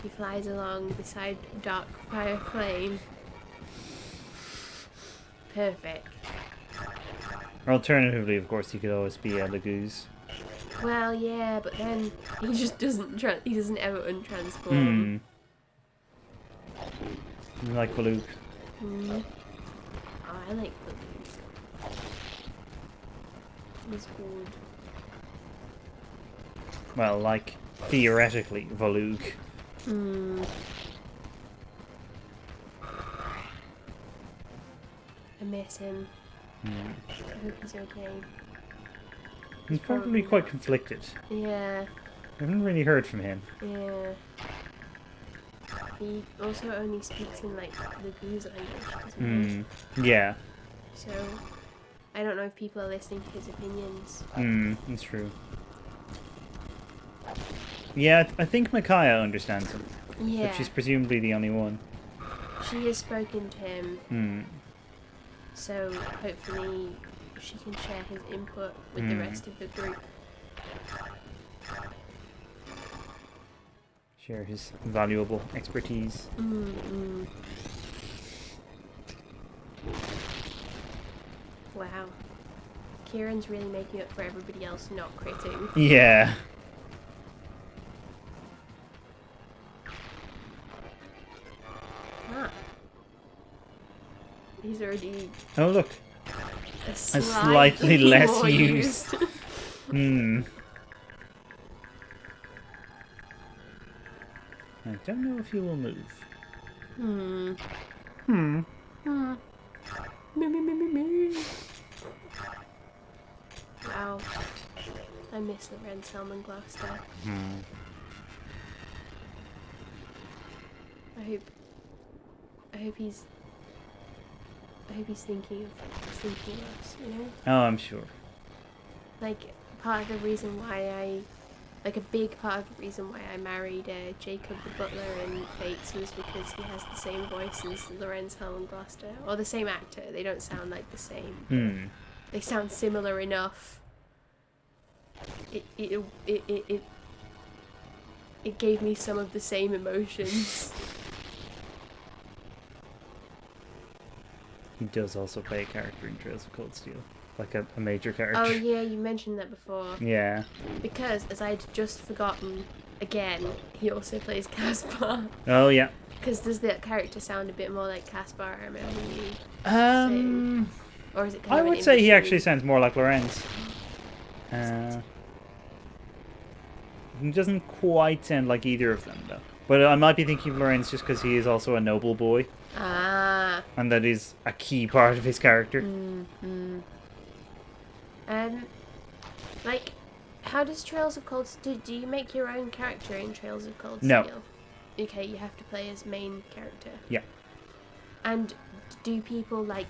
He flies along beside Dark Fire Flame. Perfect. Alternatively, of course, he could always be a Lagoose. Well, yeah, but then he just doesn't. He doesn't ever untransform. Like Valuk. Oh, I like Valuk. He's good. Well, like, theoretically, Valuk. I miss him. I hope he's okay. He's probably quite conflicted. Yeah, I haven't really heard from him. yeah. He also only speaks in like the Goose language, doesn't he? Yeah. So I don't know if people are listening to his opinions. That's true. Yeah, I think Micaiah understands him. Yeah, But she's presumably the only one. she has spoken to him, so hopefully she can share his input with the rest of the group. Share his valuable expertise. Wow. Kieran's really making up for everybody else not critting. Yeah. Ah. He's already Oh, look. a slightly less more used. I don't know if he will move. Me. miss Lorenz Helman Gloucester. I hope he's thinking of us, you know? Oh, I'm sure. Like, part of the reason why a big part of the reason why I married Jacob the Butler in Fates was because he has the same voice as Lorenz Helman Gloucester. Or the same actor. They don't sound like the same. Hmm. They sound similar enough. It gave me some of the same emotions. He does also play a character in Trails of Cold Steel. Like a major character. Oh yeah, you mentioned that before. Yeah. Because, as I'd just forgotten, again, he also plays Caspar. Oh, yeah. Because does that character sound a bit more like Caspar? I remember you Um, or is it kind I of an would say he in-between? actually sounds more like Lorenz. He doesn't quite sound like either of them, though. But I might be thinking of Lorenz just because he is also a noble boy. Ah. And that is a key part of his character. Like, how does Trails of Cold Steel... Do you make your own character in Trails of Cold No. Steel? Okay, you have to play as main character. Yeah. And do people, like...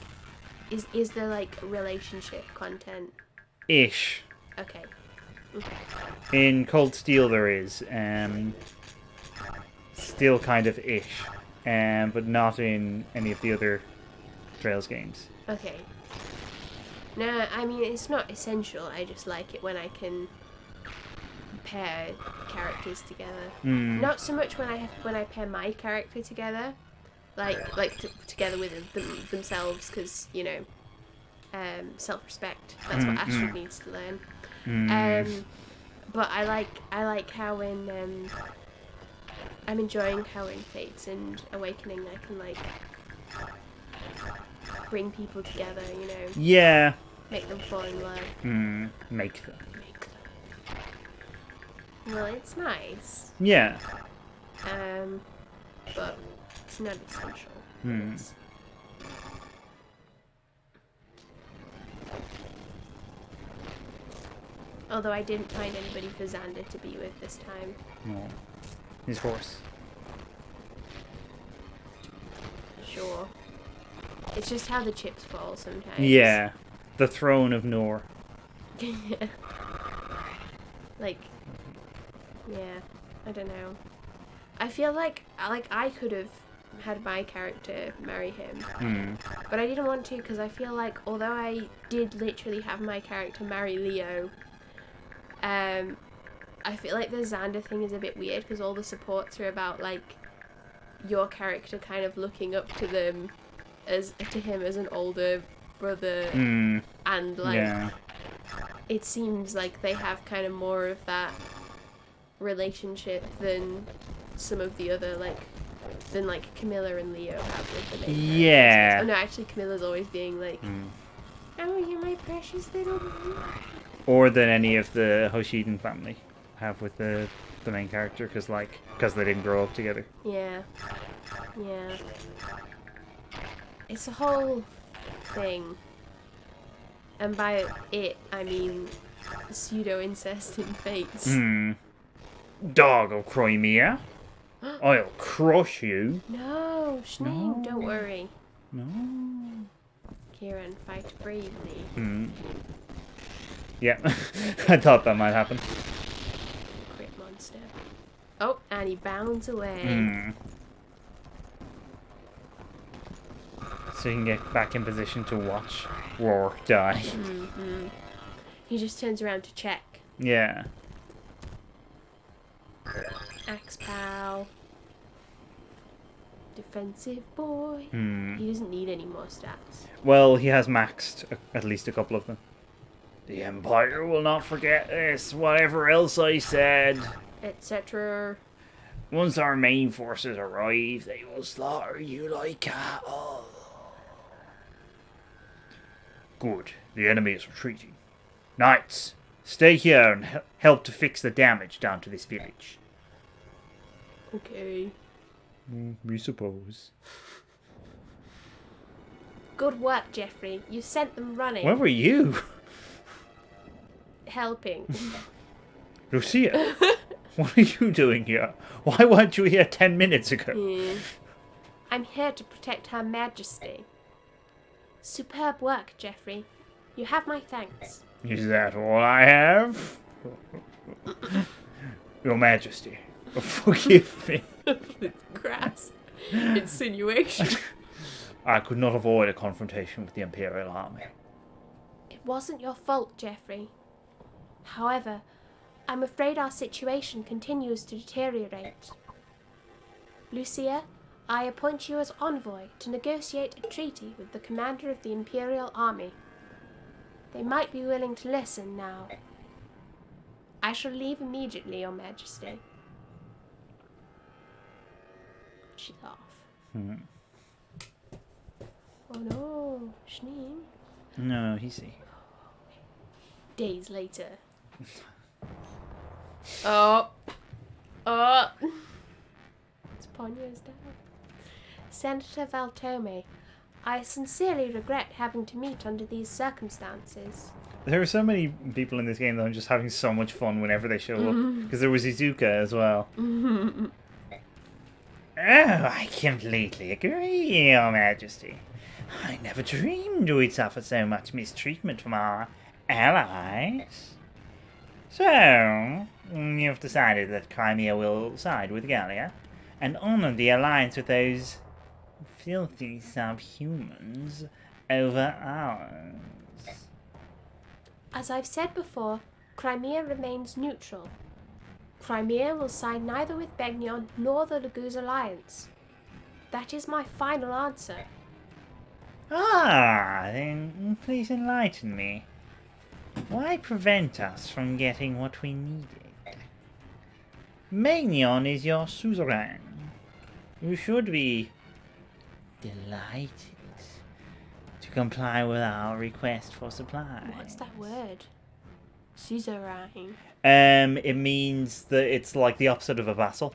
Is there, like, relationship content? Ish. Okay. In Cold Steel there is. Still kind of ish. But not in any of the other Trails games. Okay. No, I mean, it's not essential. I just like it when I can pair characters together. Not so much when I pair my character together, together with themselves, because you know, self-respect. That's what Astrid needs to learn. But I like how in I'm enjoying how in Fates and Awakening I can like bring people together, you know. Yeah. Make them fall in love. Make them. Well, it's nice. Yeah. But it's not essential. It's- Although I didn't find anybody for Xander to be with this time. Oh. His horse. Sure. It's just how the chips fall sometimes. Yeah. The throne of Nor. Like, yeah, I don't know. I feel like I could have had my character marry him, but I didn't want to because I feel like although I did literally have my character marry Leo, I feel like the Xander thing is a bit weird because all the supports are about like your character kind of looking up to him as an older brother, and like. Yeah. It seems like they have kind of more of that relationship than some of the other, than Camilla and Leo have with the main Yeah. characters. Oh no, actually Camilla's always being like, oh, you're my precious little boy. Or than any of the Hoshiden family have with the main character, because they didn't grow up together. Yeah. Yeah. It's a whole thing. And by it, I mean pseudo-incest in Fates. Dog of Crimea. I'll crush you. No, Shneem, don't worry. No. Kieran, fight bravely. Yeah, I thought that might happen. Crit monster. Oh, and he bounds away. So you can get back in position to watch Rourke die. He just turns around to check. Yeah. Axe pal. Defensive boy. He doesn't need any more stats. Well, he has maxed at least a couple of them. The Empire will not forget this, whatever else I said. Etc. Once our main forces arrive, they will slaughter you like cattle. Good. The enemy is retreating. Knights, stay here and help to fix the damage down to this village. Okay. We suppose. Good work, Jeffrey. You sent them running. Where were you? Helping. Lucia, what are you doing here? Why weren't you here 10 minutes ago? I'm here to protect Her Majesty. Superb work, Geoffrey. You have my thanks. Is that all I have? Your Majesty, forgive me. Crass insinuation. I could not avoid a confrontation with the Imperial Army. It wasn't your fault, Geoffrey. However, I'm afraid our situation continues to deteriorate. Lucia, I appoint you as envoy to negotiate a treaty with the commander of the Imperial Army. They might be willing to listen now. I shall leave immediately, Your Majesty. She's off. Oh no, Shneem. No, he's see. Days later. Oh. It's Ponyo's dad. Senator Valtome, I sincerely regret having to meet under these circumstances. There are so many people in this game that are just having so much fun whenever they show up. Because there was Izuka as well. Oh, I completely agree, Your Majesty. I never dreamed we'd suffer so much mistreatment from our allies. So, you've decided that Crimea will side with Gallia and honor the alliance with those filthy subhumans over ours. As I've said before, Crimea remains neutral. Crimea will side neither with Begnion nor the Laguz alliance. That is my final answer. Ah, then please enlighten me. Why prevent us from getting what we needed? Begnion is your suzerain. You should be delighted to comply with our request for supplies. What's that word? Suzerain. It means that it's like the opposite of a vassal.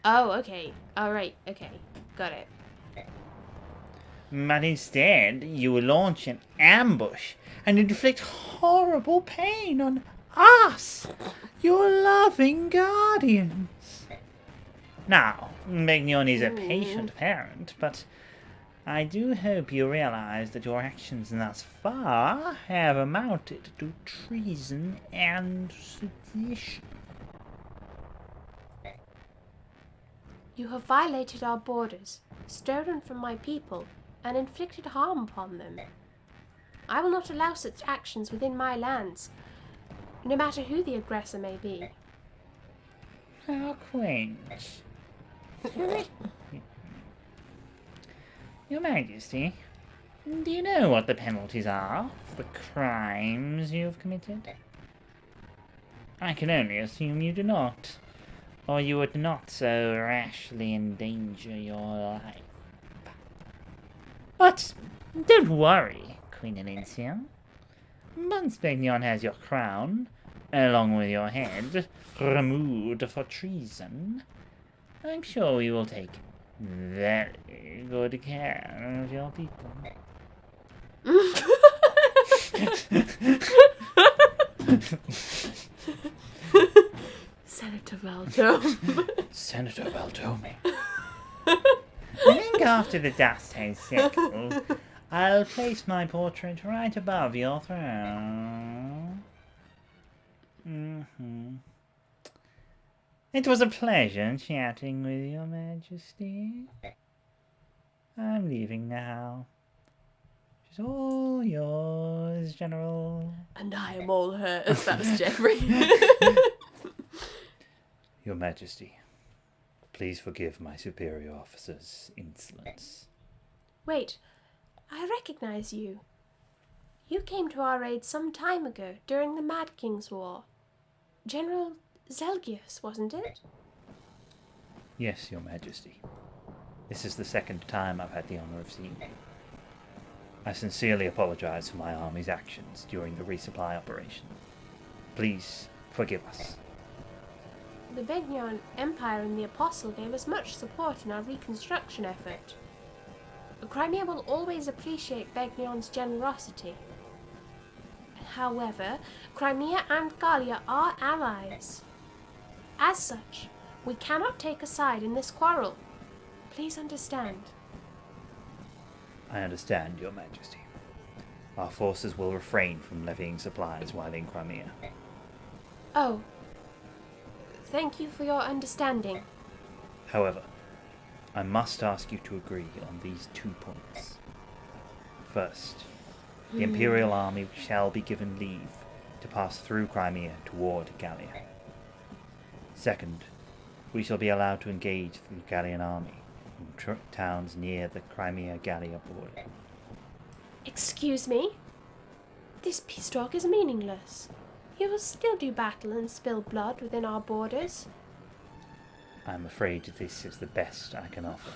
Oh, okay. Alright, okay. Got it. But instead, you will launch an ambush and inflict horrible pain on us, your loving guardians. Now, Begnion is a patient parent, but I do hope you realize that your actions thus far have amounted to treason and sedition. You have violated our borders, stolen from my people, and inflicted harm upon them. I will not allow such actions within my lands, no matter who the aggressor may be. How quaint. Your Majesty, do you know what the penalties are for the crimes you have committed? I can only assume you do not, or you would not so rashly endanger your life. But don't worry, Queen Alencia. Once Begnion has your crown, along with your head, removed for treason, I'm sure we will take very good care of your people. Senator Valtome. Senator Valtome. I think after the dust has settled, I'll place my portrait right above your throne. It was a pleasure chatting with your Majesty. I'm leaving now. It's all yours, General. And I am all hers. That's Geoffrey. Your Majesty, please forgive my superior officer's insolence. Wait, I recognize you. You came to our aid some time ago during the Mad King's War. General Zelgius, wasn't it? Yes, Your Majesty. This is the second time I've had the honor of seeing you. I sincerely apologize for my army's actions during the resupply operation. Please forgive us. The Begnion Empire and the Apostle gave us much support in our reconstruction effort. Crimea will always appreciate Begnion's generosity. However, Crimea and Gallia are allies. As such, we cannot take a side in this quarrel. Please understand. I understand, Your Majesty. Our forces will refrain from levying supplies while in Crimea. Oh. Thank you for your understanding. However, I must ask you to agree on these 2 points. First, the Imperial Army shall be given leave to pass through Crimea toward Gallia. Second, we shall be allowed to engage the Gallian army in towns near the Crimea-Gallia border. Excuse me? This peace talk is meaningless. You will still do battle and spill blood within our borders. I'm afraid this is the best I can offer.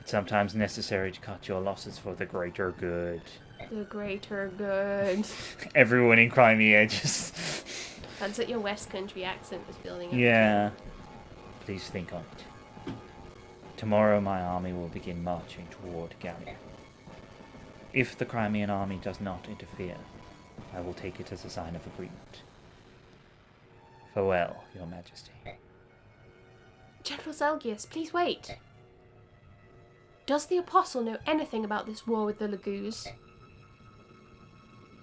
It's sometimes necessary to cut your losses for the greater good. The greater good. Everyone in Crimea just... That's what your West Country accent was building up. Yeah. Please think on it. Tomorrow my army will begin marching toward Gallia. If the Crimean army does not interfere, I will take it as a sign of agreement. Farewell, Your Majesty. General Zelgius, please wait. Does the Apostle know anything about this war with the Lagoos?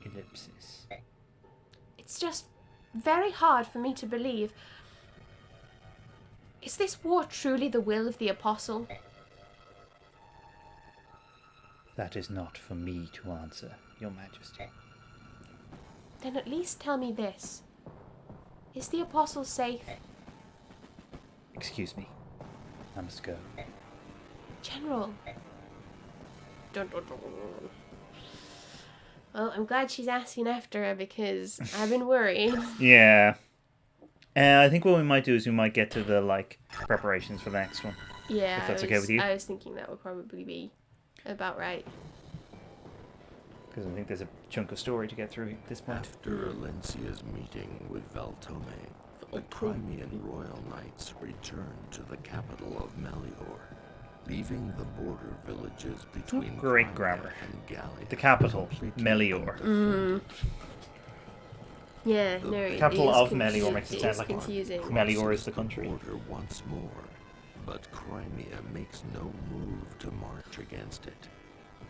Ellipsis. It's just very hard for me to believe. Is this war truly the will of the Apostle? That is not for me to answer, Your Majesty. Then at least tell me this. Is the Apostle safe? Excuse me. I must go. General. Dun, dun, dun. Well, I'm glad she's asking after her because I've been worried. Yeah. I think what we might do is we might get to the, preparations for the next one. Yeah, If that's okay with you. I was thinking that would probably be about right. Because I think there's a chunk of story to get through at this point. After Alencia's meeting with Valtome, the Crimean royal knights returned to the capital of Melior, leaving the border villages between Great Crimea grammar. and Gallia. The capital, completely Melior. undefended. Yeah, The no, it capital is of Melior makes it it sound is like confusing. Melior is the country. Border once more, but Crimea makes no move to march against it.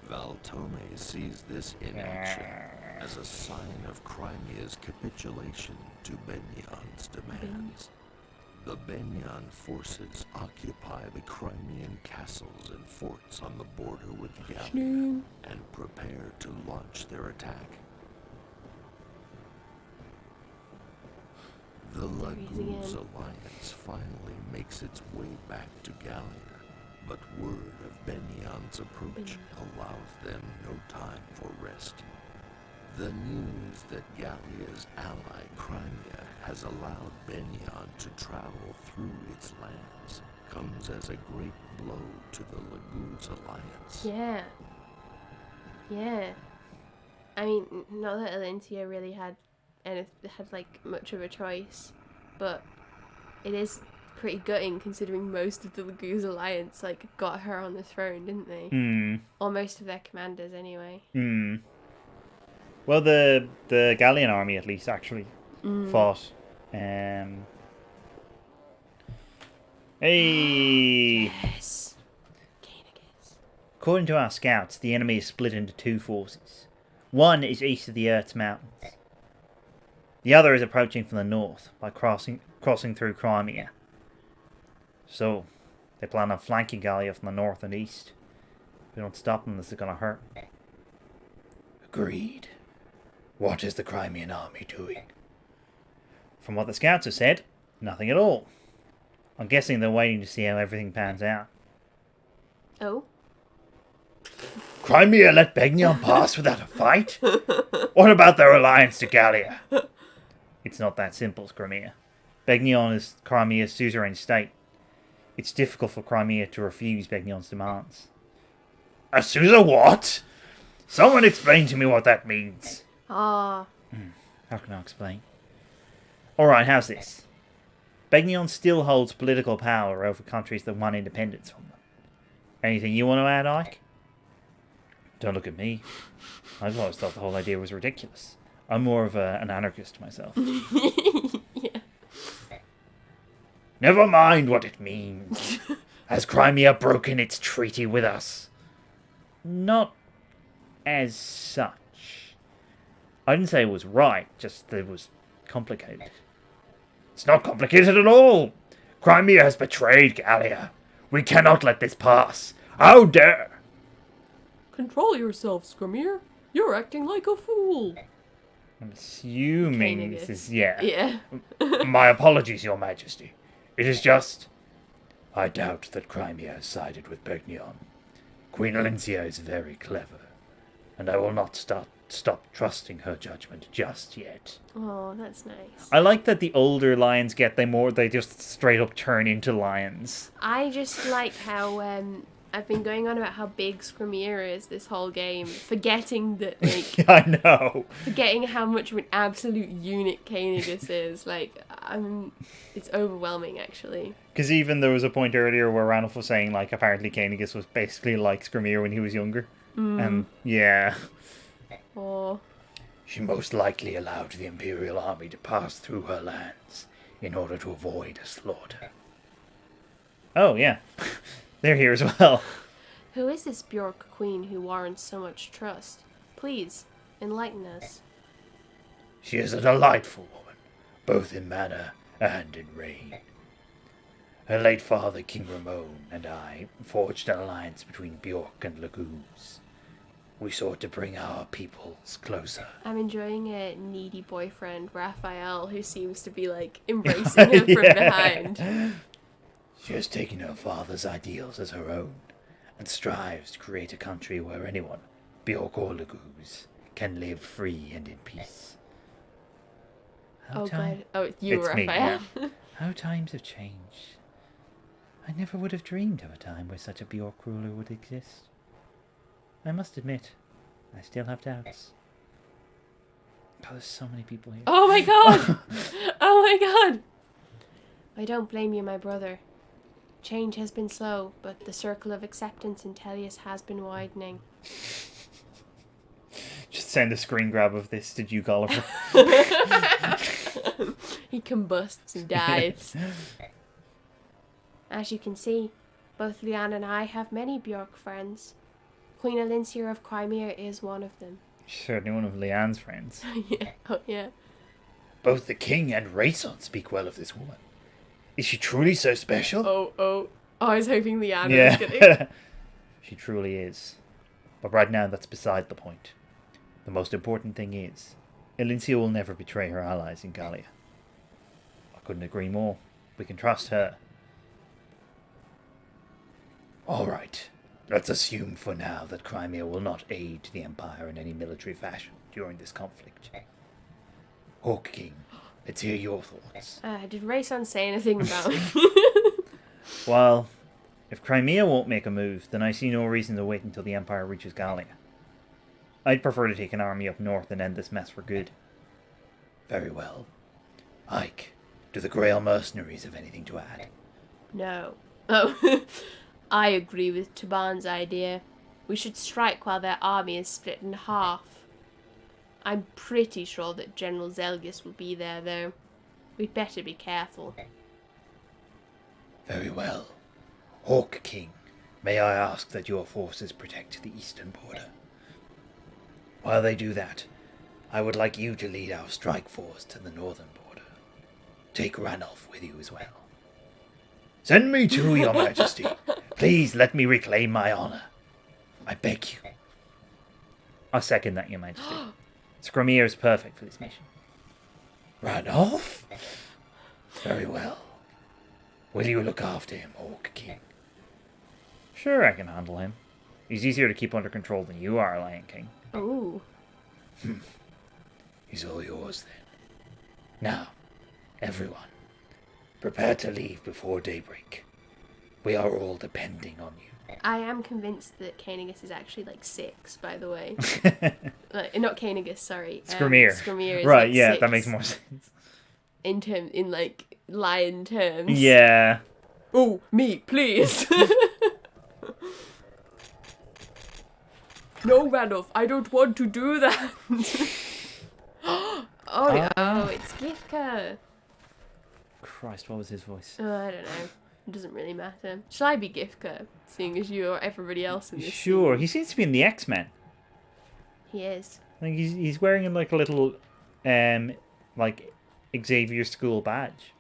Valtome sees this inaction as a sign of Crimea's capitulation to Benyan's demands. The Benyan forces occupy the Crimean castles and forts on the border with Gallia and prepare to launch their attack. The Lagoons alliance finally makes its way back to Gallia, but word of Benyan's approach allows them no time for rest. The news that Gallia's ally Crimea has allowed Benyan to travel through its lands comes as a great blow to the Lagoons alliance. Yeah. Yeah. I mean, not that Alencia really had much of a choice, but it is pretty gutting considering most of the Lagoons alliance got her on the throne, didn't they? Or most of their commanders anyway. Well, the Gallian army at least actually fought. Hey! Yes. Canicus. According to our scouts, the enemy is split into 2 forces. One is east of the Earth's mountains. The other is approaching from the north by crossing through Crimea. So, they plan on flanking Gallia from the north and east. If we don't stop them, this is going to hurt. Agreed. What is the Crimean army doing? From what the scouts have said, nothing at all. I'm guessing they're waiting to see how everything pans out. Oh? Crimea let Begnion pass without a fight? What about their alliance to Gallia? It's not that simple, Skrimir. Begnion is Crimea's suzerain state. It's difficult for Crimea to refuse Begnion's demands. A Susa what? Someone explain to me what that means. Ah. How can I explain? Alright, how's this? Begnion still holds political power over countries that won independence from them. Anything you want to add, Ike? Don't look at me. I've always thought the whole idea was ridiculous. I'm more of an anarchist myself. Yeah. Never mind what it means. Has Crimea broken its treaty with us? Not as such. I didn't say it was right, just that it was complicated. It's not complicated at all. Crimea has betrayed Gallia. We cannot let this pass. How dare! Control yourself, Skrimir. You're acting like a fool. I'm assuming Koenigus. this is, yeah. Yeah. My apologies, Your Majesty. It is just... I doubt that Crimea has sided with Begnion. Queen Alincia is very clever, and I will not stop trusting her judgment just yet. Oh, that's nice. I like that the older lions they just straight up turn into lions. I just like how I've been going on about how big Skrimir is this whole game, forgetting that I know. forgetting how much of an absolute unit Koenigus is. Like, it's overwhelming actually. Because even there was a point earlier where Ranulf was saying, like, apparently Koenigus was basically like Skrimir when he was younger. And, yeah. Oh, She most likely allowed the Imperial army to pass through her lands in order to avoid a slaughter. Oh, yeah. They're here as well. who is this Bjork queen who warrants so much trust? Please enlighten us. She is a delightful woman, both in manner and in reign. Her late father, King Ramon, and I forged an alliance between Bjork and Laguz. We sought to bring our peoples closer. I'm enjoying a needy boyfriend, Raphael, who seems to be like embracing her from behind. She has taken her father's ideals as her own, and strives to create a country where anyone, Bjork or Laguz, can live free and in peace. Oh god. Oh, it's you, It's me, Raphael. How times have changed. I never would have dreamed of a time where such a Bjork ruler would exist. I must admit, I still have doubts. God, there's so many people here. Oh my god! Oh my god! I don't blame you, my brother. Change has been slow, but the circle of acceptance in Tellius has been widening. Just send a screen grab of this to Duke Oliver. He combusts and dies. As you can see, both Leanne and I have many Bjork friends. Queen Alincia of Crimea is one of them. Certainly one of Leanne's friends. Yeah, oh yeah. Both the king and Rayson speak well of this woman. Is she truly so special? Oh, I was hoping Leanne was Yeah. gonna... She truly is. But right now, that's beside the point. The most important thing is, Elincia will never betray her allies in Gallia. I couldn't agree more. We can trust her. All right. Let's assume for now that Crimea will not aid the Empire in any military fashion during this conflict. Hawk King, let's hear your thoughts. Did Rayson say anything about... Well, if Crimea won't make a move, then I see no reason to wait until the Empire reaches Gallia. I'd prefer to take an army up north and end this mess for good. Very well. Ike, do the Grail mercenaries have anything to add? No. Oh, I agree with Taban's idea. We should strike while their army is split in half. I'm pretty sure that General Zelgis will be there, though. We'd better be careful. Very well. Hawk King, may I ask that your forces protect the eastern border? While they do that, I would like you to lead our strike force to the northern border. Take Ranulf with you as well. Send me too, Your Majesty. Please let me reclaim my honor. I beg you. I second that, Your Majesty. Skrimir is perfect for this mission. Ranulf? Very well. Will you look after him, Hawk King? Sure, I can handle him. He's easier to keep under control than you are, Lion King. Ooh. He's all yours then. Now, everyone, prepare to leave before daybreak. We are all depending on you. I am convinced that Koenigus is actually like 6, by the way. Like, not Koenigus, sorry. Skrimir. Skrimir is Right, like yeah, 6 that makes more sense. in like lion terms. Yeah. Oh, meat, please. No, Ranulph, I don't want to do that. Oh, it's Gifka. Christ, what was his voice? I don't know. It doesn't really matter. Shall I be Gifka, seeing as you're everybody else in this Sure, scene? he seems to be in the X-Men. He is. Like he's wearing like a little, like Xavier school badge.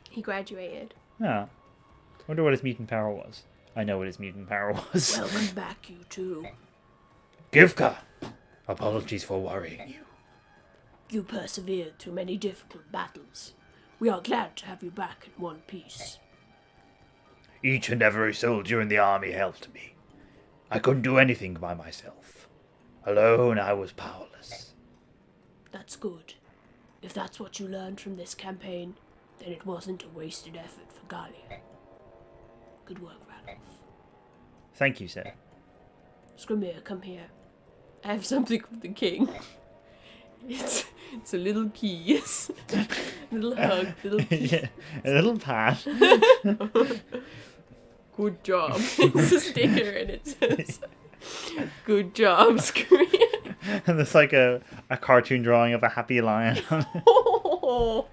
He graduated. Oh, wonder what his mutant power was. I know what his mutant power was. Welcome back, you two. Givka! Apologies for worrying you. You persevered through many difficult battles. We are glad to have you back in one piece. Each and every soldier in the army helped me. I couldn't do anything by myself. Alone, I was powerless. That's good. If that's what you learned from this campaign, then it wasn't a wasted effort for Galia. Good work, Ranulph. Thank you, sir. Skrimir, come here. I have something for the king. It's a little kiss. Little hug, little kiss. Yeah, a little pat. Good job. It's a sticker and it says, good job, Skrimir. And there's like a cartoon drawing of a happy lion on it. Oh,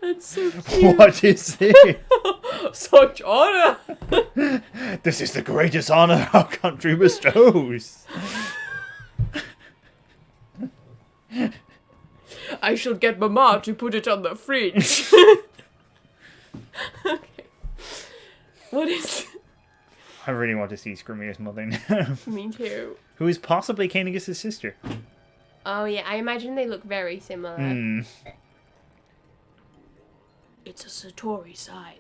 that's so cute. What is this? Such honor. This is the greatest honor our country bestows. I shall get Mama to put it on the fridge. Okay. What is... I really want to see Skrimir's mother now. Me too. Who is possibly Koenig's sister. Oh yeah, I imagine they look very similar. It's a Satori sign.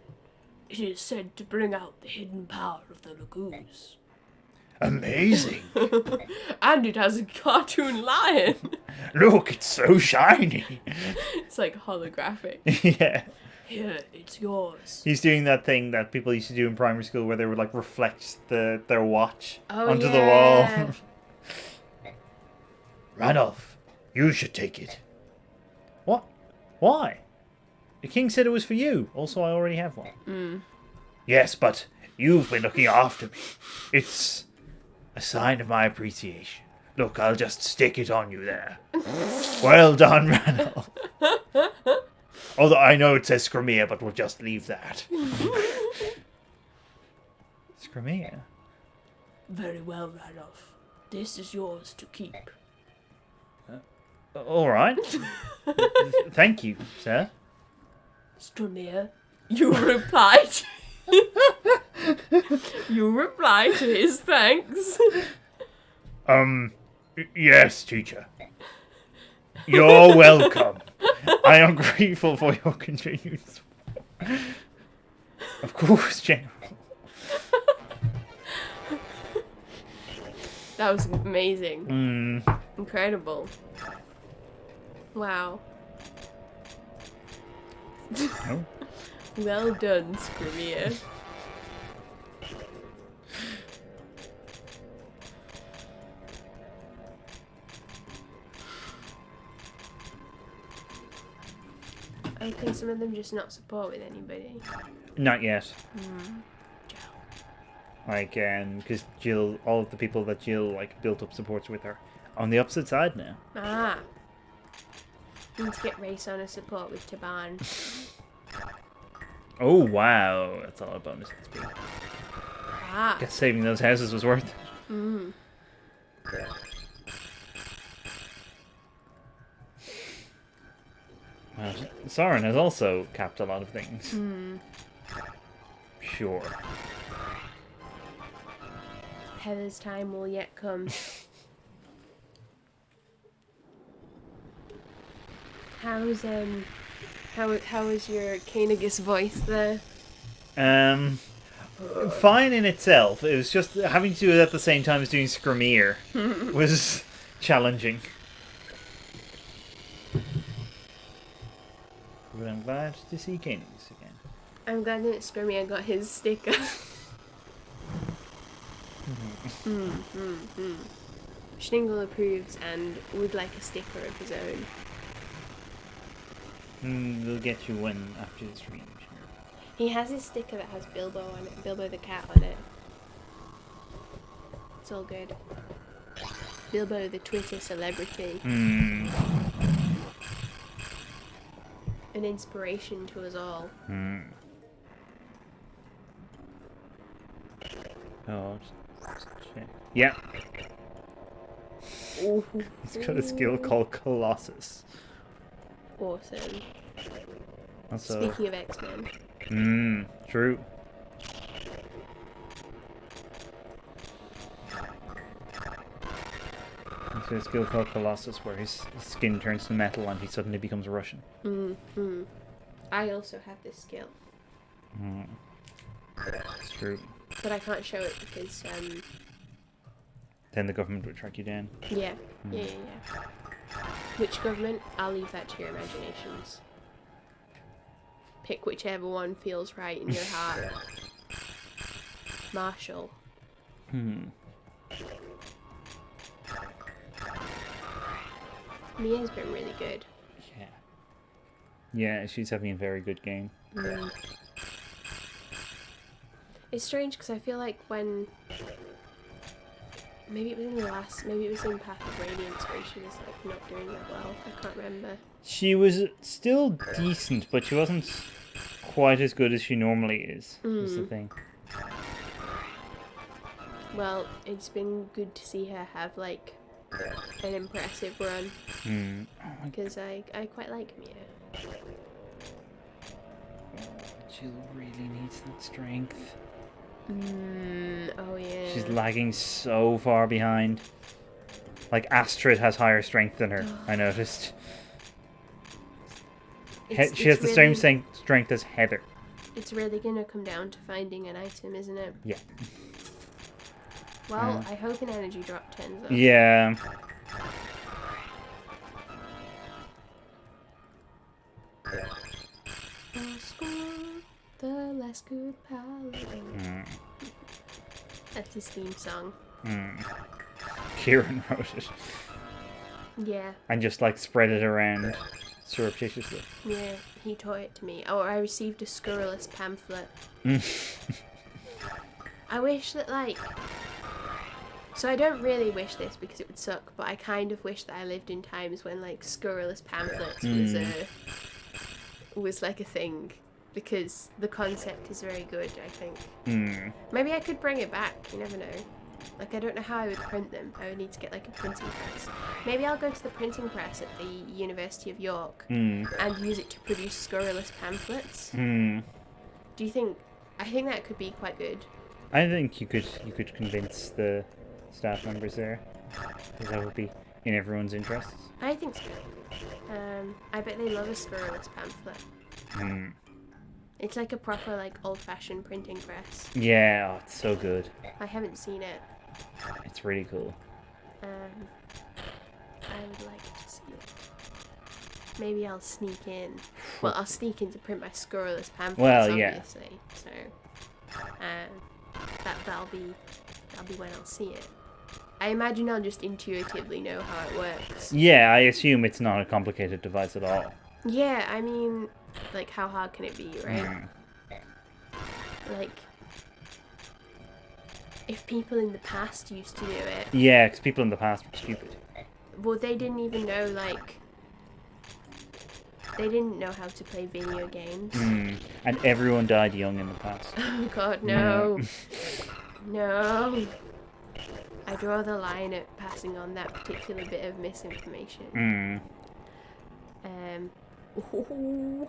It is said to bring out the hidden power of the Lagoons. Amazing! And it has a cartoon lion. Look, it's so shiny! It's like holographic. Yeah. Here, it's yours. He's doing that thing that people used to do in primary school where they would like reflect their watch Oh, onto yeah. the wall. Ranulph, you should take it. What? Why? The king said it was for you. Also, I already have one. Yes, but you've been looking after me. It's a sign of my appreciation. Look, I'll just stick it on you there. Well done, Ranulph. Although I know it says Skrimir, but we'll just leave that. Skrimir. Very well, Ranulph. This is yours to keep. All right. Thank you, sir. Skrimir, You replied. You replied to his thanks. Yes, teacher. You're welcome. I am grateful for your continued support. Of course, General. That was amazing. Incredible. Wow. Oh. Well done, Skrimir. I think some of them just not support with anybody. Not yet. Like, because Jill, all of the people that Jill like built up supports with her, on the opposite side now. Ah. Need to get race on a support with Taban. Oh wow, that's a lot of bonus XP. Ah. Guess saving those houses was worth it. Well, Sauron has also capped a lot of things. Sure. Heather's time will yet come. How's how is your Koenig's voice there? Fine in itself. It was just having to do it at the same time as doing Skrimir was challenging. But I'm glad to see Koenig's again. I'm glad that Skrimir got his sticker. Schningel approves and would like a sticker of his own. We'll get you one after the stream. Sure. He has his sticker that has Bilbo on it, Bilbo the cat on it. It's all good. Bilbo the Twitter celebrity. Hmm. An inspiration to us all. Hmm. Oh, just check. Yeah. Ooh. He's got a skill called Colossus. Awesome. Also, Speaking of X-Men. True. He's got a skill called Colossus where his skin turns to metal and he suddenly becomes Russian. I also have this skill. It's true. But I can't show it because, Then the government would track you down. yeah. Which government? I'll leave that to your imaginations. Pick whichever one feels right in your heart. Marshall. Mia's been really good. Yeah. Yeah, she's having a very good game. It's strange because I feel like when... Maybe it was in Path of Radiance where she was like not doing that well. I can't remember. She was still decent, but she wasn't quite as good as she normally is. Is the thing. Well, it's been good to see her have like an impressive run because I quite like Mia. Jill really needs that strength. Oh yeah. She's lagging so far behind. Like Astrid has higher strength than her. I noticed. She has the same strength as Heather. It's really gonna come down to finding an item, isn't it? Yeah. Well, I hope an energy drop turns up. Yeah. The less good paladin. That's his theme song. Kieran wrote it. Yeah. And just like spread it around surreptitiously. Yeah, he taught it to me. Oh, I received a scurrilous pamphlet. I wish that like... So I don't really wish this because it would suck, but I kind of wish that I lived in times when like scurrilous pamphlets was like a thing. Because the concept is very good, I think. Maybe I could bring it back, you never know. Like, I don't know how I would print them. I would need to get, like, a printing press. Maybe I'll go to the printing press at the University of York and use it to produce scurrilous pamphlets. Do you think... I think that could be quite good. I think you could convince the staff members there. Because that would be in everyone's interests. I think so. I bet they love a scurrilous pamphlet. It's like a proper, like, old-fashioned printing press. Yeah, oh, it's so good. I haven't seen it. It's really cool. I would like to see it. Maybe I'll sneak in. Well, I'll sneak in to print my scurrilous pamphlets, well, yeah. obviously. So, that'll be when I'll see it. I imagine I'll just intuitively know how it works. Yeah, I assume it's not a complicated device at all. Yeah, I mean, like, how hard can it be, right? Like, if people in the past used to do it... Yeah, because people in the past were stupid. Well, they didn't even know, like... They didn't know how to play video games. And everyone died young in the past. Oh god, no. No. I draw the line at passing on that particular bit of misinformation. Ooh.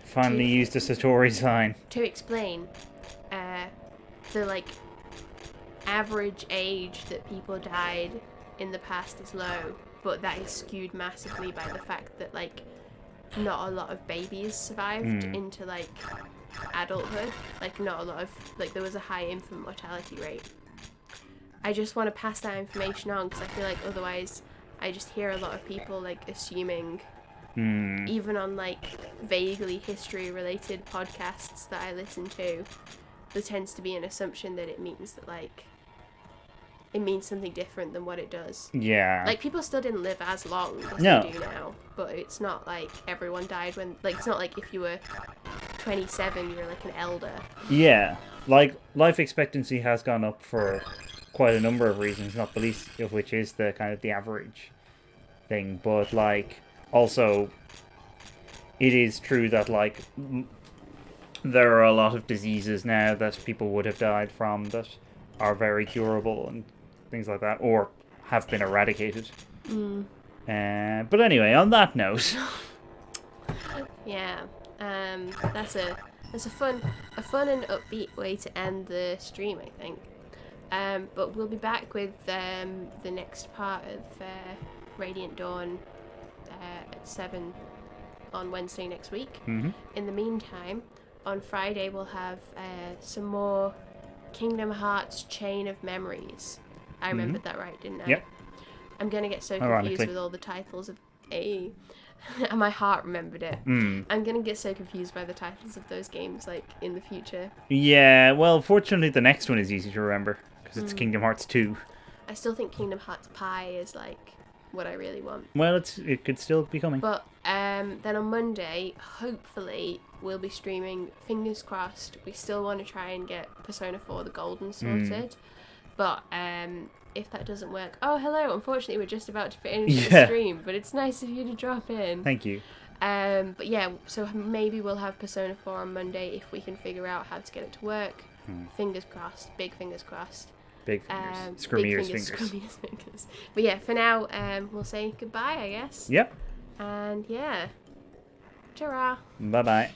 Finally used a Satori sign. To explain, the, like, average age that people died in the past is low, but that is skewed massively by the fact that, like, not a lot of babies survived into, like, adulthood. Like, not a lot of, like, there was a high infant mortality rate. I just want to pass that information on because I feel like otherwise I just hear a lot of people, like, assuming, even on, like, vaguely history-related podcasts that I listen to, there tends to be an assumption that it means that, like, it means something different than what it does. Yeah. Like, people still didn't live as long as No. they do now, but it's not like everyone died when, like, it's not like if you were 27, you were, like, an elder. Yeah. Like, life expectancy has gone up for quite a number of reasons, not the least of which is the kind of the average thing. But like, also, it is true that like there are a lot of diseases now that people would have died from that are very curable and things like that, or have been eradicated. But anyway, on that note, Yeah, that's a fun and upbeat way to end the stream, I think. But we'll be back with the next part of Radiant Dawn at 7 on Wednesday next week. In the meantime, on Friday we'll have some more Kingdom Hearts Chain of Memories. I remembered that right, didn't I? Yep. I'm gonna get so confused Ironically. with all the titles of and my heart remembered it. I'm gonna get so confused by the titles of those games, like, in the future. yeah, well, fortunately the next one is easy to remember, because it's Kingdom Hearts 2. I still think Kingdom Hearts Pie is, like, what I really want. Well, it could still be coming. But then on Monday, hopefully, we'll be streaming, fingers crossed. We still want to try and get Persona 4 the Golden sorted. But if that doesn't work... Oh, hello! Unfortunately, we're just about to finish the stream, but it's nice of you to drop in. Thank you. But yeah, so maybe we'll have Persona 4 on Monday if we can figure out how to get it to work. Fingers crossed. Big fingers crossed. Big fingers. Big Skrimir's fingers. Skrimir's fingers. But yeah, for now, we'll say goodbye, I guess. Yep. And yeah. Ta-ra. Bye-bye.